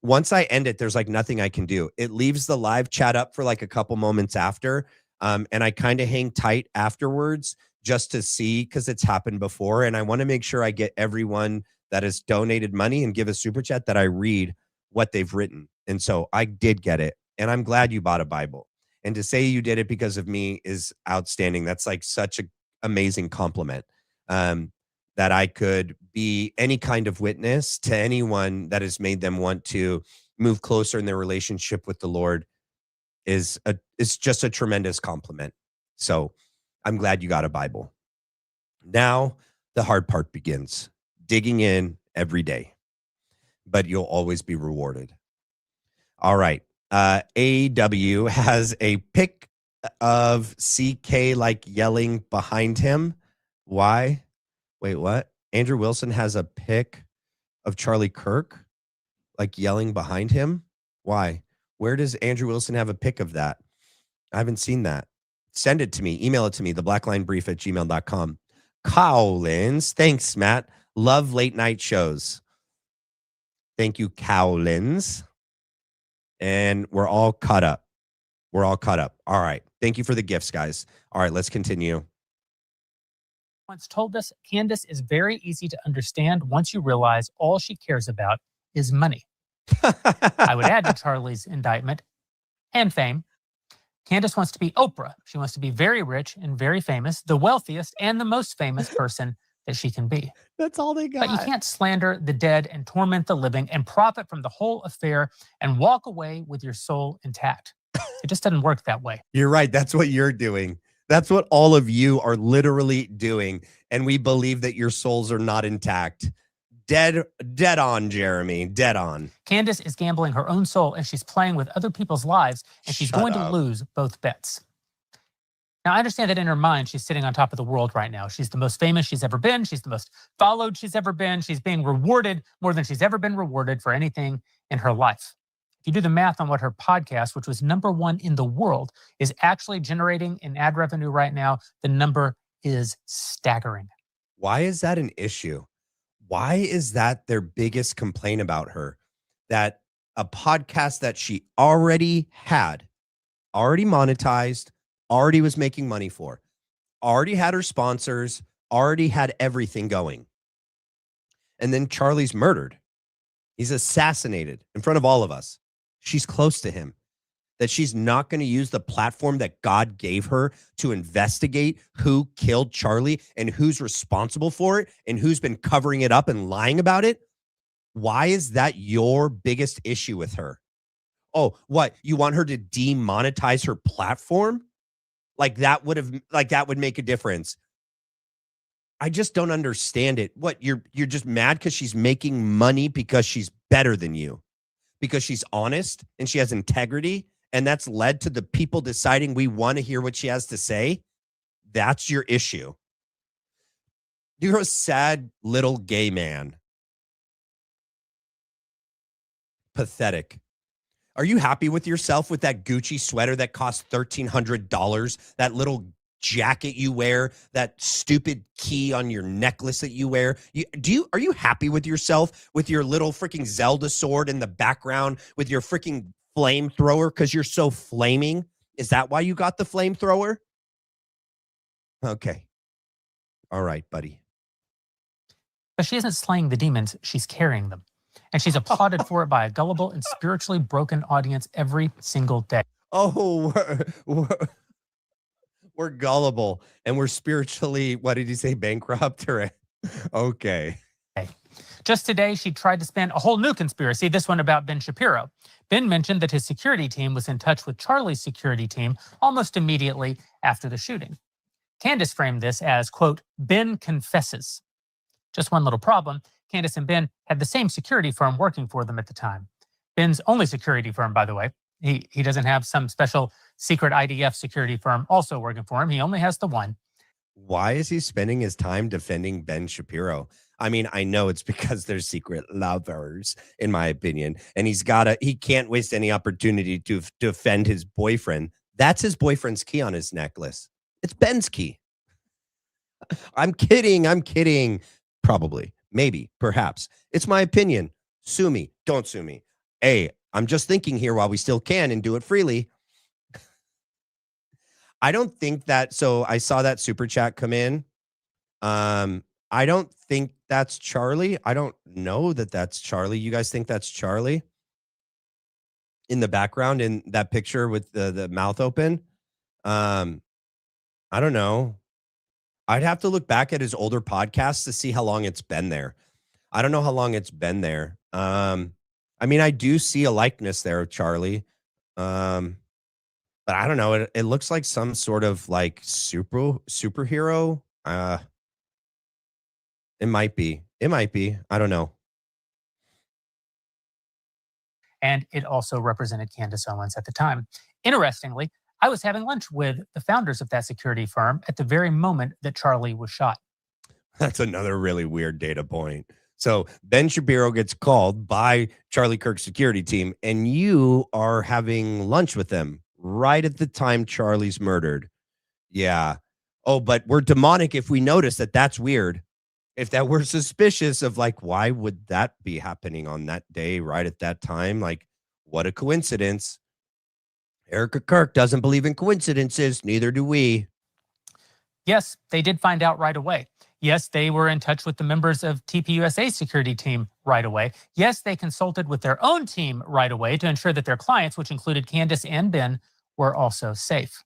Once I end it, there's like nothing I can do. It leaves the live chat up for like a couple moments after. And I kind of hang tight afterwards just to see, because it's happened before. And I want to make sure I get everyone that has donated money and give a super chat that I read what they've written. And so I did get it. And I'm glad you bought a Bible. And to say you did it because of me is outstanding. That's like such an amazing compliment. That I could be any kind of witness to anyone that has made them want to move closer in their relationship with the Lord is just a tremendous compliment. So I'm glad you got a Bible. Now the hard part begins, digging in every day, but you'll always be rewarded. All right. AW has a pic of CK like yelling behind him. Why? Wait, what? Andrew Wilson has a pic of Charlie Kirk like yelling behind him. Why? Where does Andrew Wilson have a pic of that? I haven't seen that. Send it to me. Email it to me, theblacklinebrief@gmail.com. Cowlins. Thanks, Matt. Love late night shows. Thank you, Cowlins. And we're all caught up. We're all caught up. All right. Thank you for the gifts, guys. All right, let's continue. Once told us Candace is very easy to understand once you realize all she cares about is money. I would add to Charlie's indictment and fame. Candace wants to be Oprah. She wants to be very rich and very famous, the wealthiest and the most famous person that she can be. That's all they got. But you can't slander the dead and torment the living and profit from the whole affair and walk away with your soul intact. It just doesn't work that way. You're right. That's what you're doing. That's what all of you are literally doing. And we believe that your souls are not intact. Dead on, Jeremy. Dead on. Candace is gambling her own soul and she's playing with other people's lives, and she's going to lose both bets. Now, I understand that in her mind, she's sitting on top of the world right now. She's the most famous she's ever been. She's the most followed she's ever been. She's being rewarded more than she's ever been rewarded for anything in her life. If you do the math on what her podcast, which was #1 in the world, is actually generating in ad revenue right now, the number is staggering. Why is that an issue? Why is that their biggest complaint about her? That a podcast that she already had, already monetized, already was making money for, already had her sponsors, already had everything going. And then Charlie's murdered. He's assassinated in front of all of us. She's close to him. That she's not going to use the platform that God gave her to investigate who killed Charlie and who's responsible for it and who's been covering it up and lying about it. Why is that your biggest issue with her? Oh, what? You want her to demonetize her platform? That would make a difference. I just don't understand it. What, you're just mad because she's making money because she's better than you, because she's honest and she has integrity, and that's led to the people deciding we want to hear what she has to say? That's your issue. You're a sad little gay man. Pathetic. Are you happy with yourself with that Gucci sweater that costs $1,300? That little jacket you wear, that stupid key on your necklace that you wear? Are you happy with yourself with your little freaking Zelda sword in the background with your freaking flamethrower because you're so flaming? Is that why you got the flamethrower? Okay. All right, buddy. But she isn't slaying the demons, she's carrying them. And she's applauded for it by a gullible and spiritually broken audience every single day. Oh, we're gullible and we're spiritually, what did he say, bankrupt? Okay. Just today, she tried to spin a whole new conspiracy, this one about Ben Shapiro. Ben mentioned that his security team was in touch with Charlie's security team almost immediately after the shooting. Candace framed this as, quote, Ben confesses. Just one little problem. Candace and Ben had the same security firm working for them at the time. Ben's only security firm, by the way. He doesn't have some special secret IDF security firm also working for him. He only has the one. Why is he spending his time defending Ben Shapiro? I mean, I know it's because they're secret lovers, in my opinion. And he can't waste any opportunity to defend his boyfriend. That's his boyfriend's key on his necklace. It's Ben's key. I'm kidding. Probably. Maybe, perhaps. It's my opinion. Sue me. Don't sue me. Hey, I'm just thinking here while we still can and do it freely. I don't think that. So I saw that super chat come in. I don't think that's Charlie. I don't know that that's Charlie. You guys think that's Charlie? In the background in that picture with the mouth open? I don't know. I'd have to look back at his older podcasts to see how long it's been there. I don't know how long it's been there. I mean, I do see a likeness there of Charlie. But I don't know. It looks like some sort of like superhero. It might be. I don't know. And it also represented Candace Owens at the time. Interestingly, I was having lunch with the founders of that security firm at the very moment that Charlie was shot. That's another really weird data point. So Ben Shapiro gets called by Charlie Kirk's security team, and you are having lunch with them right at the time Charlie's murdered. Yeah. Oh, but we're demonic if we notice that that's weird. If that we're suspicious of like, why would that be happening on that day right at that time? Like, what a coincidence. Erika Kirk doesn't believe in coincidences. Neither do we. Yes, they did find out right away. Yes, they were in touch with the members of TPUSA's security team right away. Yes, they consulted with their own team right away to ensure that their clients, which included Candace and Ben, were also safe.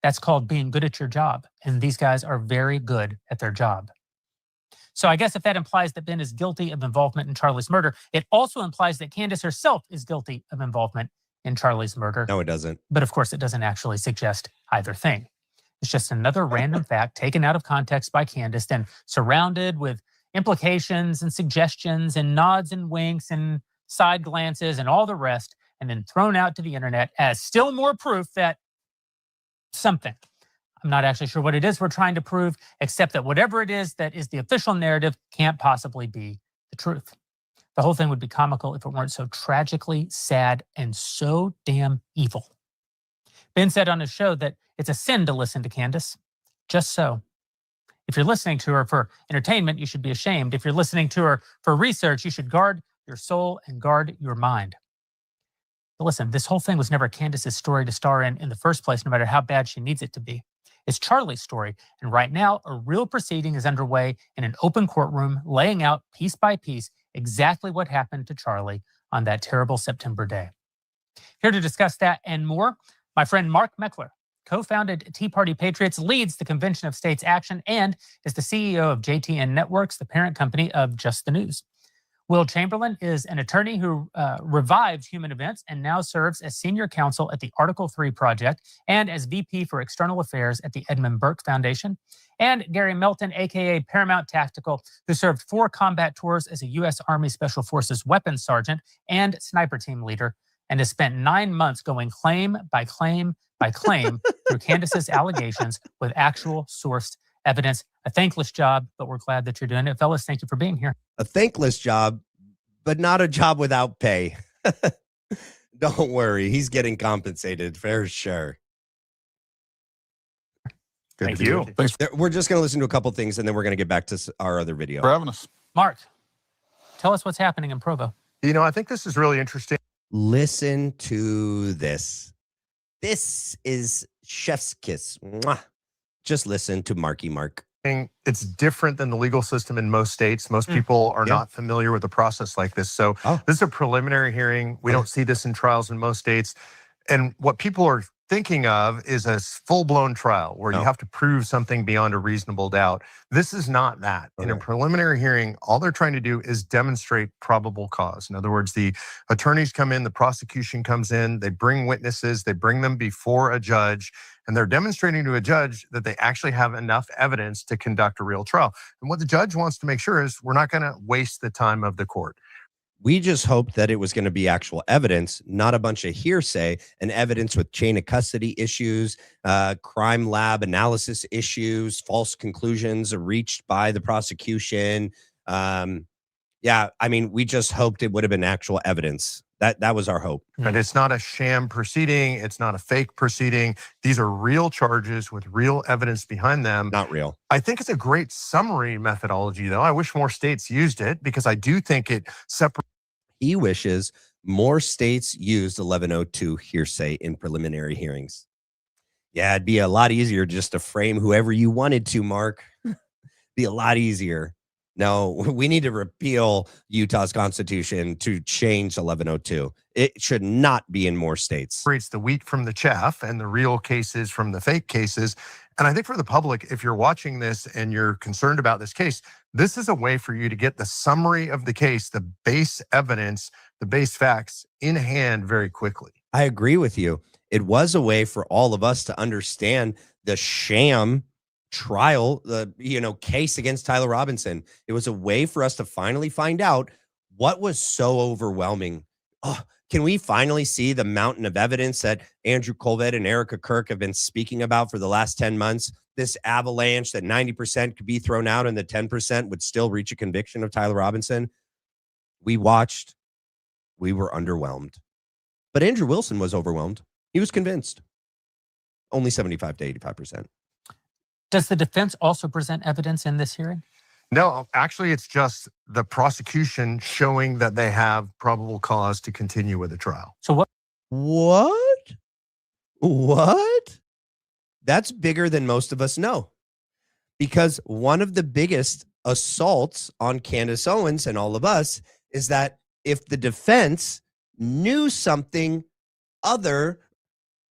That's called being good at your job. And these guys are very good at their job. So I guess if that implies that Ben is guilty of involvement in Charlie's murder, it also implies that Candace herself is guilty of involvement in Charlie's murder. No, it doesn't. But of course, it doesn't actually suggest either thing. It's just another random fact taken out of context by Candace and surrounded with implications and suggestions and nods and winks and side glances and all the rest, and then thrown out to the internet as still more proof that something. I'm not actually sure what it is we're trying to prove, except that whatever it is that is the official narrative can't possibly be the truth. The whole thing would be comical if it weren't so tragically sad and so damn evil. Ben said on his show that it's a sin to listen to Candace. Just so. If you're listening to her for entertainment, you should be ashamed. If you're listening to her for research, you should guard your soul and guard your mind. But listen, this whole thing was never Candace's story to star in the first place, no matter how bad she needs it to be. It's Charlie's story. And right now, a real proceeding is underway in an open courtroom, laying out piece by piece exactly what happened to Charlie on that terrible September day. Here to discuss that and more, my friend Mark Meckler, co-founded Tea Party Patriots, leads the Convention of States Action, and is the CEO of JTN Networks, the parent company of Just the News. Will Chamberlain is an attorney who revived Human Events and now serves as senior counsel at the Article 3 Project and as VP for External Affairs at the Edmund Burke Foundation. And Gary Melton, a.k.a. Paramount Tactical, who served 4 combat tours as a U.S. Army Special Forces weapons sergeant and sniper team leader, and has spent 9 months going claim by claim by claim through Candace's allegations with actual sourced evidence. A thankless job, but we're glad that you're doing it. Fellas, thank you for being here. A thankless job, but not a job without pay. Don't worry. He's getting compensated for sure. Thank you. Thanks We're just going to listen to a couple things, and then we're going to get back to our other video. for having us. Mark, tell us what's happening in Provo. I think this is really interesting. Listen to this. This is chef's kiss. Mwah. Just listen to Marky Mark. It's different than the legal system in most states. Most people are not familiar with a process like this. So this is a preliminary hearing. We don't see this in trials in most states. And what people are thinking of is a full-blown trial where you have to prove something beyond a reasonable doubt. This is not that. In a preliminary hearing, all they're trying to do is demonstrate probable cause. In other words, the attorneys come in, the prosecution comes in, they bring witnesses, they bring them before a judge, and they're demonstrating to a judge that they actually have enough evidence to conduct a real trial. And what the judge wants to make sure is we're not going to waste the time of the court. We just hoped that it was going to be actual evidence, not a bunch of hearsay and evidence with chain of custody issues, crime lab analysis issues, false conclusions reached by the prosecution. We just hoped it would have been actual evidence. That was our hope. And it's not a sham proceeding. It's not a fake proceeding. These are real charges with real evidence behind them. Not real. I think it's a great summary methodology, though. I wish more states used it because I do think it separates. He wishes more states used 1102 hearsay in preliminary hearings. Yeah, it'd be a lot easier just to frame whoever you wanted to, Mark. Be a lot easier. No, we need to repeal Utah's constitution to change 1102. It should not be in more states. Separates the wheat from the chaff and the real cases from the fake cases. And I think for the public, if you're watching this and you're concerned about this case, this is a way for you to get the summary of the case, the base evidence, the base facts in hand very quickly. I agree with you. It was a way for all of us to understand the sham trial, the case against Tyler Robinson. It was a way for us to finally find out what was so overwhelming. Oh, can we finally see the mountain of evidence that Andrew Colvett and Erika Kirk have been speaking about for the last 10 months? This avalanche that 90% could be thrown out and the 10% would still reach a conviction of Tyler Robinson. We watched. We were underwhelmed. But Andrew Wilson was overwhelmed. He was convinced. Only 75 to 85%. Does the defense also present evidence in this hearing? No, actually, it's just the prosecution showing that they have probable cause to continue with the trial. So What? That's bigger than most of us know. Because one of the biggest assaults on Candace Owens and all of us is that if the defense knew something other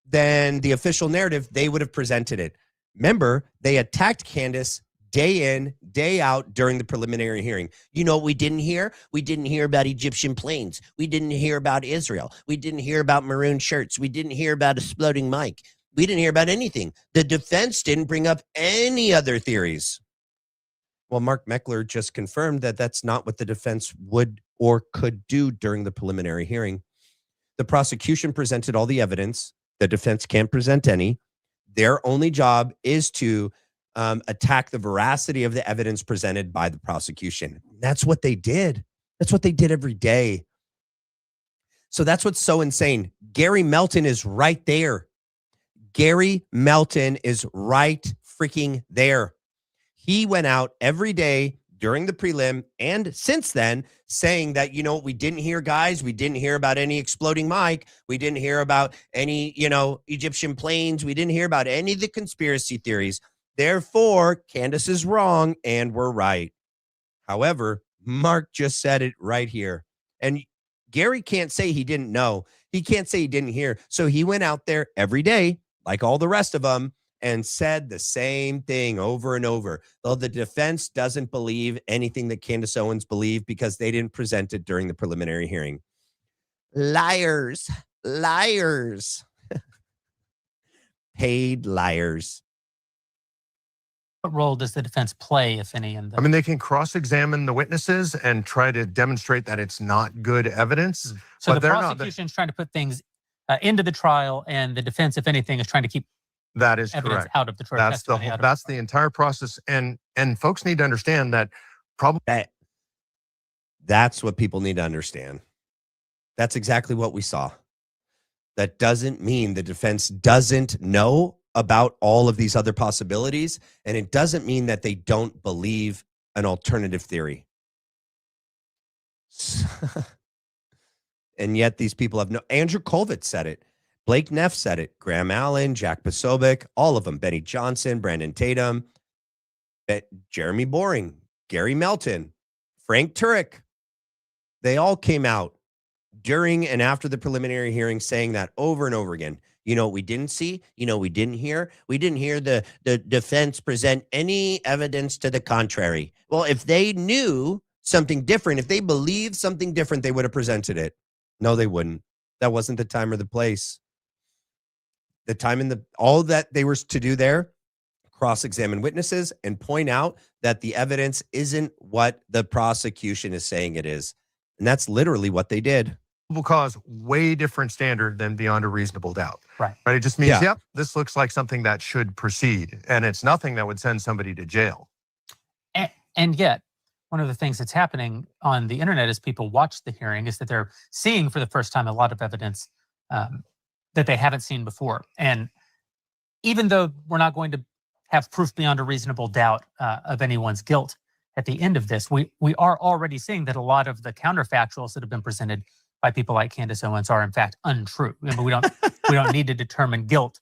than the official narrative, they would have presented it. Remember, they attacked Candace day in, day out during the preliminary hearing. You know what we didn't hear? We didn't hear about Egyptian planes. We didn't hear about Israel. We didn't hear about maroon shirts. We didn't hear about exploding mic. We didn't hear about anything. The defense didn't bring up any other theories. Well, Mark Meckler just confirmed that that's not what the defense would or could do during the preliminary hearing. The prosecution presented all the evidence. The defense can't present any. Their only job is to attack the veracity of the evidence presented by the prosecution. That's what they did. That's what they did every day. So that's what's so insane. Gary Melton is right there. Gary Melton is right freaking there. He went out every day during the prelim and since then saying that, we didn't hear, guys, we didn't hear about any exploding mic. We didn't hear about any, Egyptian planes. We didn't hear about any of the conspiracy theories. Therefore, Candace is wrong and we're right. However, Mark just said it right here. And Gary can't say he didn't know. He can't say he didn't hear. So he went out there every day, like all the rest of them, and said the same thing over and over. Though the defense doesn't believe anything that Candace Owens believed because they didn't present it during the preliminary hearing. Liars. Liars. Paid liars. What role does the defense play, if any, in the... I mean, they can cross-examine the witnesses and try to demonstrate that it's not good evidence. So but the prosecution is trying to put things into the trial, and the defense, if anything, is trying to keep that is evidence correct. out of the trial. That's the entire process, and folks need to understand that probably that's what people need to understand. That's exactly what we saw. That doesn't mean the defense doesn't know about all of these other possibilities, and it doesn't mean that they don't believe an alternative theory. And yet these people have no... Andrew Colvett said it. Blake Neff said it. Graham Allen, Jack Posobiec, all of them. Benny Johnson, Brandon Tatum, Jeremy Boring, Gary Melton, Frank Turek. They all came out during and after the preliminary hearing saying that over and over again. You know what we didn't see? You know we didn't hear? We didn't hear the defense present any evidence to the contrary. Well, if they knew something different, if they believed something different, they would have presented it. No, they wouldn't. That wasn't the time or the place. The time and all that they were to do there, cross-examine witnesses and point out that the evidence isn't what the prosecution is saying it is. And that's literally what they did. will cause way different standard than beyond a reasonable doubt. Right. It just means, yep, this looks like something that should proceed. And it's nothing that would send somebody to jail. And yet, one of the things that's happening on the internet as people watch the hearing is that they're seeing for the first time a lot of evidence that they haven't seen before. And even though we're not going to have proof beyond a reasonable doubt of anyone's guilt at the end of this, we are already seeing that a lot of the counterfactuals that have been presented by people like Candace Owens are in fact untrue. I mean, we don't need to determine guilt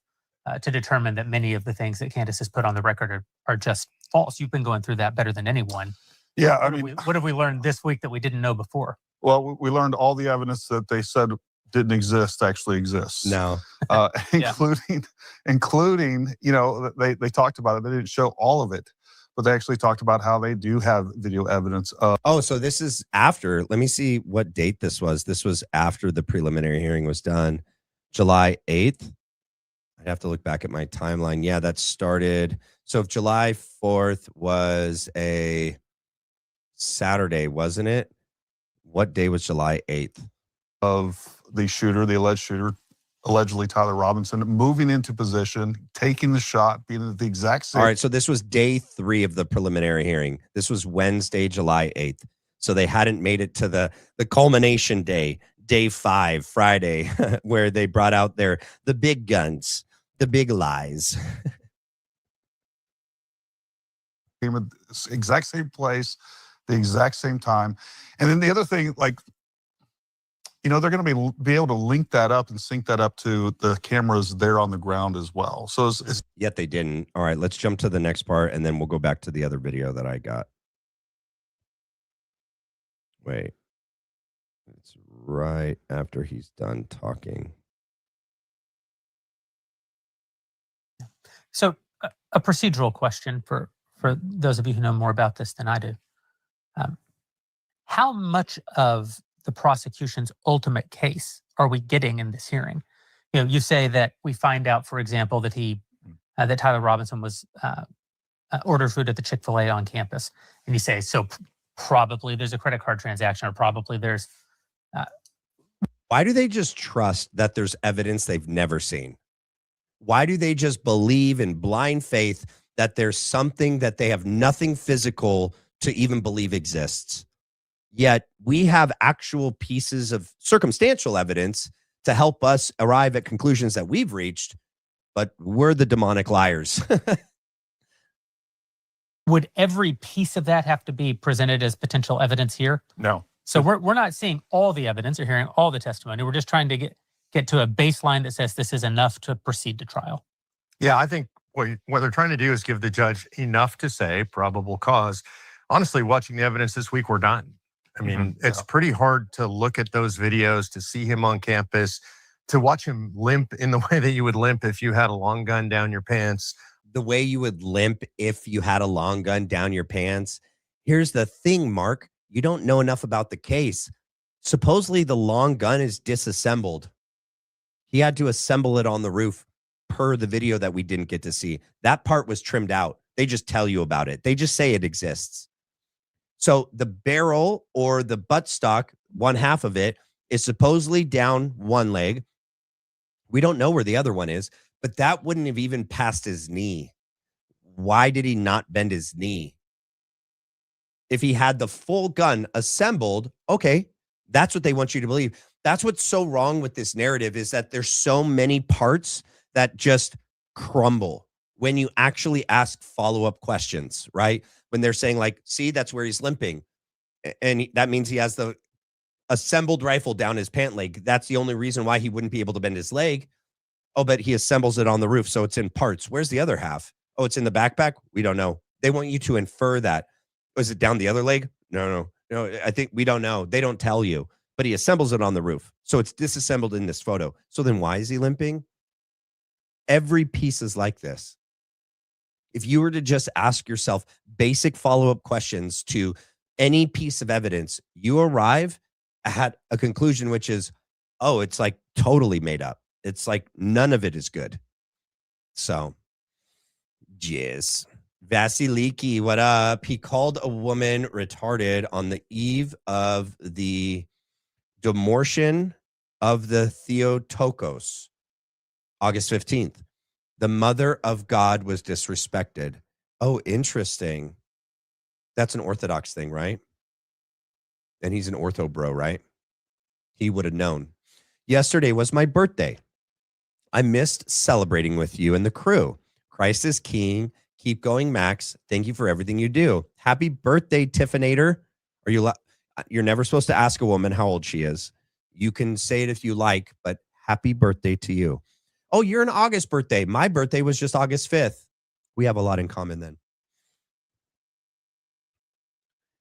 to determine that many of the things that Candace has put on the record are just false. You've been going through that better than anyone. Yeah, what have we learned this week that we didn't know before? Well, we learned all the evidence that they said didn't exist actually exists. No, including, you know, they talked about it. They didn't show all of it, but they actually talked about how they do have video evidence of. Oh, so this is after. Let me see what date this was. This was after the preliminary hearing was done, July 8th. I'd have to look back at my timeline. Yeah, that started. So if July 4th was a Saturday, wasn't it? What day was July 8th? Of the shooter, the alleged shooter, allegedly Tyler Robinson, moving into position, taking the shot, being at the exact same. All right, so this was day 3 of the preliminary hearing. This was Wednesday, July 8th. So they hadn't made it to the culmination day, day 5, Friday, where they brought out the big guns, the big lies. Came at the exact same place, the exact same time. And then the other thing, like, you know, they're going to be able to link that up and sync that up to the cameras there on the ground as well. So yet they didn't. All right, let's jump to the next part, and then we'll go back to the other video that I got. Wait. It's right after he's done talking. So a procedural question for those of you who know more about this than I do. How much of the prosecution's ultimate case are we getting in this hearing? You know, you say that we find out, for example, that that Tyler Robinson was ordered food at the Chick-fil-A on campus, and you say, so probably there's a credit card transaction, or probably there's. Why do they just trust that there's evidence they've never seen? Why do they just believe in blind faith that there's something that they have nothing physical to even believe exists? Yet we have actual pieces of circumstantial evidence to help us arrive at conclusions that we've reached, but we're the demonic liars. would every piece of that have to be presented as potential evidence here? No. So we're not seeing all the evidence or hearing all the testimony. We're just trying to get to a baseline that says this is enough to proceed to trial. Yeah, I think what they're trying to do is give the judge enough to say probable cause. Honestly, watching the evidence this week, we're done. I mean, it's pretty hard to look at those videos, to see him on campus, to watch him limp in the way that you would limp if you had a long gun down your pants. The way you would limp if you had a long gun down your pants. Here's the thing, Mark. You don't know enough about the case. Supposedly the long gun is disassembled. He had to assemble it on the roof per the video that we didn't get to see. That part was trimmed out. They just tell you about it. They just say it exists. So the barrel or the buttstock, one half of it, is supposedly down one leg. We don't know where the other one is, but that wouldn't have even passed his knee. Why did he not bend his knee? If he had the full gun assembled, okay, that's what they want you to believe. That's what's so wrong with this narrative, is that there's so many parts that just crumble when you actually ask follow-up questions, right? When they're saying like, see, that's where he's limping. And that means he has the assembled rifle down his pant leg. That's the only reason why he wouldn't be able to bend his leg. Oh, but he assembles it on the roof, so it's in parts. Where's the other half? Oh, it's in the backpack? We don't know. They want you to infer that. Was it down the other leg? No. I think we don't know. They don't tell you. But he assembles it on the roof. So it's disassembled in this photo. So then why is he limping? Every piece is like this. If you were to just ask yourself basic follow-up questions to any piece of evidence, you arrive at a conclusion, which is, oh, it's like totally made up. It's like none of it is good. So, jizz. Vasiliki, what up? He called a woman retarded on the eve of the demortion of the Theotokos, August 15th. The mother of God was disrespected. Oh, interesting. That's an Orthodox thing, right? And he's an ortho bro, right? He would have known. Yesterday was my birthday. I missed celebrating with you and the crew. Christ is king. Keep going, Max. Thank you for everything you do. Happy birthday, Tiffinator. You're never supposed to ask a woman how old she is. You can say it if you like, but happy birthday to you. Oh, you're an August birthday. My birthday was just August 5th. We have a lot in common then.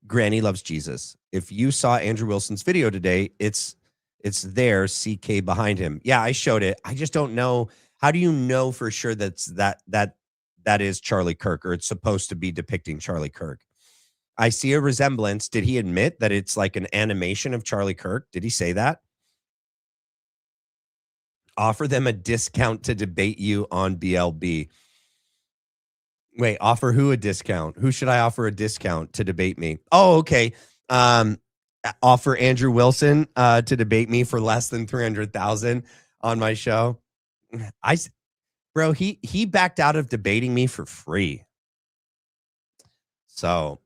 Granny loves Jesus. If you saw Andrew Wilson's video today, it's there, CK behind him. Yeah, I showed it. I just don't know. How do you know for sure that is Charlie Kirk, or it's supposed to be depicting Charlie Kirk? I see a resemblance. Did he admit that it's like an animation of Charlie Kirk? Did he say that? Offer them a discount to debate you on BLB. Wait, offer who a discount? Who should I offer a discount to debate me? Oh, okay. Offer Andrew Wilson to debate me for less than 300,000 on my show. Bro, he backed out of debating me for free. So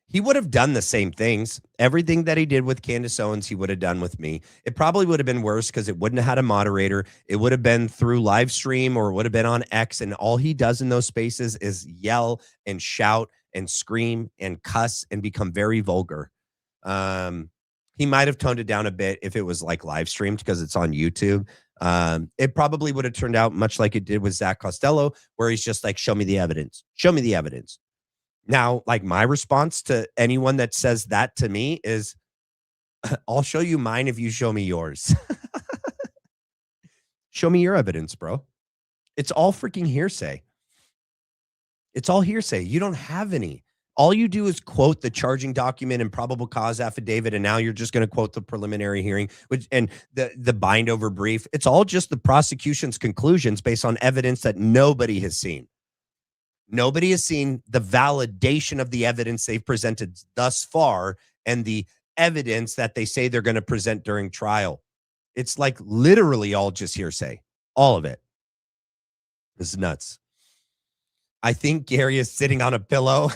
he would have done the same things. Everything that he did with Candace Owens, he would have done with me. It probably would have been worse because it wouldn't have had a moderator. It would have been through live stream, or it would have been on X. And all he does in those spaces is yell and shout and scream and cuss and become very vulgar. He might have toned it down a bit if it was like live streamed because it's on YouTube. It probably would have turned out much like it did with Zach Costello, where he's just like, show me the evidence. Show me the evidence. Now, like, my response to anyone that says that to me is, I'll show you mine if you show me yours. Show me your evidence, bro. It's all freaking hearsay. It's all hearsay. You don't have any. All you do is quote the charging document and probable cause affidavit, and now you're just going to quote the preliminary hearing and the bind over brief. It's all just the prosecution's conclusions based on evidence that nobody has seen. Nobody has seen the validation of the evidence they've presented thus far and the evidence that they say they're going to present during trial. It's like literally all just hearsay. All of it. This is nuts. I think Gary is sitting on a pillow.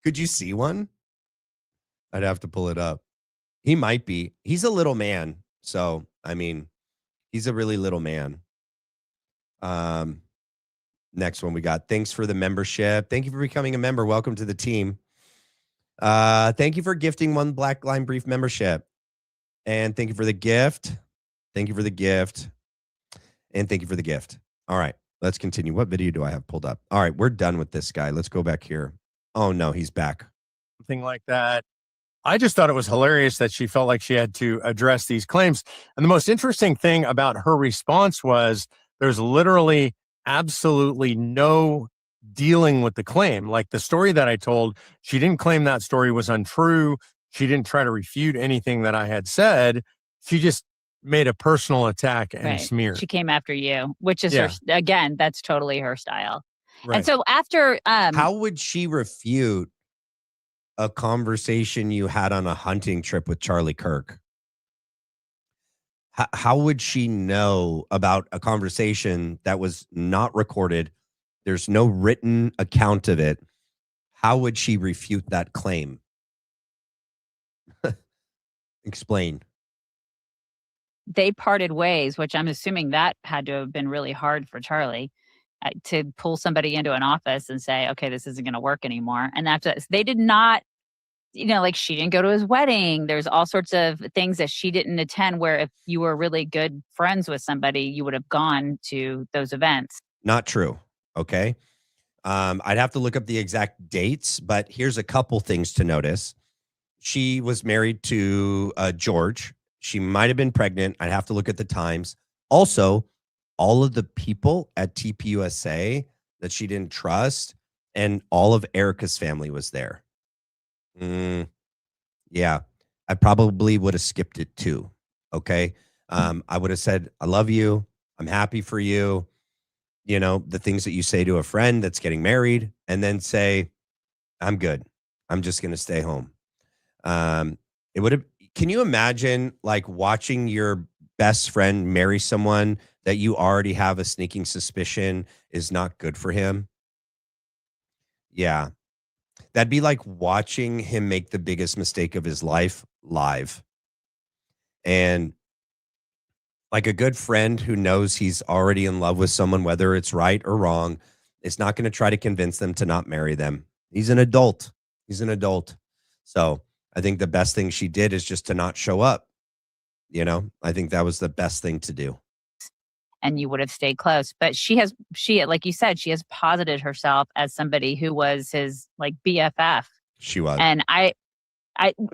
Could you see one? I'd have to pull it up. He might be. He's a little man. So, I mean, he's a really little man. Next one we got. Thanks for the membership. Thank you for becoming a member. Welcome to the team. Thank you for gifting one Black Line Brief membership. And thank you for the gift. Thank you for the gift. And thank you for the gift. All right, let's continue. What video do I have pulled up? All right, we're done with this guy. Let's go back here. Oh, no, he's back. Something like that. I just thought it was hilarious that she felt like she had to address these claims. And the most interesting thing about her response was there's literally absolutely no dealing with the claim. Like the story that I told, she didn't claim that story was untrue. She didn't try to refute anything that I had said. She just made a personal attack and smear. She came after you, which is her, again, that's totally her style. Right. And so after how would she refute a conversation you had on a hunting trip with Charlie Kirk? How would she know about a conversation that was not recorded? There's no written account of it. How would she refute that claim? Explain. they parted ways, which I'm assuming that had to have been really hard for Charlie to pull somebody into an office and say, okay, this isn't going to work anymore. And that's, they did not, like she didn't go to his wedding. There's all sorts of things that she didn't attend where if you were really good friends with somebody, you would have gone to those events. Not true. Okay. I'd have to look up the exact dates, but here's a couple things to notice. She was married to George. She might have been pregnant. I'd have to look at the times. Also, all of the people at TPUSA that she didn't trust, and all of Erika's family was there. Yeah, I probably would have skipped it too. Okay. I would have said, I love you. I'm happy for you. You know, the things that you say to a friend that's getting married, and then say, I'm good. I'm just going to stay home. It would have, can you imagine like watching your best friend marry someone that you already have a sneaking suspicion is not good for him? Yeah. That'd be like watching him make the biggest mistake of his life live. And like a good friend who knows he's already in love with someone, whether it's right or wrong, is not going to try to convince them to not marry them. He's an adult. He's an adult. So I think the best thing she did is just to not show up. You know, I think that was the best thing to do. And you would have stayed close. But she, like you said, she has posited herself as somebody who was his like BFF. She was. And I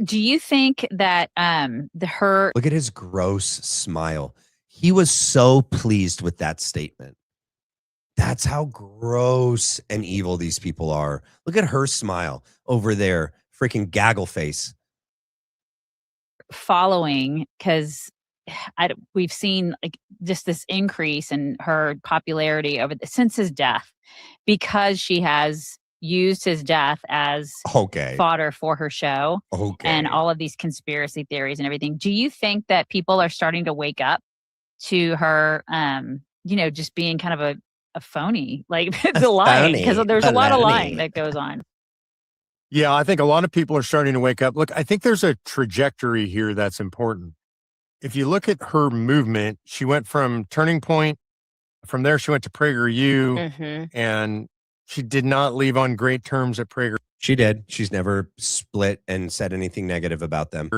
do you think that her look at his gross smile. He was so pleased with that statement. That's how gross and evil these people are. Look at her smile over there, freaking gaggle face. Following, because we've seen like just this increase in her popularity since his death, because she has used his death as fodder for her show and all of these conspiracy theories and everything. Do you think that people are starting to wake up to her, just being kind of a phony, like the lying, because there's a lot of lying that goes on. Yeah, I think a lot of people are starting to wake up. Look, I think there's a trajectory here that's important. If you look at her movement, she went from Turning Point. From there, she went to PragerU, and she did not leave on great terms at Prager. She did. She's never split and said anything negative about them.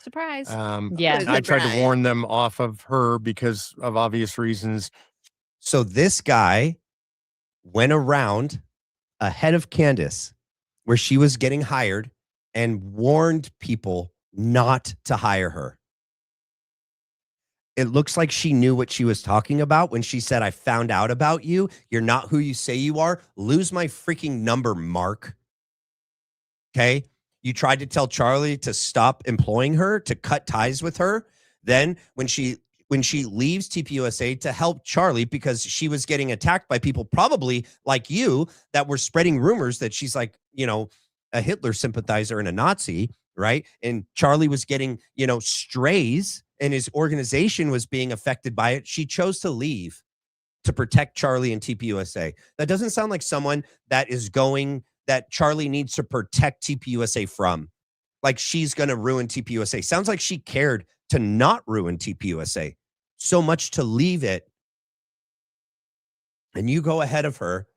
Surprise. I tried to warn them off of her because of obvious reasons. So this guy went around ahead of Candace where she was getting hired and warned people not to hire her. It looks like she knew what she was talking about when she said, I found out about you. You're not who you say you are. Lose my freaking number, Mark. Okay. You tried to tell Charlie to stop employing her, to cut ties with her. Then when she leaves TPUSA to help Charlie because she was getting attacked by people probably like you that were spreading rumors that she's like, a Hitler sympathizer and a Nazi, right? And Charlie was getting, strays and his organization was being affected by it. She chose to leave to protect Charlie and TPUSA. That doesn't sound like someone that Charlie needs to protect TPUSA from. Like she's going to ruin TPUSA. Sounds like she cared to not ruin TPUSA so much to leave it and you go ahead of her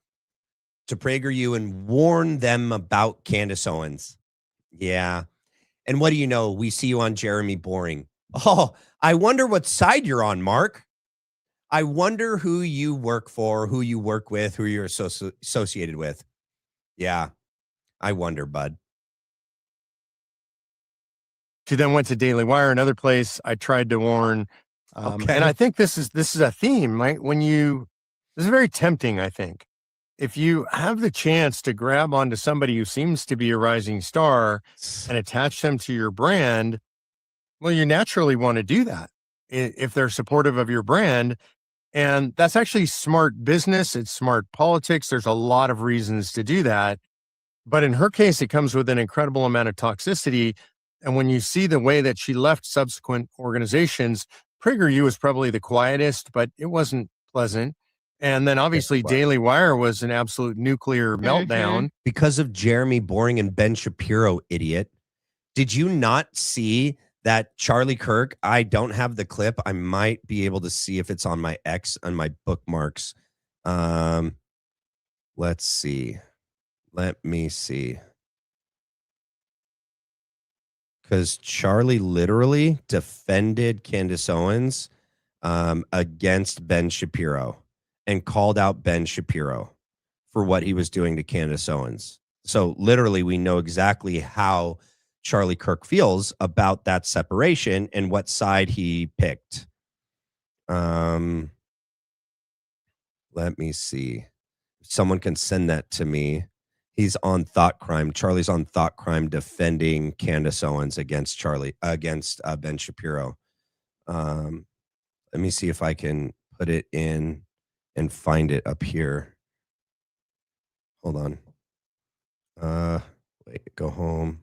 to PragerU and warn them about Candace Owens. Yeah. And what do you know? We see you on Jeremy Boring. Oh, I wonder what side you're on, Mark. I wonder who you work for, who you work with, who you're associated with. Yeah, I wonder, bud. She then went to Daily Wire, another place I tried to warn. Okay. And I think this is a theme, right? This is very tempting, I think. If you have the chance to grab onto somebody who seems to be a rising star and attach them to your brand, well, you naturally want to do that if they're supportive of your brand. And that's actually smart business. It's smart politics. There's a lot of reasons to do that. But in her case, it comes with an incredible amount of toxicity. And when you see the way that she left subsequent organizations, PragerU was probably the quietest, but it wasn't pleasant. And then obviously Daily Wire was an absolute nuclear meltdown. Because of Jeremy Boring and Ben Shapiro, idiot. Did you not see that Charlie Kirk? I don't have the clip. I might be able to see if it's on my on my bookmarks. Let's see. Let me see. Because Charlie literally defended Candace Owens against Ben Shapiro and called out Ben Shapiro for what he was doing to Candace Owens. So literally, we know exactly how Charlie Kirk feels about that separation and what side he picked. Let me see. If someone can send that to me. He's on Thought Crime. Charlie's on Thought Crime defending Candace Owens against Ben Shapiro. Let me see if I can put it in and find it up here. Hold on. Wait, go home.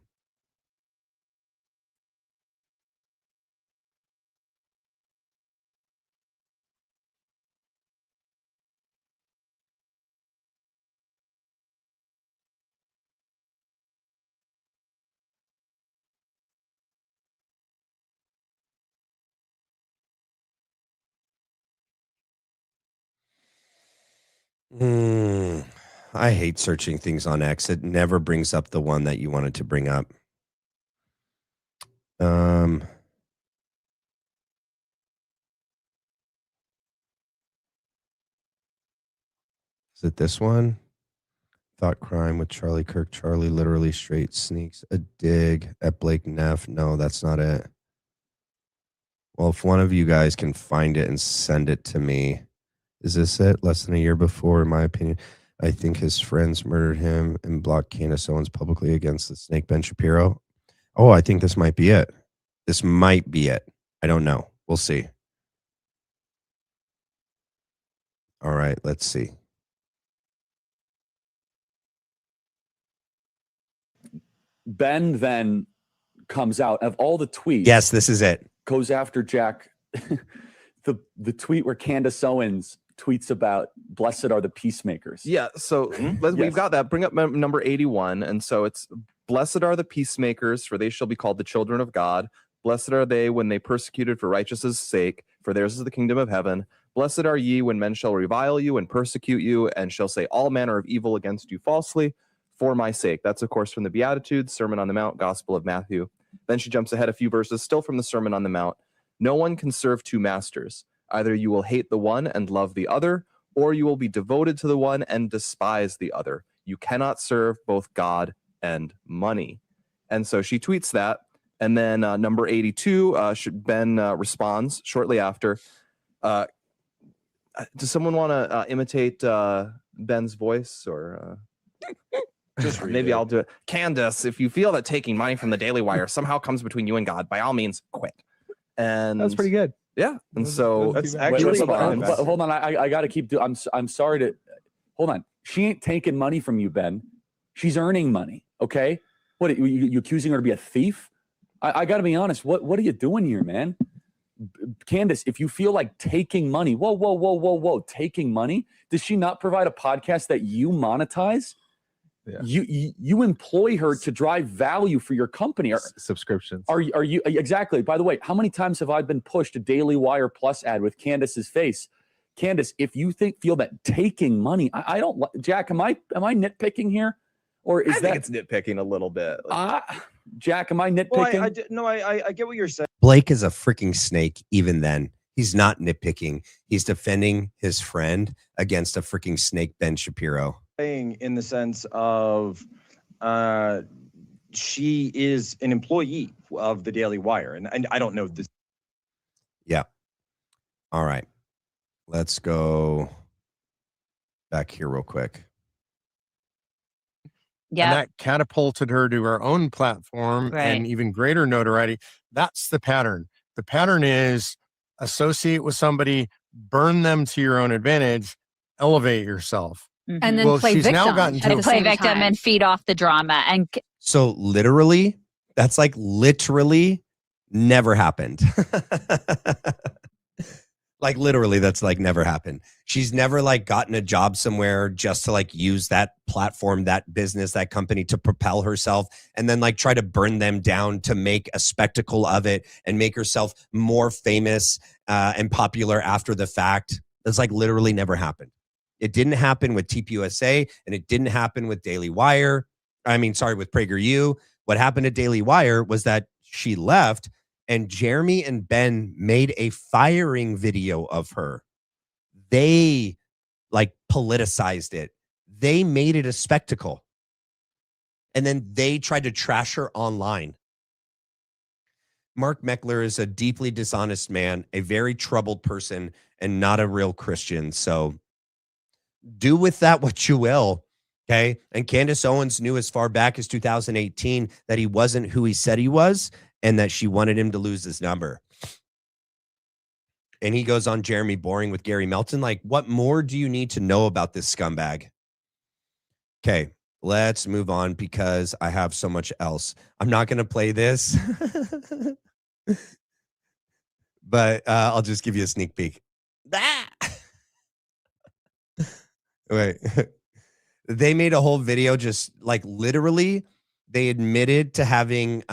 I hate searching things on X. It never brings up the one that you wanted to bring up. Is it this one? Thought Crime with Charlie Kirk. Charlie literally straight sneaks a dig at Blake Neff. No, that's not it. Well, if one of you guys can find it and send it to me. Is this it? Less than a year before, in my opinion, I think his friends murdered him and blocked Candace Owens publicly against the snake Ben Shapiro. Oh, I think this might be it. This might be it. I don't know. We'll see. All right, let's see. Ben then comes out of all the tweets. Yes, this is it. Goes after Jack. the tweet where Candace Owens tweets about blessed are the peacemakers. Yeah, so we've got that. Bring up number 81. And so it's blessed are the peacemakers, for they shall be called the children of God. Blessed are they when they persecuted for righteousness' sake, for theirs is the kingdom of heaven. Blessed are ye when men shall revile you and persecute you, and shall say all manner of evil against you falsely for my sake. That's, of course, from the Beatitudes, Sermon on the Mount, Gospel of Matthew. Then she jumps ahead a few verses, still from the Sermon on the Mount. No one can serve two masters. Either you will hate the one and love the other, or you will be devoted to the one and despise the other. You cannot serve both God and money. And so she tweets that. And then number 82, Ben responds shortly after. Does someone want to imitate Ben's voice? Or just maybe I'll do it. Candace, if you feel that taking money from the Daily Wire somehow comes between you and God, by all means, quit. And that's pretty good. Yeah, and so that's actually hold on. I got to keep doing. I'm sorry to hold on. She ain't taking money from you, Ben. She's earning money. Okay, what you accusing her to be a thief? I got to be honest. What are you doing here, man? Candace, if you feel like taking money, whoa, taking money. Does she not provide a podcast that you monetize? Yeah. You employ her to drive value for your company. Subscriptions. Are you exactly? By the way, how many times have I been pushed a Daily Wire Plus ad with Candace's face? Candace, if you feel that taking money, I don't. Jack, am I nitpicking here, or is I think it's nitpicking a little bit. Jack, am I nitpicking? Well, I get what you're saying. Blake is a freaking snake. Even then, he's not nitpicking. He's defending his friend against a freaking snake, Ben Shapiro. In the sense of she is an employee of the Daily Wire, and I don't know this. Yeah. All right. Let's go back here real quick. Yeah. And that catapulted her to her own platform and even greater notoriety. That's the pattern. The pattern is associate with somebody, burn them to your own advantage, elevate yourself. And then play she's victim. Now gotten to And play victim and feed off the drama. And so literally, that's like literally never happened. Like literally, that's like never happened. She's never like gotten a job somewhere just to like use that platform, that business, that company to propel herself and then like try to burn them down to make a spectacle of it and make herself more famous and popular after the fact. That's like literally never happened. It didn't happen with TPUSA and it didn't happen with Daily Wire. With PragerU. What happened at Daily Wire was that she left and Jeremy and Ben made a firing video of her. They like politicized it. They made it a spectacle. And then they tried to trash her online. Mark Meckler is a deeply dishonest man, a very troubled person, and not a real Christian. So do with that what you will. Okay. And Candace Owens knew as far back as 2018 that he wasn't who he said he was and that she wanted him to lose his number. And he goes on Jeremy Boring with Gary Melton. Like, what more do you need to know about this scumbag? Okay, let's move on because I have so much else. I'm not going to play this, but I'll just give you a sneak peek. Wait. They made a whole video just like literally they admitted to having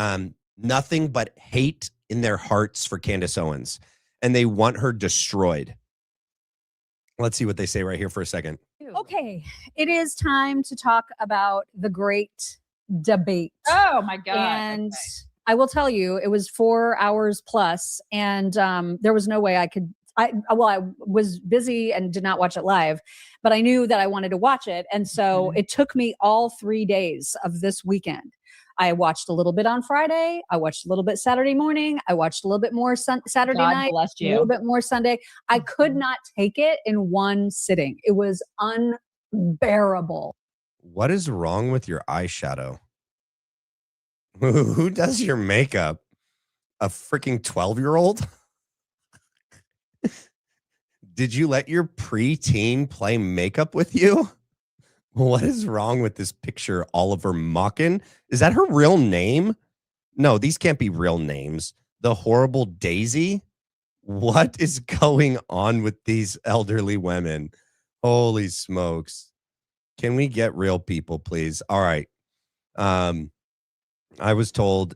nothing but hate in their hearts for Candace Owens and they want her destroyed. Let's see what they say right here for a second. Okay, it is time to talk about the great debate. Oh my God. And I will tell you, it was 4 hours plus and there was no way I could I was busy and did not watch it live, but I knew that I wanted to watch it. And so it took me all 3 days of this weekend. I watched a little bit on Friday. I watched a little bit Saturday morning. I watched a little bit more Saturday night, a little bit more Sunday. I could not take it in one sitting. It was unbearable. What is wrong with your eyeshadow? Who does your makeup? A freaking 12-year-old? Did you let your preteen play makeup with you? What is wrong with this picture, Oliver Mockin? Is that her real name? No, these can't be real names. The Horrible Daisy? What is going on with these elderly women? Holy smokes. Can we get real people, please? All right. I was told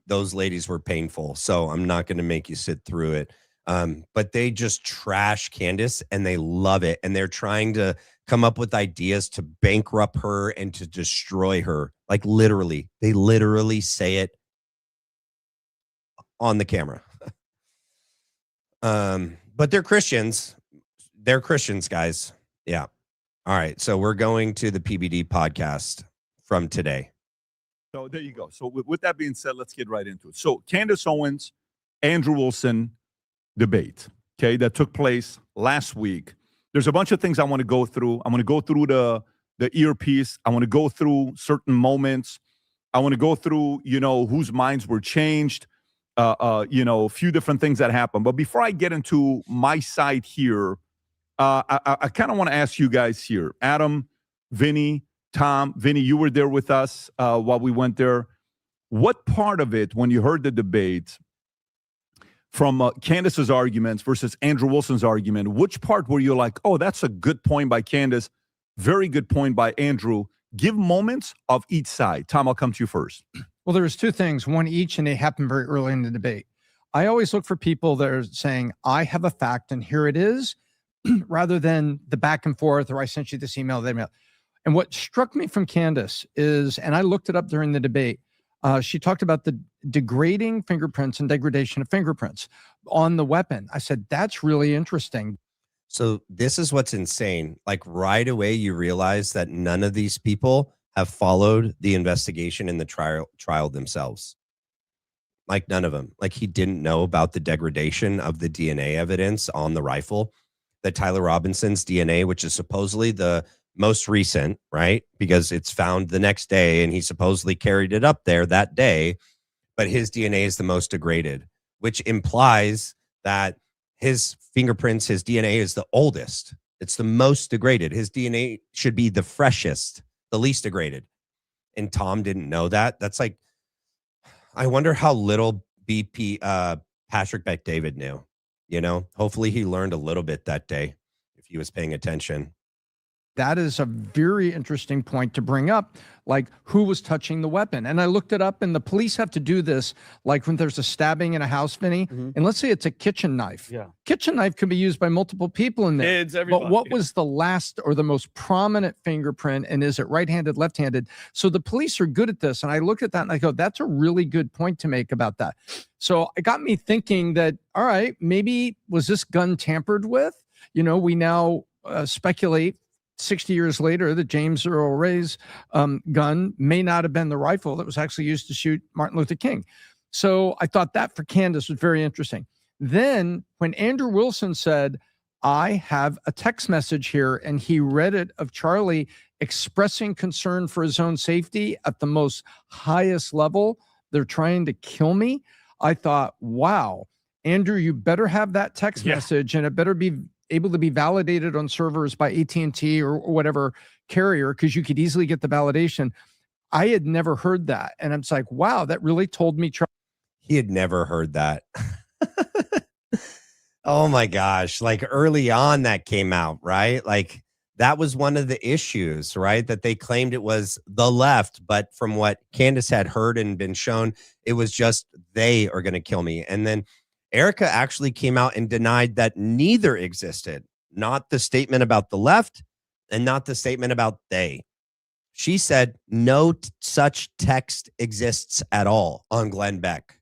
those ladies were painful, so I'm not going to make you sit through it. But they just trash Candace and they love it. And they're trying to come up with ideas to bankrupt her and to destroy her. Like literally, they literally say it on the camera. But they're Christians. They're Christians, guys. Yeah. All right. So we're going to the PBD podcast from today. So there you go. So with that being said, let's get right into it. So Candace Owens, Andrew Wilson debate, okay, that took place last week. There's a bunch of things I want to go through. I want to go through the earpiece. I want to go through certain moments. I want to go through, whose minds were changed, a few different things that happened. But before I get into my side here, I kind of want to ask you guys here, Adam, Vinny, Tom. Vinny, you were there with us while we went there. What part of it, when you heard the debate from Candace's arguments versus Andrew Wilson's argument, which part were you like, oh, that's a good point by Candace, very good point by Andrew? Give moments of each side. Tom, I'll come to you first. Well, there was two things, one each, and they happened very early in the debate. I always look for people that are saying, I have a fact and here it is, rather than the back and forth, or I sent you this email, that email. And what struck me from Candace is, and I looked it up during the debate, she talked about the degrading fingerprints and degradation of fingerprints on the weapon. I said, that's really interesting. So this is what's insane. Like right away, you realize that none of these people have followed the investigation in the trial themselves. Like none of them. Like he didn't know about the degradation of the DNA evidence on the rifle, that Tyler Robinson's DNA, which is supposedly the most recent, right? Because it's found the next day and he supposedly carried it up there that day, but his DNA is the most degraded, which implies that his fingerprints, his DNA is the oldest. It's the most degraded. His DNA should be the freshest, the least degraded. And Tom didn't know that. That's like, I wonder how little Patrick Bet-David knew, you know? Hopefully he learned a little bit that day if he was paying attention. That is a very interesting point to bring up, like who was touching the weapon. And I looked it up, and the police have to do this, like when there's a stabbing in a house, Vinny, and let's say it's a kitchen knife. Yeah. Kitchen knife can be used by multiple people in there. Kids, everybody. But what was the last or the most prominent fingerprint, and is it right-handed, left-handed? So the police are good at this, and I look at that and I go, that's a really good point to make about that. So it got me thinking that, all right, maybe was this gun tampered with? You know, we now speculate 60 years later that James Earl Ray's gun may not have been the rifle that was actually used to shoot Martin Luther King. So I thought that for Candace was very interesting. Then when Andrew Wilson said, I have a text message here, and he read it of Charlie expressing concern for his own safety at the most highest level. They're trying to kill me. I thought, wow, Andrew, you better have that text message, and it better be able to be validated on servers by AT&T or whatever carrier, because you could easily get the validation. I had never heard that. And I'm just like, wow, that really told me. He had never heard that. Oh my gosh. Like early on that came out, right? Like that was one of the issues, right? That they claimed it was the left, but from what Candace had heard and been shown, it was just, they are going to kill me. And then Erika actually came out and denied that neither existed, not the statement about the left and not the statement about they. She said no such text exists at all on Glenn Beck.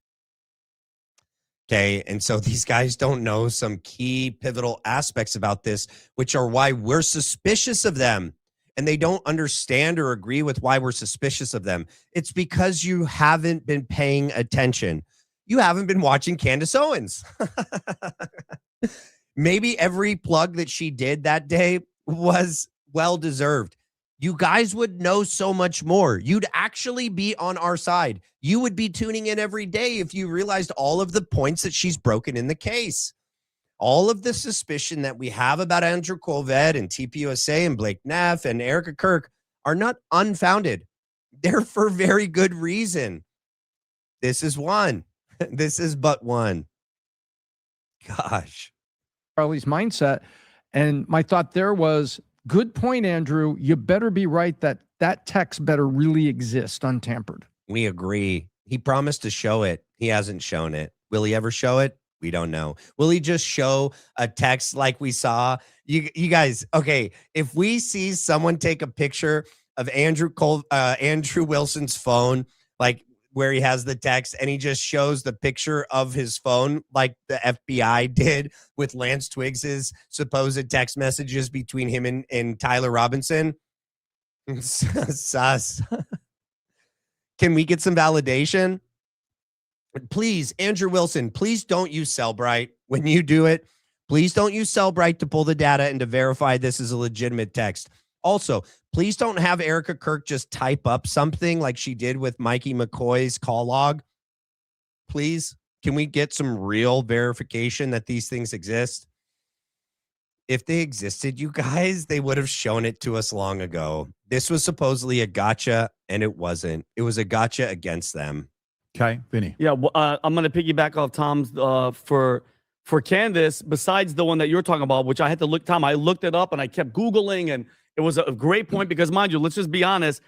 Okay, and so these guys don't know some key pivotal aspects about this, which are why we're suspicious of them. And they don't understand or agree with why we're suspicious of them. It's because you haven't been paying attention. You haven't been watching Candace Owens. Maybe every plug that she did that day was well-deserved. You guys would know so much more. You'd actually be on our side. You would be tuning in every day if you realized all of the points that she's broken in the case. All of the suspicion that we have about Andrew Colvett and TPUSA and Blake Neff and Erika Kirk are not unfounded. They're for very good reason. This is one. This is but one. Gosh. Charlie's mindset. And my thought there was, good point, Andrew. You better be right that that text better really exist untampered. We agree. He promised to show it. He hasn't shown it. Will he ever show it? We don't know. Will he just show a text like we saw? You guys, okay, if we see someone take a picture of Andrew Wilson's phone, like where he has the text, and he just shows the picture of his phone like the FBI did with Lance Twiggs's supposed text messages between him and Tyler Robinson. Sus. Can we get some validation? Please, Andrew Wilson, please don't use Cellbrite when you do it. Please don't use Cellbrite to pull the data and to verify this is a legitimate text. Also, please don't have Erika Kirk just type up something like she did with Mikey McCoy's call log. Please, can we get some real verification that these things exist? If they existed, you guys, they would have shown it to us long ago. This was supposedly a gotcha, and it wasn't. It was a gotcha against them. Okay, Vinny. Yeah, well, I'm going to piggyback off Tom's for Candace, besides the one that you're talking about, which I had to look, Tom, I looked it up and I kept Googling, and it was a great point because, mind you, let's just be honest,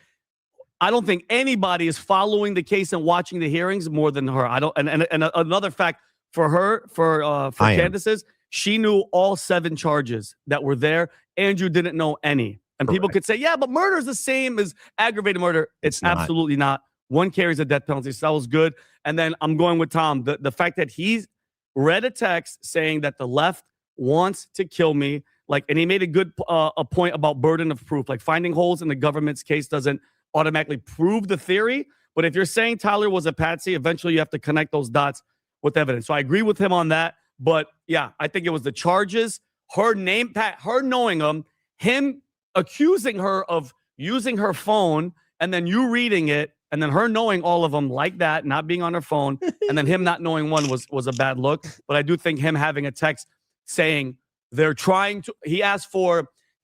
I don't think anybody is following the case and watching the hearings more than her. I don't, and another fact for her, for Candace is She knew all 7 charges that were there. Andrew didn't know any. And people could say, yeah, but murder is the same as aggravated murder. It's not. absolutely not. One carries a death penalty. So that was good. And then I'm going with Tom. The fact that he's read a text saying that the left wants to kill me. And he made a good a point about burden of proof. Like finding holes in the government's case doesn't automatically prove the theory. But if you're saying Tyler was a patsy, eventually you have to connect those dots with evidence. So I agree with him on that. But yeah, I think it was the charges, her name, her knowing him accusing her of using her phone, and then you reading it, and then her knowing all of them like that, not being on her phone, and then him not knowing one was a bad look. But I do think him having a text saying they're trying to, he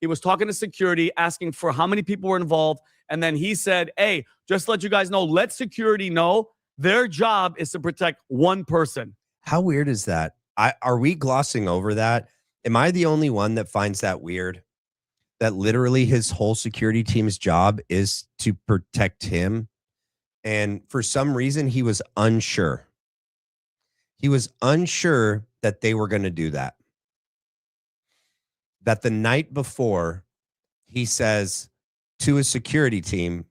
was talking to security, asking for how many people were involved. And then he said, hey, just to let you guys know, let security know their job is to protect one person. How weird is that? Are we glossing over that? Am I the only one that finds that weird? That literally his whole security team's job is to protect him. And for some reason, he was unsure. He was unsure that they were going to do that. That the night before, he says to his security team,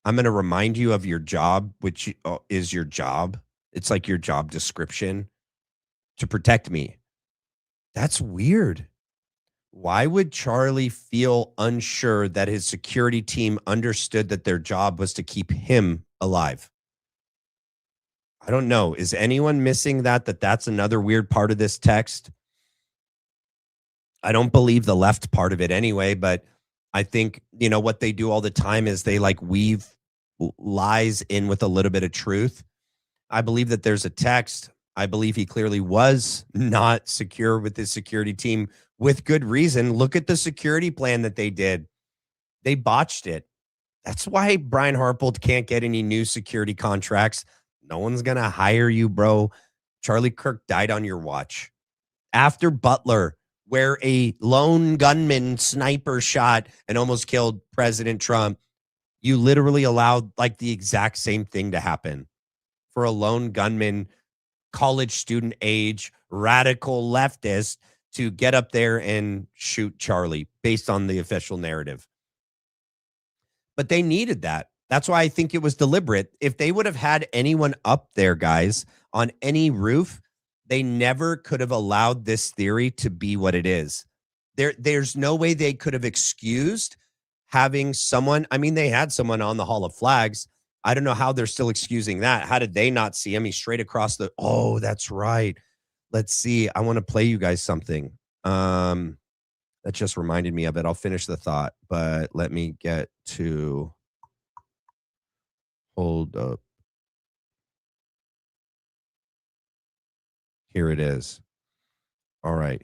I'm going to remind you of your job, which is your job. It's like your job description to protect me. That's weird. Why would Charlie feel unsure that his security team understood that their job was to keep him alive? I don't know. Is anyone missing that's another weird part of this text? I don't believe the left part of it anyway, but I think, what they do all the time is they weave lies in with a little bit of truth. I believe that there's a text. I believe he clearly was not secure with his security team with good reason. Look at the security plan that they did. They botched it. That's why Brian Harpold can't get any new security contracts. No one's going to hire you, bro. Charlie Kirk died on your watch. After Butler, where a lone gunman sniper shot and almost killed President Trump, you literally allowed the exact same thing to happen for a lone gunman, college student age, radical leftist to get up there and shoot Charlie based on the official narrative. But they needed that. That's why I think it was deliberate. If they would have had anyone up there, guys, on any roof, they never could have allowed this theory to be what it is. There's no way they could have excused having someone. I mean, they had someone on the Hall of Flags. I don't know how they're still excusing that. How did they not see him? He's straight across the, oh, that's right. Let's see. I want to play you guys something. That just reminded me of it. I'll finish the thought, but let me get to, hold up. Here it is. All right.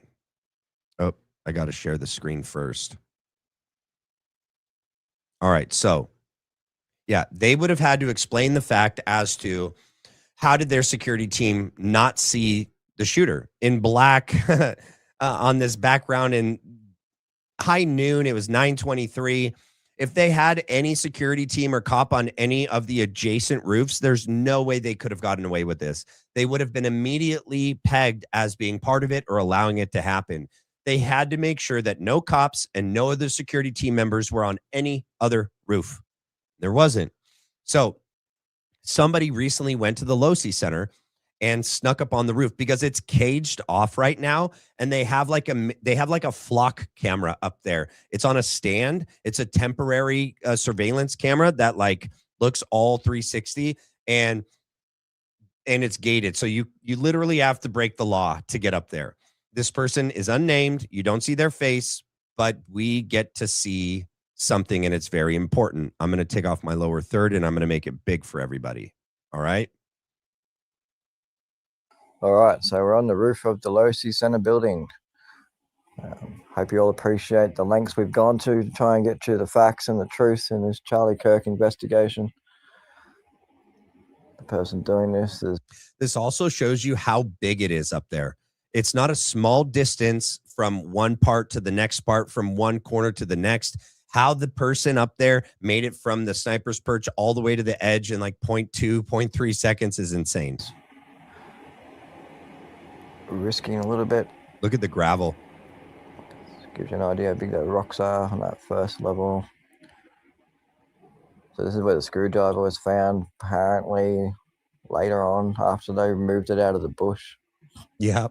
Oh, I got to share the screen first. All right. So, yeah, they would have had to explain the fact as to how did their security team not see the shooter in black on this background in high noon. It was 9:23. If they had any security team or cop on any of the adjacent roofs, there's no way they could have gotten away with this. They would have been immediately pegged as being part of it or allowing it to happen. They had to make sure that no cops and no other security team members were on any other roof. There wasn't. So somebody recently went to the Losi Center and snuck up on the roof because it's caged off right now. And they have like a flock camera up there. It's on a stand. It's a temporary surveillance camera that looks all 360 and it's gated. So you literally have to break the law to get up there. This person is unnamed. You don't see their face, but we get to see something and it's very important. I'm going to take off my lower third and I'm going to make it big for everybody. All right. All right, so we're on the roof of the Losi Center building. Hope you all appreciate the lengths we've gone to try and get to the facts and the truth in this Charlie Kirk investigation. The person doing this is... This also shows you how big it is up there. It's not a small distance from one part to the next part, from one corner to the next. How the person up there made it from the sniper's perch all the way to the edge in 0.2, 0.3 seconds is insane. Risking a little bit Look at the gravel. Gives you an idea how big the rocks are on that first level. So this is where the screwdriver was found, apparently later on after they removed it out of the bush. Yeah.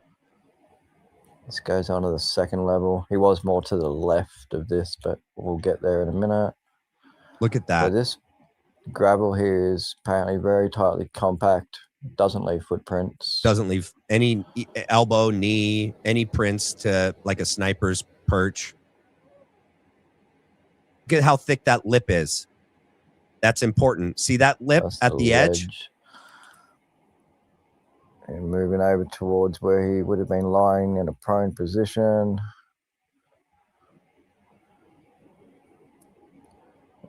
This goes on to the second level. He was more to the left of this, but we'll get there in a minute. Look at that. So this gravel here is apparently very tightly compact, doesn't leave footprints. Doesn't leave any elbow, knee, any prints to like a sniper's perch. Look at how thick that lip is. That's important. See that lip at the edge? And moving over towards where he would have been lying in a prone position.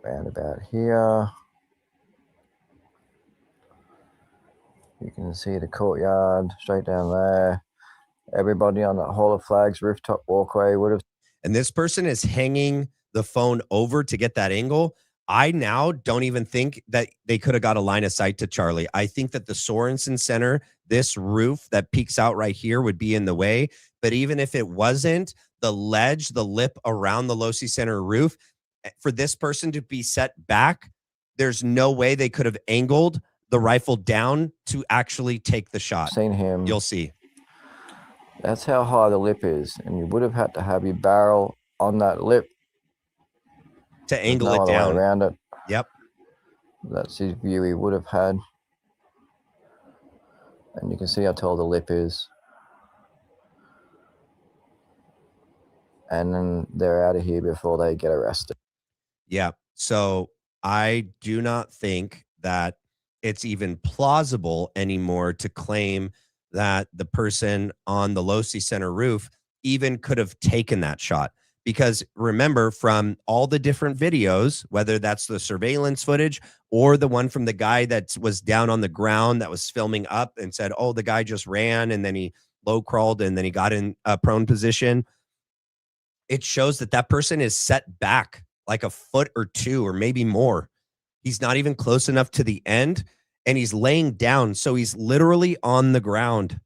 Around about here. You can see the courtyard straight down there. Everybody on that Hall of Flags rooftop walkway would have. And this person is hanging the phone over to get that angle. I now don't even think that they could have got a line of sight to Charlie. I think that the Sorensen Center, this roof that peeks out right here, would be in the way. But even if it wasn't, the ledge, the lip around the Losi Center roof, for this person to be set back, there's no way they could have angled the rifle down to actually take the shot. Seen him. You'll see. That's how high the lip is. And you would have had to have your barrel on that lip to angle no it down around it. Yep. That's his view he would have had. And you can see how tall the lip is. And then they're out of here before they get arrested. Yeah. So I do not think that it's even plausible anymore to claim that the person on the Losi Center roof even could have taken that shot. Because remember, from all the different videos, whether that's the surveillance footage or the one from the guy that was down on the ground that was filming up and said, oh, the guy just ran and then he low crawled and then he got in a prone position. It shows that that person is set back like a foot or two or maybe more. He's not even close enough to the end and he's laying down. So he's literally on the ground.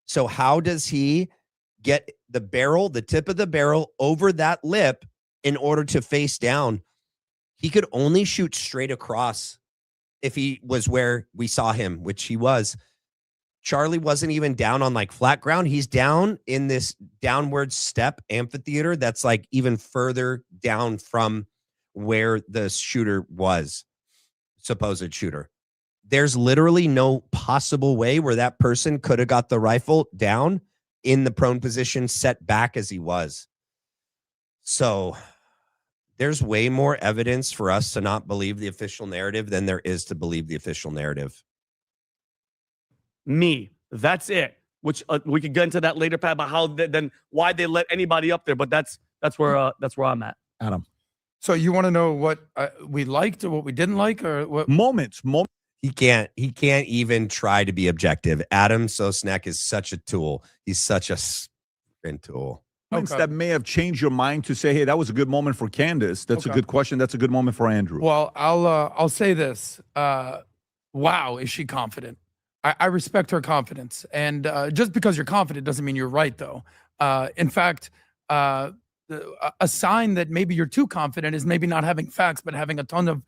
So how does he get the barrel, the tip of the barrel over that lip in order to face down? He could only shoot straight across if he was where we saw him, which he was. Charlie wasn't even down on like flat ground. He's down in this downward step amphitheater that's like even further down from where the shooter was, supposed shooter. There's literally no possible way where that person could have got the rifle down in the prone position, set back as he was. So there's way more evidence for us to not believe the official narrative than there is to believe the official narrative. Me. That's it. Which we could get into that later, Pat, about how then why they let anybody up there. But that's where I'm at. Adam. So you want to know what we liked or what we didn't like, or what moments? He can't even try to be objective. Adam Sosnek is such a tool. He's such a tool. Moments that may have changed your mind to say, hey, that was a good moment for Candace. That's a good question. That's a good moment for Andrew. Well, I'll say this. Wow, is she confident? I respect her confidence. And just because you're confident doesn't mean you're right, though. In fact, a sign that maybe you're too confident is maybe not having facts, but having a ton of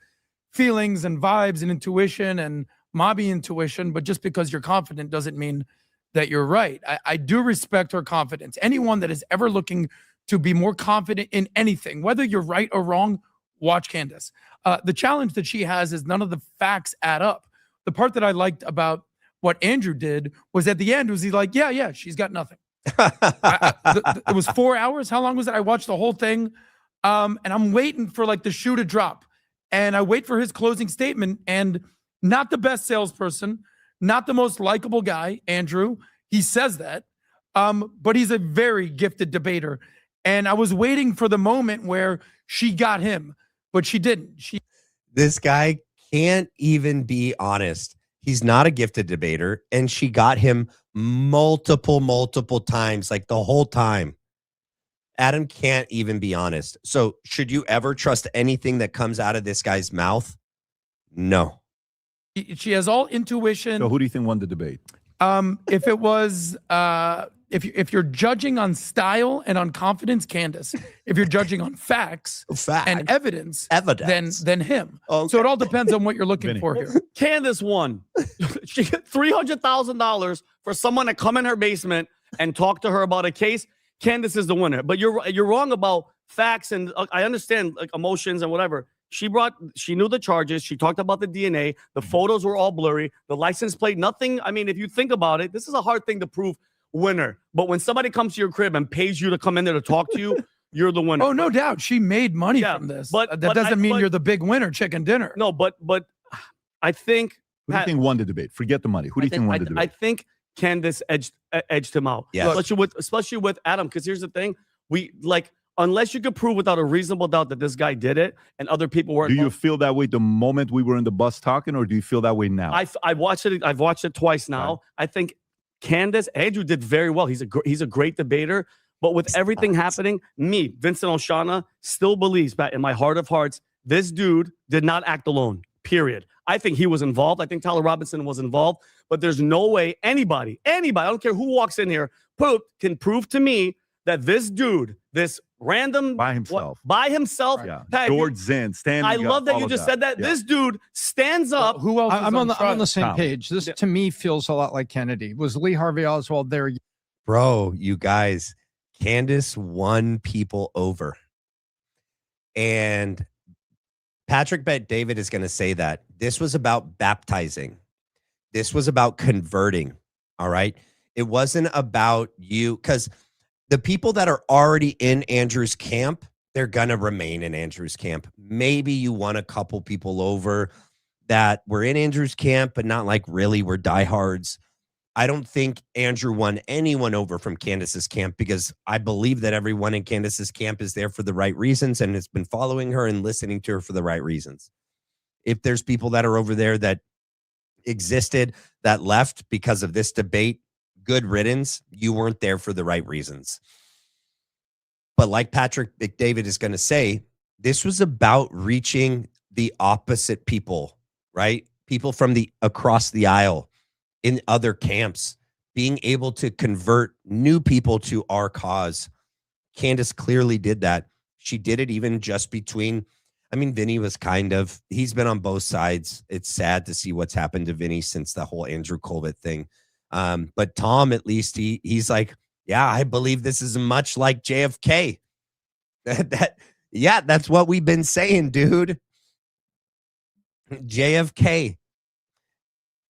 feelings and vibes and intuition and mobby intuition. But just because you're confident doesn't mean that you're right. I do respect her confidence. Anyone that is ever looking to be more confident in anything, whether you're right or wrong, watch Candace. The challenge that she has is none of the facts add up. The part that I liked about what Andrew did was at the end was he's like, yeah, she's got nothing. It was 4 hours. How long was it? I watched the whole thing. And I'm waiting for like the shoe to drop. And I wait for his closing statement, and not the best salesperson, not the most likable guy, Andrew. He says that, but he's a very gifted debater. And I was waiting for the moment where she got him, but she didn't. This guy can't even be honest. He's not a gifted debater, and she got him multiple times, like the whole time. Adam can't even be honest. So should you ever trust anything that comes out of this guy's mouth? No. She has all intuition. So who do you think won the debate? If it was if you're judging on style and on confidence, Candace. If you're judging on facts and evidence, then him. Okay. So it all depends on what you're looking for here. Candace won. She got $300,000 for someone to come in her basement and talk to her about a case. Candace is the winner. But you're wrong about facts, and I understand like emotions and whatever. She knew the charges. She talked about the DNA. The photos were all blurry. The license plate, nothing. I mean, if you think about it, this is a hard thing to prove winner. But when somebody comes to your crib and pays you to come in there to talk to you, you're the winner. Oh, no doubt. She made money from this. But that doesn't mean you're the big winner, chicken dinner. No, but I think. Who do you think won the debate? Forget the money. Who do you think won the debate? I think Candace edged him out. Yeah. Especially with Adam. Because here's the thing. Unless you could prove without a reasonable doubt that this guy did it and other people were. Do you feel that way the moment we were in the bus talking, or do you feel that way now? I watched it. I've watched it twice now. Right. I think Andrew did very well. He's a great debater. But with everything happening, Vincent Oshana, still believes that in my heart of hearts, this dude did not act alone. Period. I think he was involved. I think Tyler Robinson was involved. But there's no way anybody, I don't care who walks in here, can prove to me that this dude, this random by himself, yeah. George Zinn standing. I love that you just said that. Yeah. This dude stands up. Who else? I'm on the same page. This to me feels a lot like Kennedy. Was Lee Harvey Oswald there? Bro, you guys, Candace won people over, and Patrick Bet David is going to say that this was about baptizing. This was about converting. All right. It wasn't about you, because the people that are already in Andrew's camp, they're going to remain in Andrew's camp. Maybe you won a couple people over that were in Andrew's camp, but not like really were diehards. I don't think Andrew won anyone over from Candace's camp, because I believe that everyone in Candace's camp is there for the right reasons and has been following her and listening to her for the right reasons. If there's people that are over there that existed that left because of this debate, good riddance. You weren't there for the right reasons. But like Patrick McDavid is going to say, this was about reaching the opposite people, right? People from across the aisle in other camps, being able to convert new people to our cause. Candace clearly did that. She did it even just between, Vinny was he's been on both sides. It's sad to see what's happened to Vinny since the whole Andrew Colvett thing. But Tom, at least he's like, yeah, I believe this is much like JFK. That's what we've been saying, dude. JFK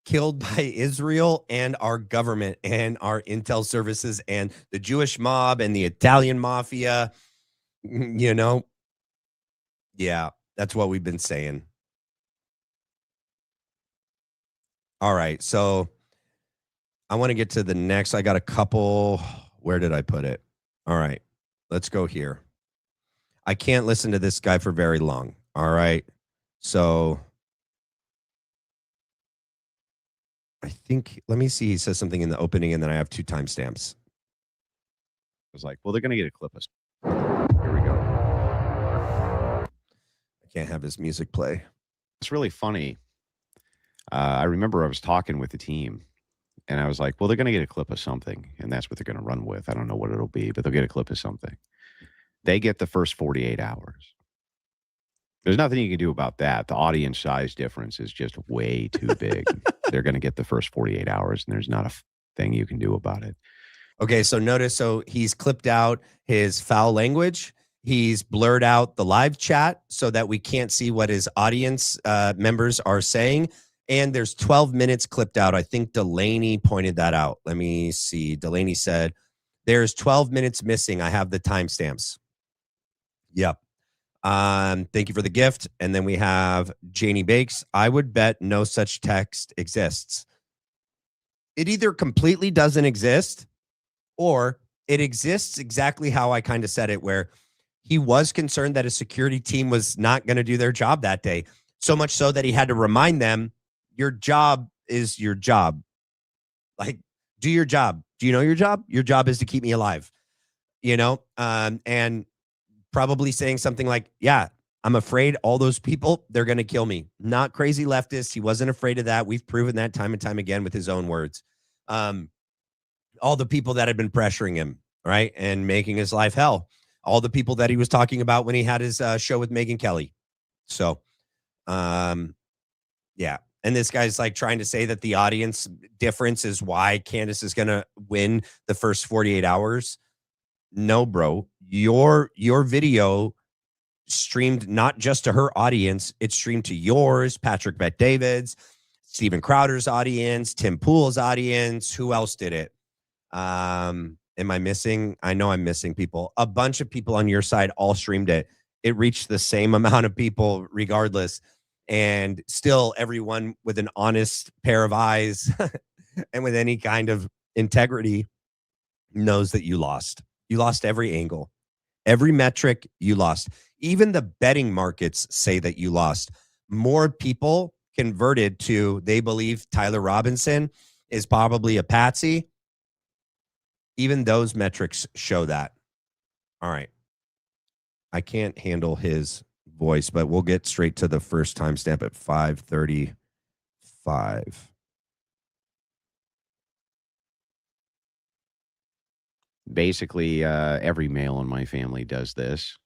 killed by Israel and our government and our intel services and the Jewish mob and the Italian mafia. Yeah, that's what we've been saying. All right, so I want to get to the next. I got a couple. Where did I put it? All right, let's go here. I can't listen to this guy for very long. All right. So I think, let me see. He says something in the opening and then I have 2 timestamps. I was like, well, they're going to get a clip of. Here we go. I can't have his music play. It's really funny. I remember I was talking with the team. And I was like, well, they're going to get a clip of something, and that's what they're going to run with. I don't know what it'll be, but they'll get a clip of something. They get the first 48 hours. There's nothing you can do about that. The audience size difference is just way too big. They're going to get the first 48 hours, and there's not a thing you can do about it. Okay, so notice, he's clipped out his foul language. He's blurred out the live chat so that we can't see what his audience members are saying. And there's 12 minutes clipped out. I think Delaney pointed that out. Let me see. Delaney said, there's 12 minutes missing. I have the timestamps. Yep. Thank you for the gift. And then we have Janie Bakes. I would bet no such text exists. It either completely doesn't exist or it exists exactly how I kind of said it, where he was concerned that a security team was not going to do their job that day. So much so that he had to remind them, your job is your job. Like, do your job. Do you know your job? Your job is to keep me alive. And probably saying something like, yeah, I'm afraid all those people, they're going to kill me. Not crazy leftist. He wasn't afraid of that. We've proven that time and time again with his own words. all the people that had been pressuring him, right, and making his life hell. All the people that he was talking about when he had his show with Megyn Kelly. So, yeah. And this guy's like trying to say that the audience difference is why Candace is going to win the first 48 hours. No, bro. Your video streamed not just to her audience, it streamed to yours, Patrick Bet-David's, Steven Crowder's audience, Tim Pool's audience. Who else did it? Am I missing? I know I'm missing people. A bunch of people on your side all streamed it. It reached the same amount of people regardless. And still everyone with an honest pair of eyes and with any kind of integrity knows that you lost. You lost every angle, every metric you lost. Even the betting markets say that you lost. More people converted to, they believe Tyler Robinson is probably a patsy. Even those metrics show that. All right. I can't handle his voice, but we'll get straight to the first timestamp at 5:35. Basically, every male in my family does this.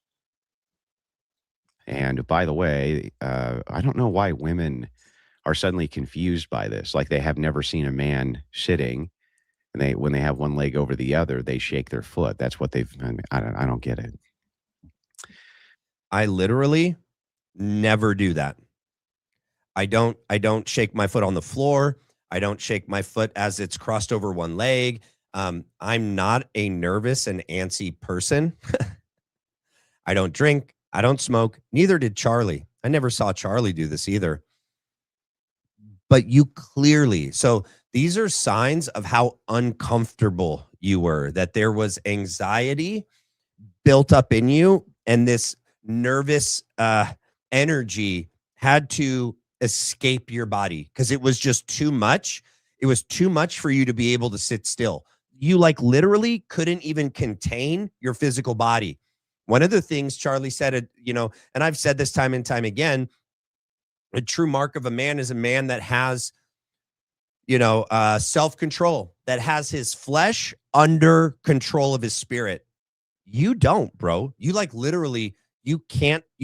And by the way, I don't know why women are suddenly confused by this. Like they have never seen a man sitting, and when they have one leg over the other, they shake their foot. That's what they've. I don't get it. I literally never do that. I don't shake my foot on the floor. I don't shake my foot as it's crossed over one leg. I'm not a nervous and antsy person. I don't drink. I don't smoke. Neither did Charlie. I never saw Charlie do this either. But you clearly, so these are signs of how uncomfortable you were, that there was anxiety built up in you, and this nervous energy had to escape your body because it was just too much. It was too much for you to be able to sit still. You like literally couldn't even contain your physical body. One of the things Charlie said, and I've said this time and time again, a true mark of a man is a man that has, self-control, that has his flesh under control of his spirit. You don't, bro. You like literally, you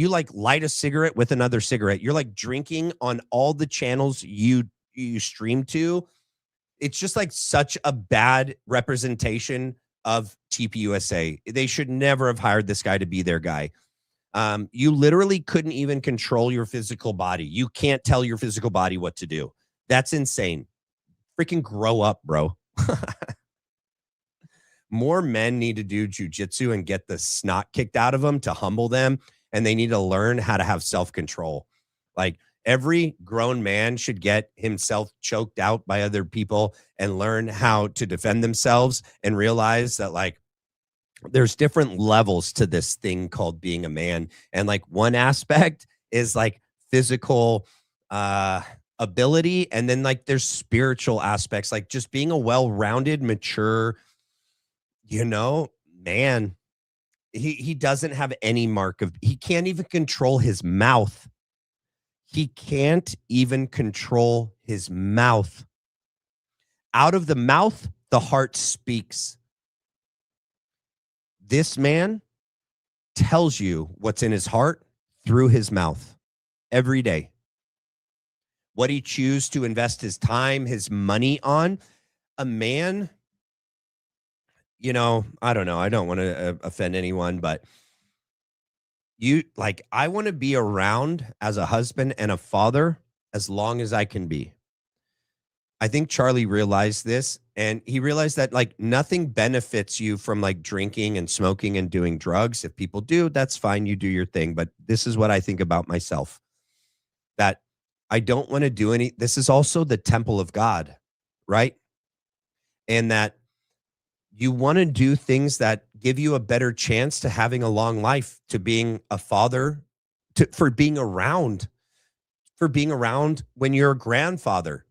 like light a cigarette with another cigarette. You're like drinking on all the channels you stream to. It's just like such a bad representation of TPUSA. They should never have hired this guy to be their guy. You literally couldn't even control your physical body. You can't tell your physical body what to do. That's insane. Freaking grow up, bro. More men need to do jujitsu and get the snot kicked out of them to humble them. And they need to learn how to have self-control. Like every grown man should get himself choked out by other people and learn how to defend themselves and realize that like there's different levels to this thing called being a man. And like one aspect is like physical ability. And then like there's spiritual aspects, like just being a well-rounded, mature, man. He doesn't have any mark of, he can't even control his mouth. He can't even control his mouth. Out of the mouth, the heart speaks. This man tells you what's in his heart through his mouth every day. What he chooses to invest his time, his money on. A man, I don't know. I don't want to offend anyone, but I want to be around as a husband and a father as long as I can be. I think Charlie realized this, and he realized that like nothing benefits you from like drinking and smoking and doing drugs. If people do, that's fine. You do your thing. But this is what I think about myself, that I don't want to do any. This is also the temple of God, right? And that you want to do things that give you a better chance to having a long life, to being a father, for being around when you're a grandfather.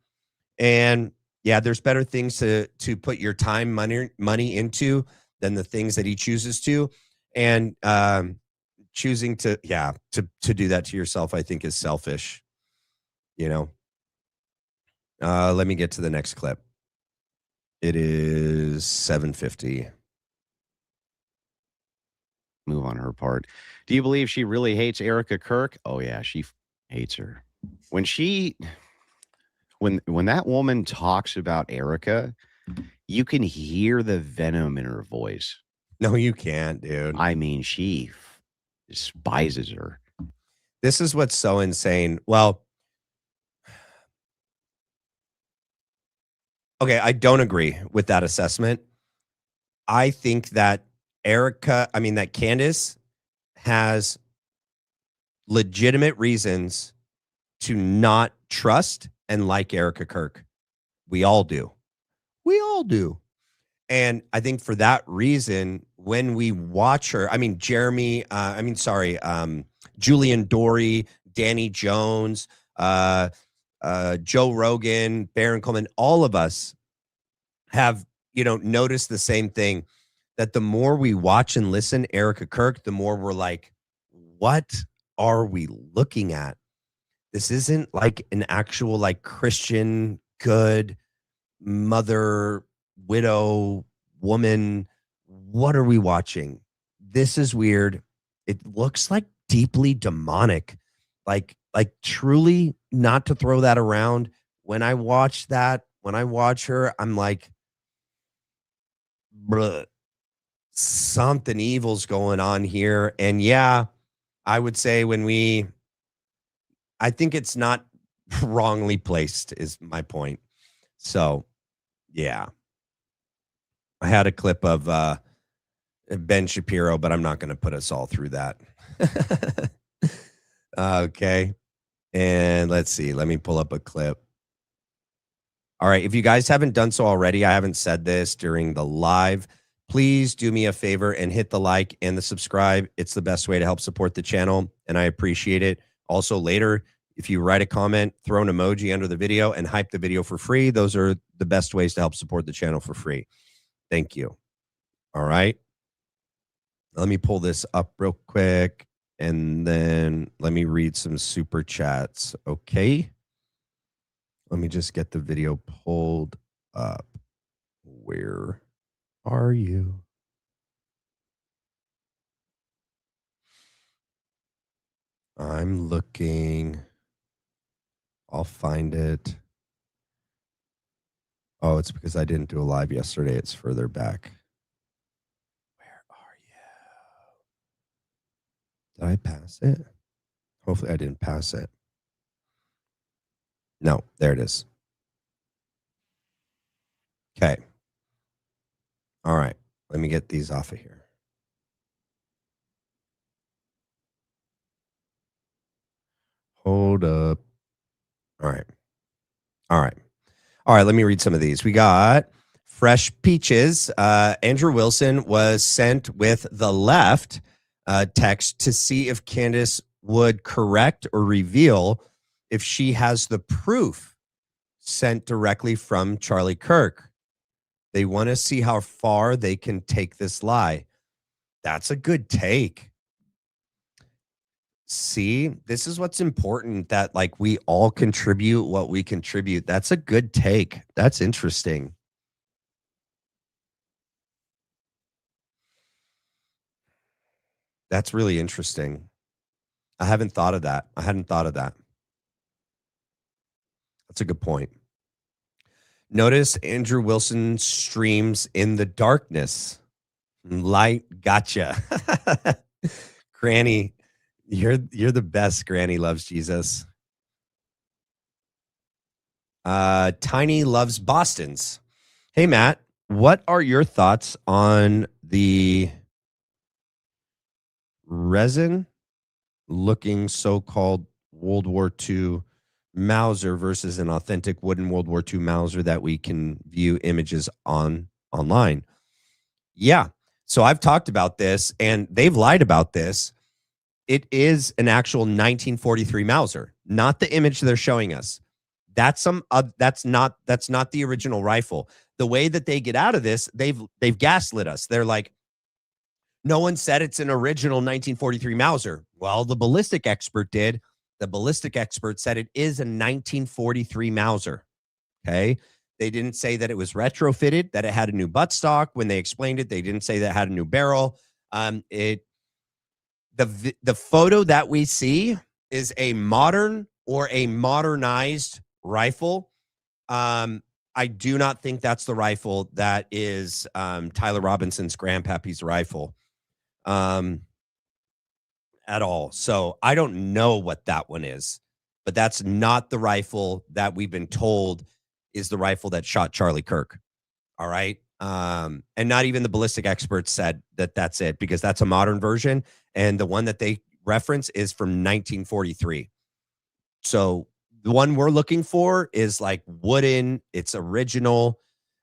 And yeah, there's better things to put your time, money into than the things that he chooses to. And choosing to do that to yourself, I think is selfish. Let me get to the next clip. It is 7:50. Move on her part. Do you believe she really hates Erika Kirk? Oh yeah, she hates her. When that woman talks about Erika, you can hear the venom in her voice. No, you can't, dude. I mean, she despises her. This is what's so insane. Well, okay, I don't agree with that assessment. I think that that Candace has legitimate reasons to not trust and like Erika Kirk. We all do. We all do. And I think for that reason, when we watch her, Julian Dory, Danny Jones, Joe Rogan, Baron Coleman, all of us have, noticed the same thing, that the more we watch and listen Erika Kirk, the more we're like, what are we looking at? This isn't like an actual like Christian, good mother, widow, woman. What are we watching? This is weird. It looks like deeply demonic, like truly, not to throw that around. When I watch her, I'm like, bruh, something evil's going on here. And yeah, I would say I think it's not wrongly placed is my point. So yeah, I had a clip of Ben Shapiro, but I'm not going to put us all through that. Okay. And let's see. Let me pull up a clip. All right. If you guys haven't done so already, I haven't said this during the live. Please do me a favor and hit the like and the subscribe. It's the best way to help support the channel, and I appreciate it. Also, later, if you write a comment, throw an emoji under the video, and hype the video for free, those are the best ways to help support the channel for free. Thank you. All right. Let me pull this up real quick, and then let me read some super chats. Okay. Let me just get the video pulled up. Where are you? I'm looking. I'll find it. Oh, it's because I didn't do a live yesterday. It's further back. Where are you? Did I pass it? Hopefully I didn't pass it. No, there it is. Okay. All right. Let me get these off of here. Hold up. All right. All right. All right. Let me read some of these. We got Fresh Peaches. Andrew Wilson was sent with the left text to see if Candace would correct or reveal if she has the proof sent directly from Charlie Kirk. They want to see how far they can take this lie. That's a good take. See, this is what's important, that like we all contribute what we contribute. That's a good take. That's interesting. That's really interesting. I hadn't thought of that. That's a good point. Notice Andrew Wilson streams in the darkness. Light, gotcha. Granny, you're the best. Granny loves Jesus. Tiny loves Boston's. Hey, Matt, what are your thoughts on the resin looking so-called World War II Mauser versus an authentic wooden World War II Mauser that we can view images online? Yeah. So I've talked about this, and they've lied about this. It is an actual 1943 Mauser, not the image they're showing us. That's not the original rifle. The way that they get out of this, they've gaslit us. They're like, no one said it's an original 1943 Mauser. Well, the ballistic expert did. The ballistic expert said it is a 1943 Mauser. Okay. They didn't say that it was retrofitted, that it had a new buttstock. When they explained it, they didn't say that it had a new barrel. The photo that we see is a modern or a modernized rifle. I do not think that's the rifle that is Tyler Robinson's grandpappy's rifle at all. So I don't know what that one is, but that's not the rifle that we've been told is the rifle that shot Charlie Kirk. All right. And not even the ballistic experts said that that's it, because that's a modern version. And the one that they reference is from 1943. So the one we're looking for is like wooden. It's original.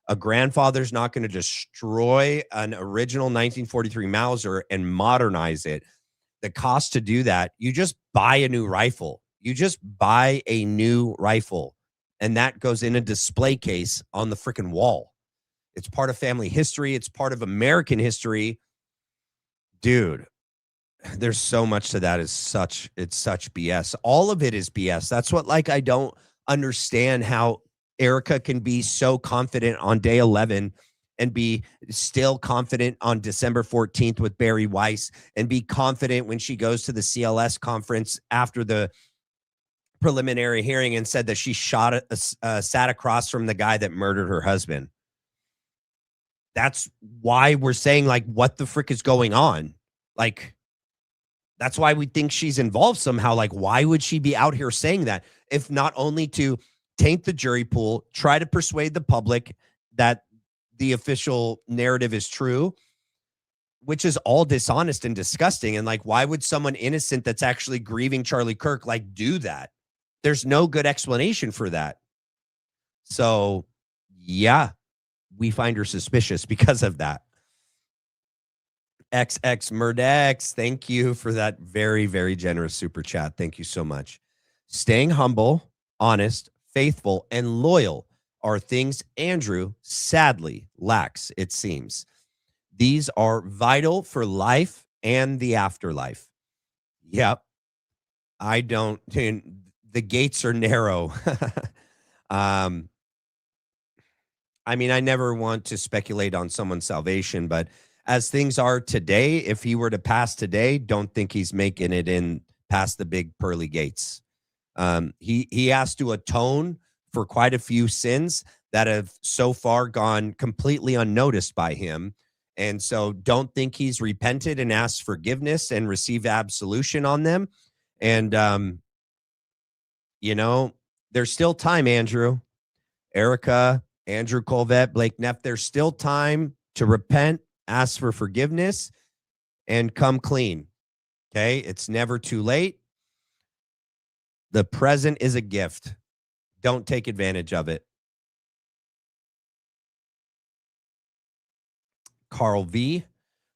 A grandfather's not going to destroy an original 1943 Mauser and modernize it. The cost to do that, you just buy a new rifle. You just buy a new rifle. And that goes in a display case on the freaking wall. It's part of family history. It's part of American history. Dude, there's so much to that. It's such BS. All of it is BS. That's what, like, I don't understand how Erika can be so confident on day 11 and be still confident on December 14th with Barry Weiss, and be confident when she goes to the CLS conference after the preliminary hearing and said that she sat across from the guy that murdered her husband. That's why we're saying, like, what the frick is going on? Like, that's why we think she's involved somehow. Like, why would she be out here saying that, if not only to taint the jury pool, try to persuade the public that the official narrative is true, which is all dishonest and disgusting. And like, why would someone innocent that's actually grieving Charlie Kirk, like, do that? There's no good explanation for that. So yeah, we find her suspicious because of that. XX Murdex, thank you for that very, very generous super chat. Thank you so much. Staying humble, honest, faithful, and loyal are things Andrew sadly lacks, it seems. These are vital for life and the afterlife. Yep. I don't, the gates are narrow. I mean, I never want to speculate on someone's salvation, but as things are today, if he were to pass today, don't think he's making it in past the big pearly gates. He has to atone for quite a few sins that have so far gone completely unnoticed by him. And so don't think he's repented and asked forgiveness and received absolution on them. And, you know, there's still time, Andrew, Erika, Andrew Colvette, Blake Neff. There's still time to repent, ask for forgiveness, and come clean. Okay? It's never too late. The present is a gift. Don't take advantage of it. Carl V.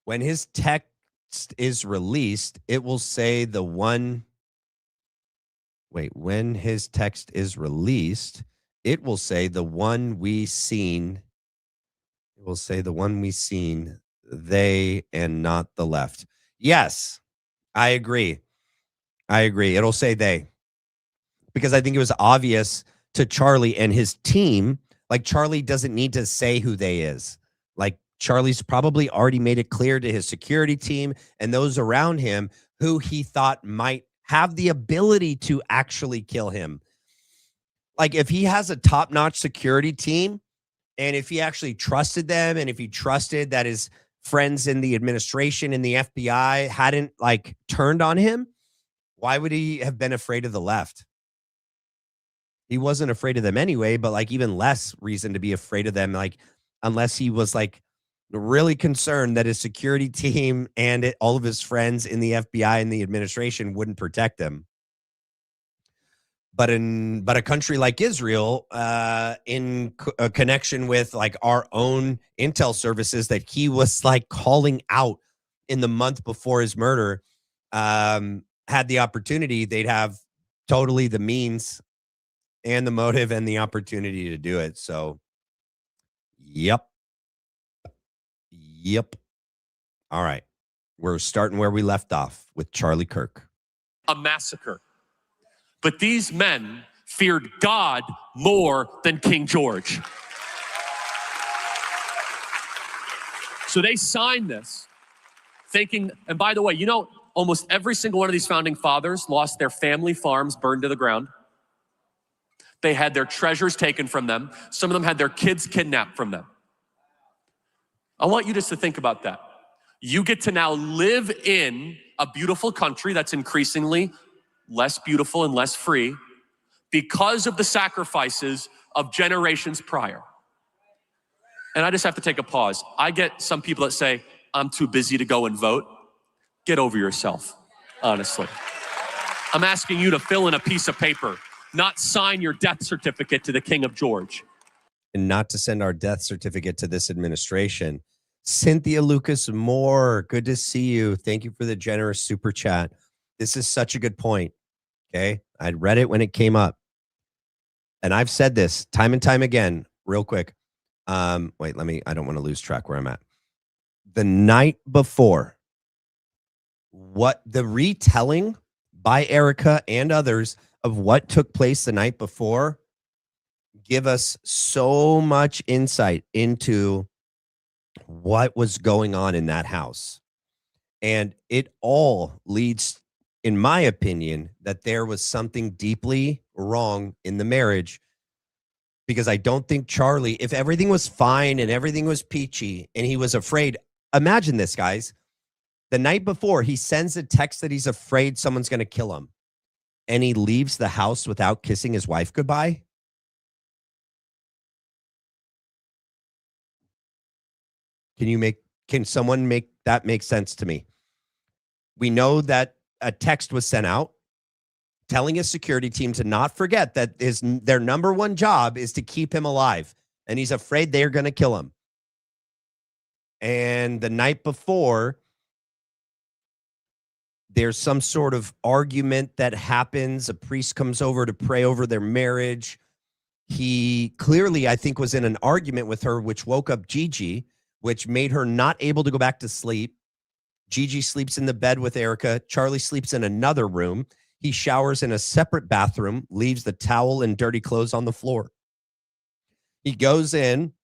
When his text is released, it will say the one. Wait, when his text is released, it will say the one we seen. It will say the one we seen, they and not the left. Yes, I agree. I agree. It'll say they. Because I think it was obvious to Charlie and his team. Like, Charlie doesn't need to say who they is. Like, Charlie's probably already made it clear to his security team and those around him who he thought might have the ability to actually kill him. Like, if he has a top-notch security team, and if he actually trusted them, and if he trusted that his friends in the administration and the FBI hadn't, like, turned on him, why would he have been afraid of the left? He wasn't afraid of them anyway, but, like, even less reason to be afraid of them, like, unless he was, like, really concerned that his security team and all of his friends in the FBI and the administration wouldn't protect him. But a country like Israel, in a connection with, like, our own intel services that he was, like, calling out in the month before his murder, had the opportunity, they'd have totally the means and the motive and the opportunity to do it. So, yep. All right. We're starting where we left off with Charlie Kirk. A massacre. But these men feared God more than King George. So they signed this thinking, and by the way, you know, almost every single one of these founding fathers lost their family farms burned to the ground. They had their treasures taken from them. Some of them had their kids kidnapped from them. I want you just to think about that. You get to now live in a beautiful country that's increasingly less beautiful and less free because of the sacrifices of generations prior. And I just have to take a pause. I get some people that say, I'm too busy to go and vote. Get over yourself, honestly. I'm asking you to fill in a piece of paper, not sign your death certificate to the King of George. And not to send our death certificate to this administration. Cynthia Lucas Moore, good to see you. Thank you for the generous super chat. This is such a good point. Okay. I read it when it came up. And I've said this time and time again, real quick. I don't want to lose track where I'm at. The night before, what the retelling by Erika and others of what took place the night before give us so much insight into what was going on in that house. And it all leads, in my opinion, that there was something deeply wrong in the marriage, because I don't think Charlie, if everything was fine and everything was peachy and he was afraid, imagine this, guys. The night before, he sends a text that he's afraid someone's going to kill him, and he leaves the house without kissing his wife goodbye. Can someone make that make sense to me? We know that a text was sent out telling his security team to not forget that their number one job is to keep him alive, and he's afraid they're going to kill him. And the night before, there's some sort of argument that happens. A priest comes over to pray over their marriage. He clearly, I think, was in an argument with her, which woke up Gigi, which made her not able to go back to sleep. Gigi sleeps in the bed with Erika. Charlie sleeps in another room. He showers in a separate bathroom, leaves the towel and dirty clothes on the floor. He goes in.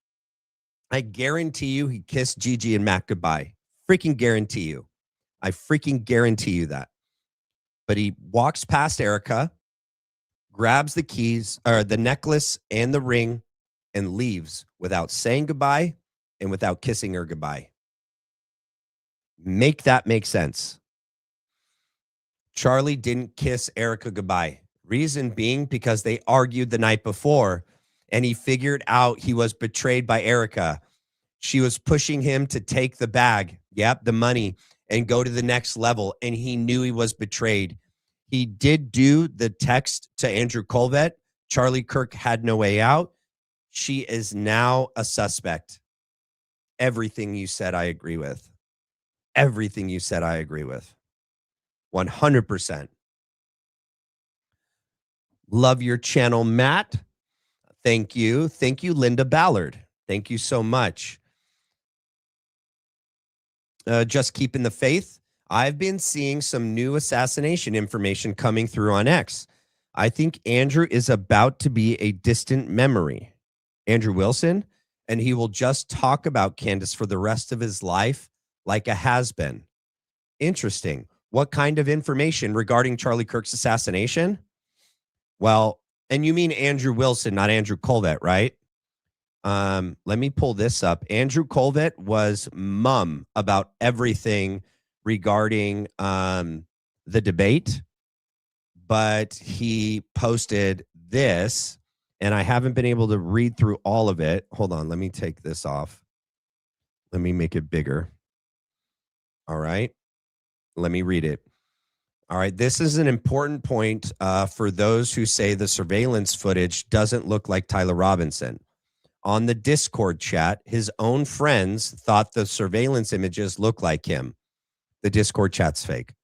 I guarantee you he kissed Gigi and Matt goodbye. Freaking guarantee you. I freaking guarantee you that. But he walks past Erika, grabs the keys, or the necklace and the ring, and leaves without saying goodbye and without kissing her goodbye. Make that make sense. Charlie didn't kiss Erika goodbye. Reason being because they argued the night before, and he figured out he was betrayed by Erika. She was pushing him to take the bag, the money, and go to the next level, and he knew he was betrayed. He did do the text to Andrew Colvett. Charlie Kirk had no way out. She is now a suspect. Everything you said, I agree with. Everything you said, I agree with. 100%. Love your channel, Matt. Thank you. Thank you, Linda Ballard. Thank you so much. Just keeping the faith. I've been seeing some new assassination information coming through on X. I think Andrew is about to be a distant memory. Andrew Wilson, and he will just talk about Candace for the rest of his life like a has-been. Interesting. What kind of information regarding Charlie Kirk's assassination? Well, and you mean Andrew Wilson, not Andrew Colvett, right? Let me pull this up. Andrew Colvett was mum about everything regarding the debate, but he posted this, and I haven't been able to read through all of it. Hold on, let me take this off. Let me make it bigger. All right, let me read it. All right, this is an important point for those who say the surveillance footage doesn't look like Tyler Robinson. On the Discord chat, his own friends thought the surveillance images looked like him. The Discord chat's fake.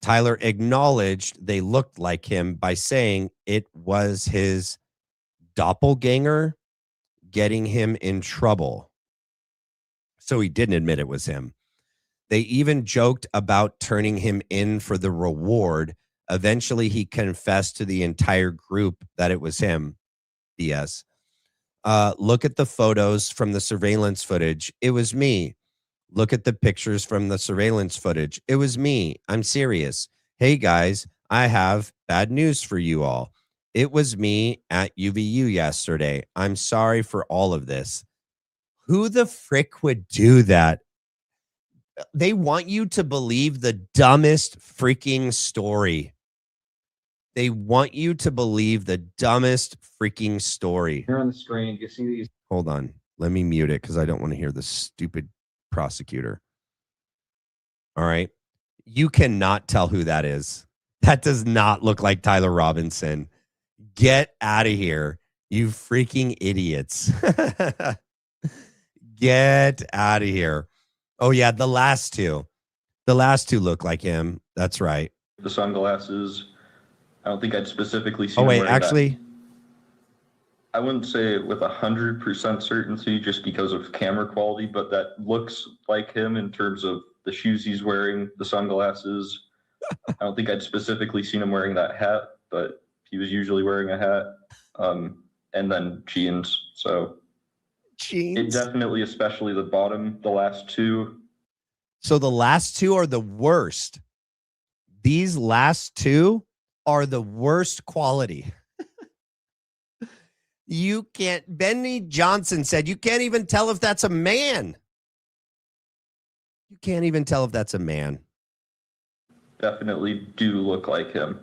Tyler acknowledged they looked like him by saying it was his doppelganger getting him in trouble. So he didn't admit it was him. They even joked about turning him in for the reward. Eventually, he confessed to the entire group that it was him. BS. Look at the photos from the surveillance footage. It was me. Look at the pictures from the surveillance footage. It was me. I'm serious. Hey, guys, I have bad news for you all. It was me at UVU yesterday. I'm sorry for all of this. Who the frick would do that? They want you to believe the dumbest freaking story. They want you to believe the dumbest freaking story. Here on the screen, you see these. Hold on. Let me mute it because I don't want to hear the stupid prosecutor. All right. You cannot tell who that is. That does not look like Tyler Robinson. Get out of here, you freaking idiots. Get out of here. Oh, yeah, the last two. The last two look like him. That's right. The sunglasses. I don't think I'd specifically see. Oh, wait, actually. I wouldn't say it with 100% certainty just because of camera quality, but that looks like him in terms of the shoes he's wearing, the sunglasses. I don't think I'd specifically seen him wearing that hat, but he was usually wearing a hat, and then jeans. So jeans. It definitely, especially the bottom, the last two. So the last two are the worst. These last two are the worst quality. You can't. Benny Johnson said you can't even tell if that's a man. You can't even tell if that's a man. Definitely do look like him.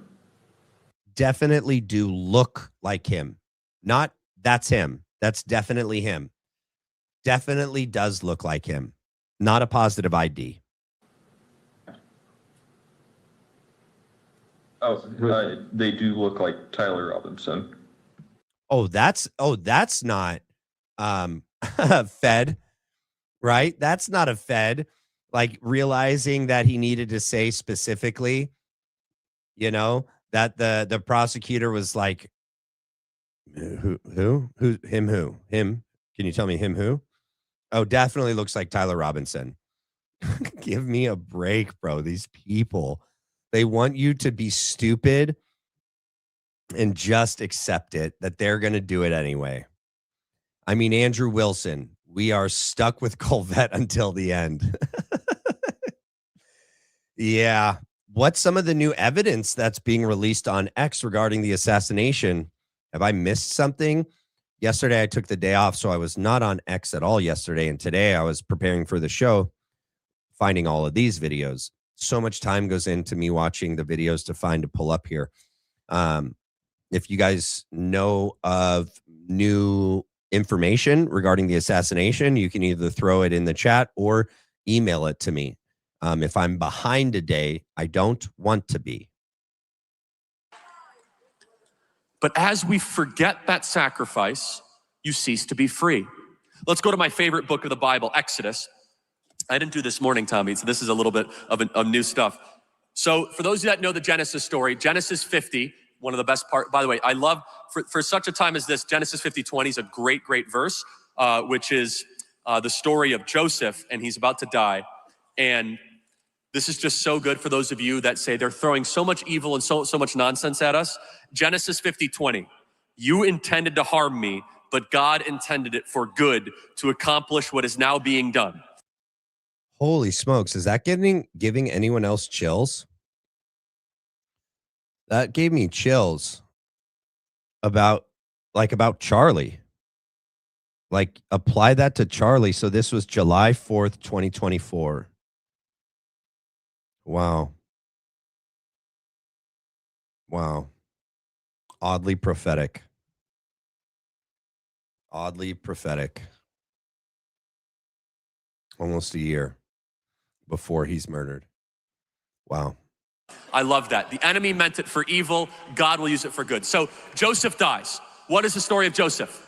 Definitely do look like him. Not that's him. That's definitely him. Definitely does look like him. Not a positive ID. Oh, they do look like Tyler Robinson. Oh, that's not Fed, right? That's not a Fed. Like realizing that he needed to say specifically, you know, that the prosecutor was like, who, him? Can you tell me him who? Oh, definitely looks like Tyler Robinson. Give me a break, bro. These people, they want you to be stupid and just accept it that they're going to do it anyway. I mean, Andrew Wilson, we are stuck with Colvette until the end. Yeah. What's some of the new evidence that's being released on X regarding the assassination? Have I missed something? Yesterday, I took the day off, so I was not on X at all yesterday. And today I was preparing for the show, finding all of these videos. So much time goes into me watching the videos to pull up here. If you guys know of new information regarding the assassination, you can either throw it in the chat or email it to me. If I'm behind a day, I don't want to be. But as we forget that sacrifice, you cease to be free. Let's go to my favorite book of the Bible, Exodus. I didn't do this morning, Tommy, so this is a little bit of new stuff. So for those of you that know the Genesis story, Genesis 50, one of the best part, by the way, I love, for such a time as this, Genesis 50:20 is a great, great verse, which is the story of Joseph, and he's about to die. And this is just so good for those of you that say they're throwing so much evil and so much nonsense at us. Genesis 50:20, you intended to harm me, but God intended it for good to accomplish what is now being done. Holy smokes. Is that giving anyone else chills? That gave me chills about Charlie. Like apply that to Charlie. So this was July 4th, 2024. Wow. Wow. Oddly prophetic. Oddly prophetic. Almost a year before he's murdered. Wow. I love that. The enemy meant it for evil. God will use it for good. So Joseph dies. What is the story of Joseph?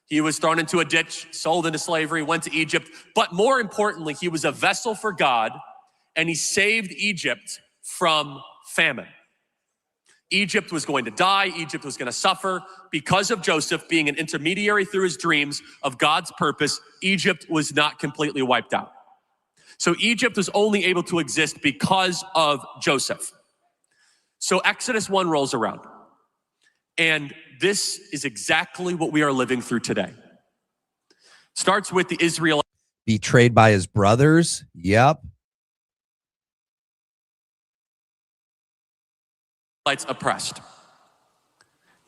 He was thrown into a ditch, sold into slavery, went to Egypt. But more importantly, he was a vessel for God, and he saved Egypt from famine. Egypt was going to die. Egypt was going to suffer. Because of Joseph being an intermediary through his dreams of God's purpose, Egypt was not completely wiped out. So Egypt was only able to exist because of Joseph. So Exodus 1 rolls around. And this is exactly what we are living through today. Starts with the Israelites. Betrayed by his brothers. Yep. Oppressed.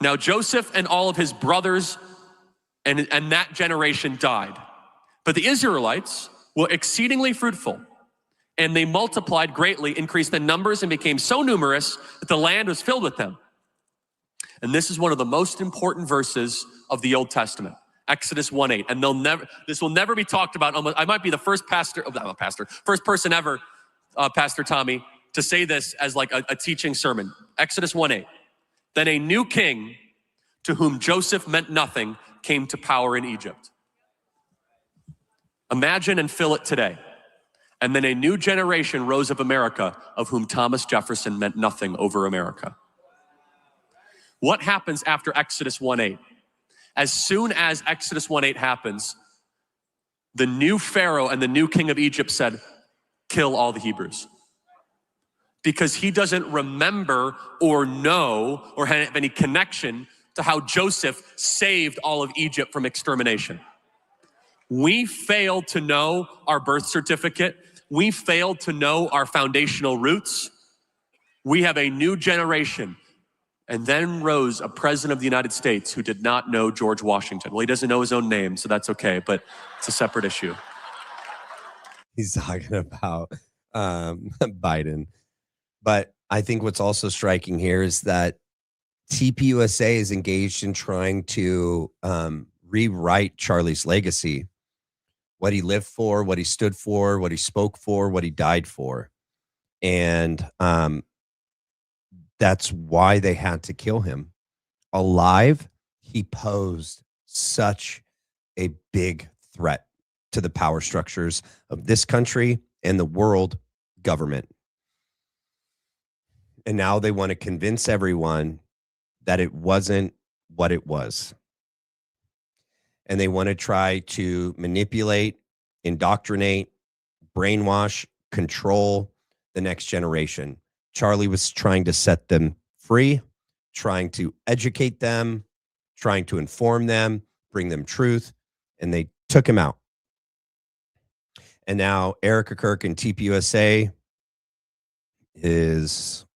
Now Joseph and all of his brothers and that generation died. But the Israelites were exceedingly fruitful, and they multiplied greatly, increased in numbers, and became so numerous that the land was filled with them. And this is one of the most important verses of the Old Testament, Exodus 1:8. And this will never be talked about. I might be the first first person ever, Pastor Tommy, to say this as like a teaching sermon. Exodus 1:8. Then a new king to whom Joseph meant nothing came to power in Egypt. Imagine and fill it today. And then a new generation rose of America, of whom Thomas Jefferson meant nothing over America. What happens after Exodus 1:8? As soon as Exodus 1:8 happens, the new Pharaoh and the new king of Egypt said, kill all the Hebrews. Because he doesn't remember or know or have any connection to how Joseph saved all of Egypt from extermination. We failed to know our birth certificate. We failed to know our foundational roots. We have a new generation. And then rose a president of the United States who did not know George Washington. Well, he doesn't know his own name, so that's okay, but it's a separate issue. He's talking about Biden. But I think what's also striking here is that TPUSA is engaged in trying to rewrite Charlie's legacy, what he lived for, what he stood for, what he spoke for, what he died for. And that's why they had to kill him. Alive, he posed such a big threat to the power structures of this country and the world government. And now they want to convince everyone that it wasn't what it was. And they want to try to manipulate, indoctrinate, brainwash, control the next generation. Charlie was trying to set them free, trying to educate them, trying to inform them, bring them truth, and they took him out. And now Erika Kirk and TPUSA is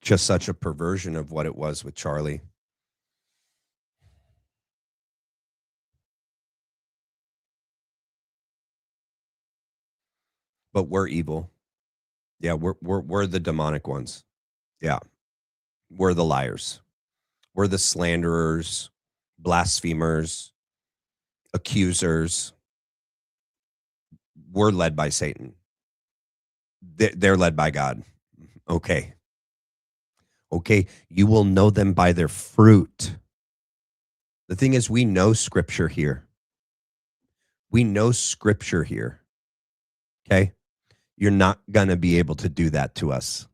just such a perversion of what it was with Charlie. But we're evil. Yeah, we're the demonic ones. Yeah. We're the liars. We're the slanderers, blasphemers, accusers. We're led by Satan. They're led by God. Okay. Okay, you will know them by their fruit. The thing is, we know scripture here. We know scripture here. Okay? You're not going to be able to do that to us.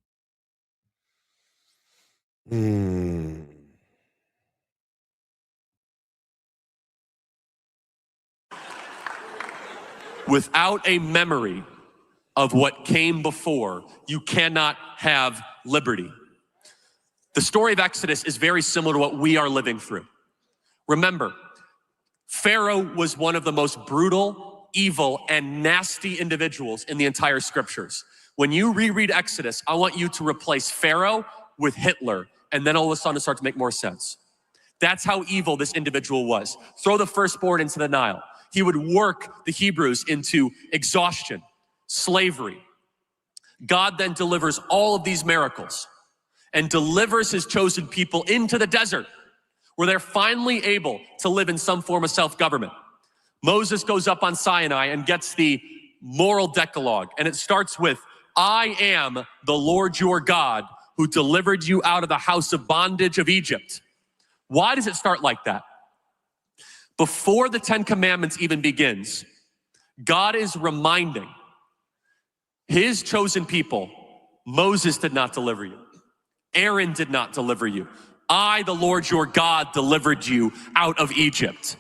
Without a memory of what came before, you cannot have liberty. The story of Exodus is very similar to what we are living through. Remember, Pharaoh was one of the most brutal, evil, and nasty individuals in the entire scriptures. When you reread Exodus, I want you to replace Pharaoh with Hitler, and then all of a sudden it starts to make more sense. That's how evil this individual was. Throw the firstborn into the Nile. He would work the Hebrews into exhaustion, slavery. God then delivers all of these miracles and delivers his chosen people into the desert where they're finally able to live in some form of self-government. Moses goes up on Sinai and gets the moral decalogue, and it starts with, I am the Lord your God who delivered you out of the house of bondage of Egypt. Why does it start like that? Before the 10 Commandments even begins, God is reminding his chosen people, Moses did not deliver you. Aaron did not deliver you. I, the Lord your God, delivered you out of Egypt.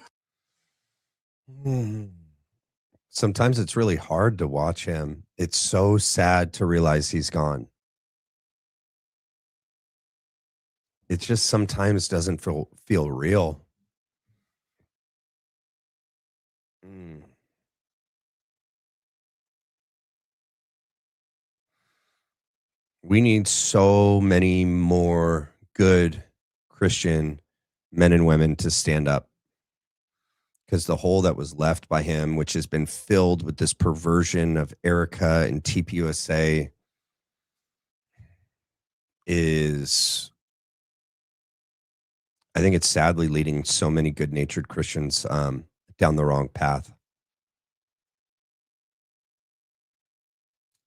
Sometimes it's really hard to watch him. It's so sad to realize he's gone. It just sometimes doesn't feel real. We need so many more good Christian men and women to stand up, because the hole that was left by him, which has been filled with this perversion of Erika and TPUSA, is, I think it's sadly leading so many good-natured Christians down the wrong path,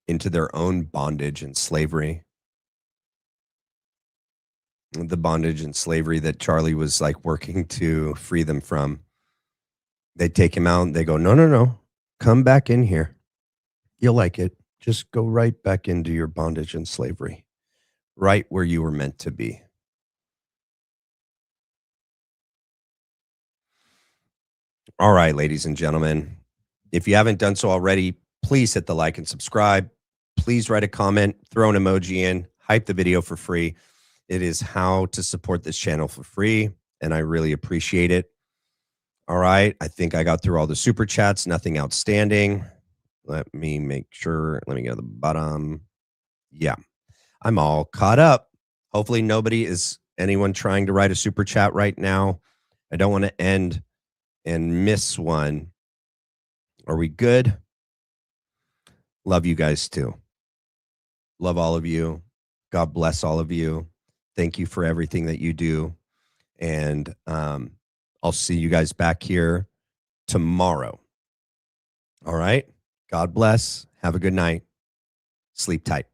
into their own bondage and slavery. The bondage and slavery that Charlie was like working to free them from. They take him out and they go, no, come back in here. You'll like it. Just go right back into your bondage and slavery, right where you were meant to be. All right, ladies and gentlemen, if you haven't done so already, please hit the like and subscribe. Please write a comment, throw an emoji in, hype the video for free. It is how to support this channel for free, and I really appreciate it. All right, I think I got through all the super chats, nothing outstanding. Let me make sure. Let me go to the bottom. Yeah, I'm all caught up. Hopefully anyone trying to write a super chat right now. I don't want to end and miss one. Are we good? Love you guys too. Love all of you. God bless all of you. Thank you for everything that you do. And I'll see you guys back here tomorrow. All right. God bless. Have a good night. Sleep tight.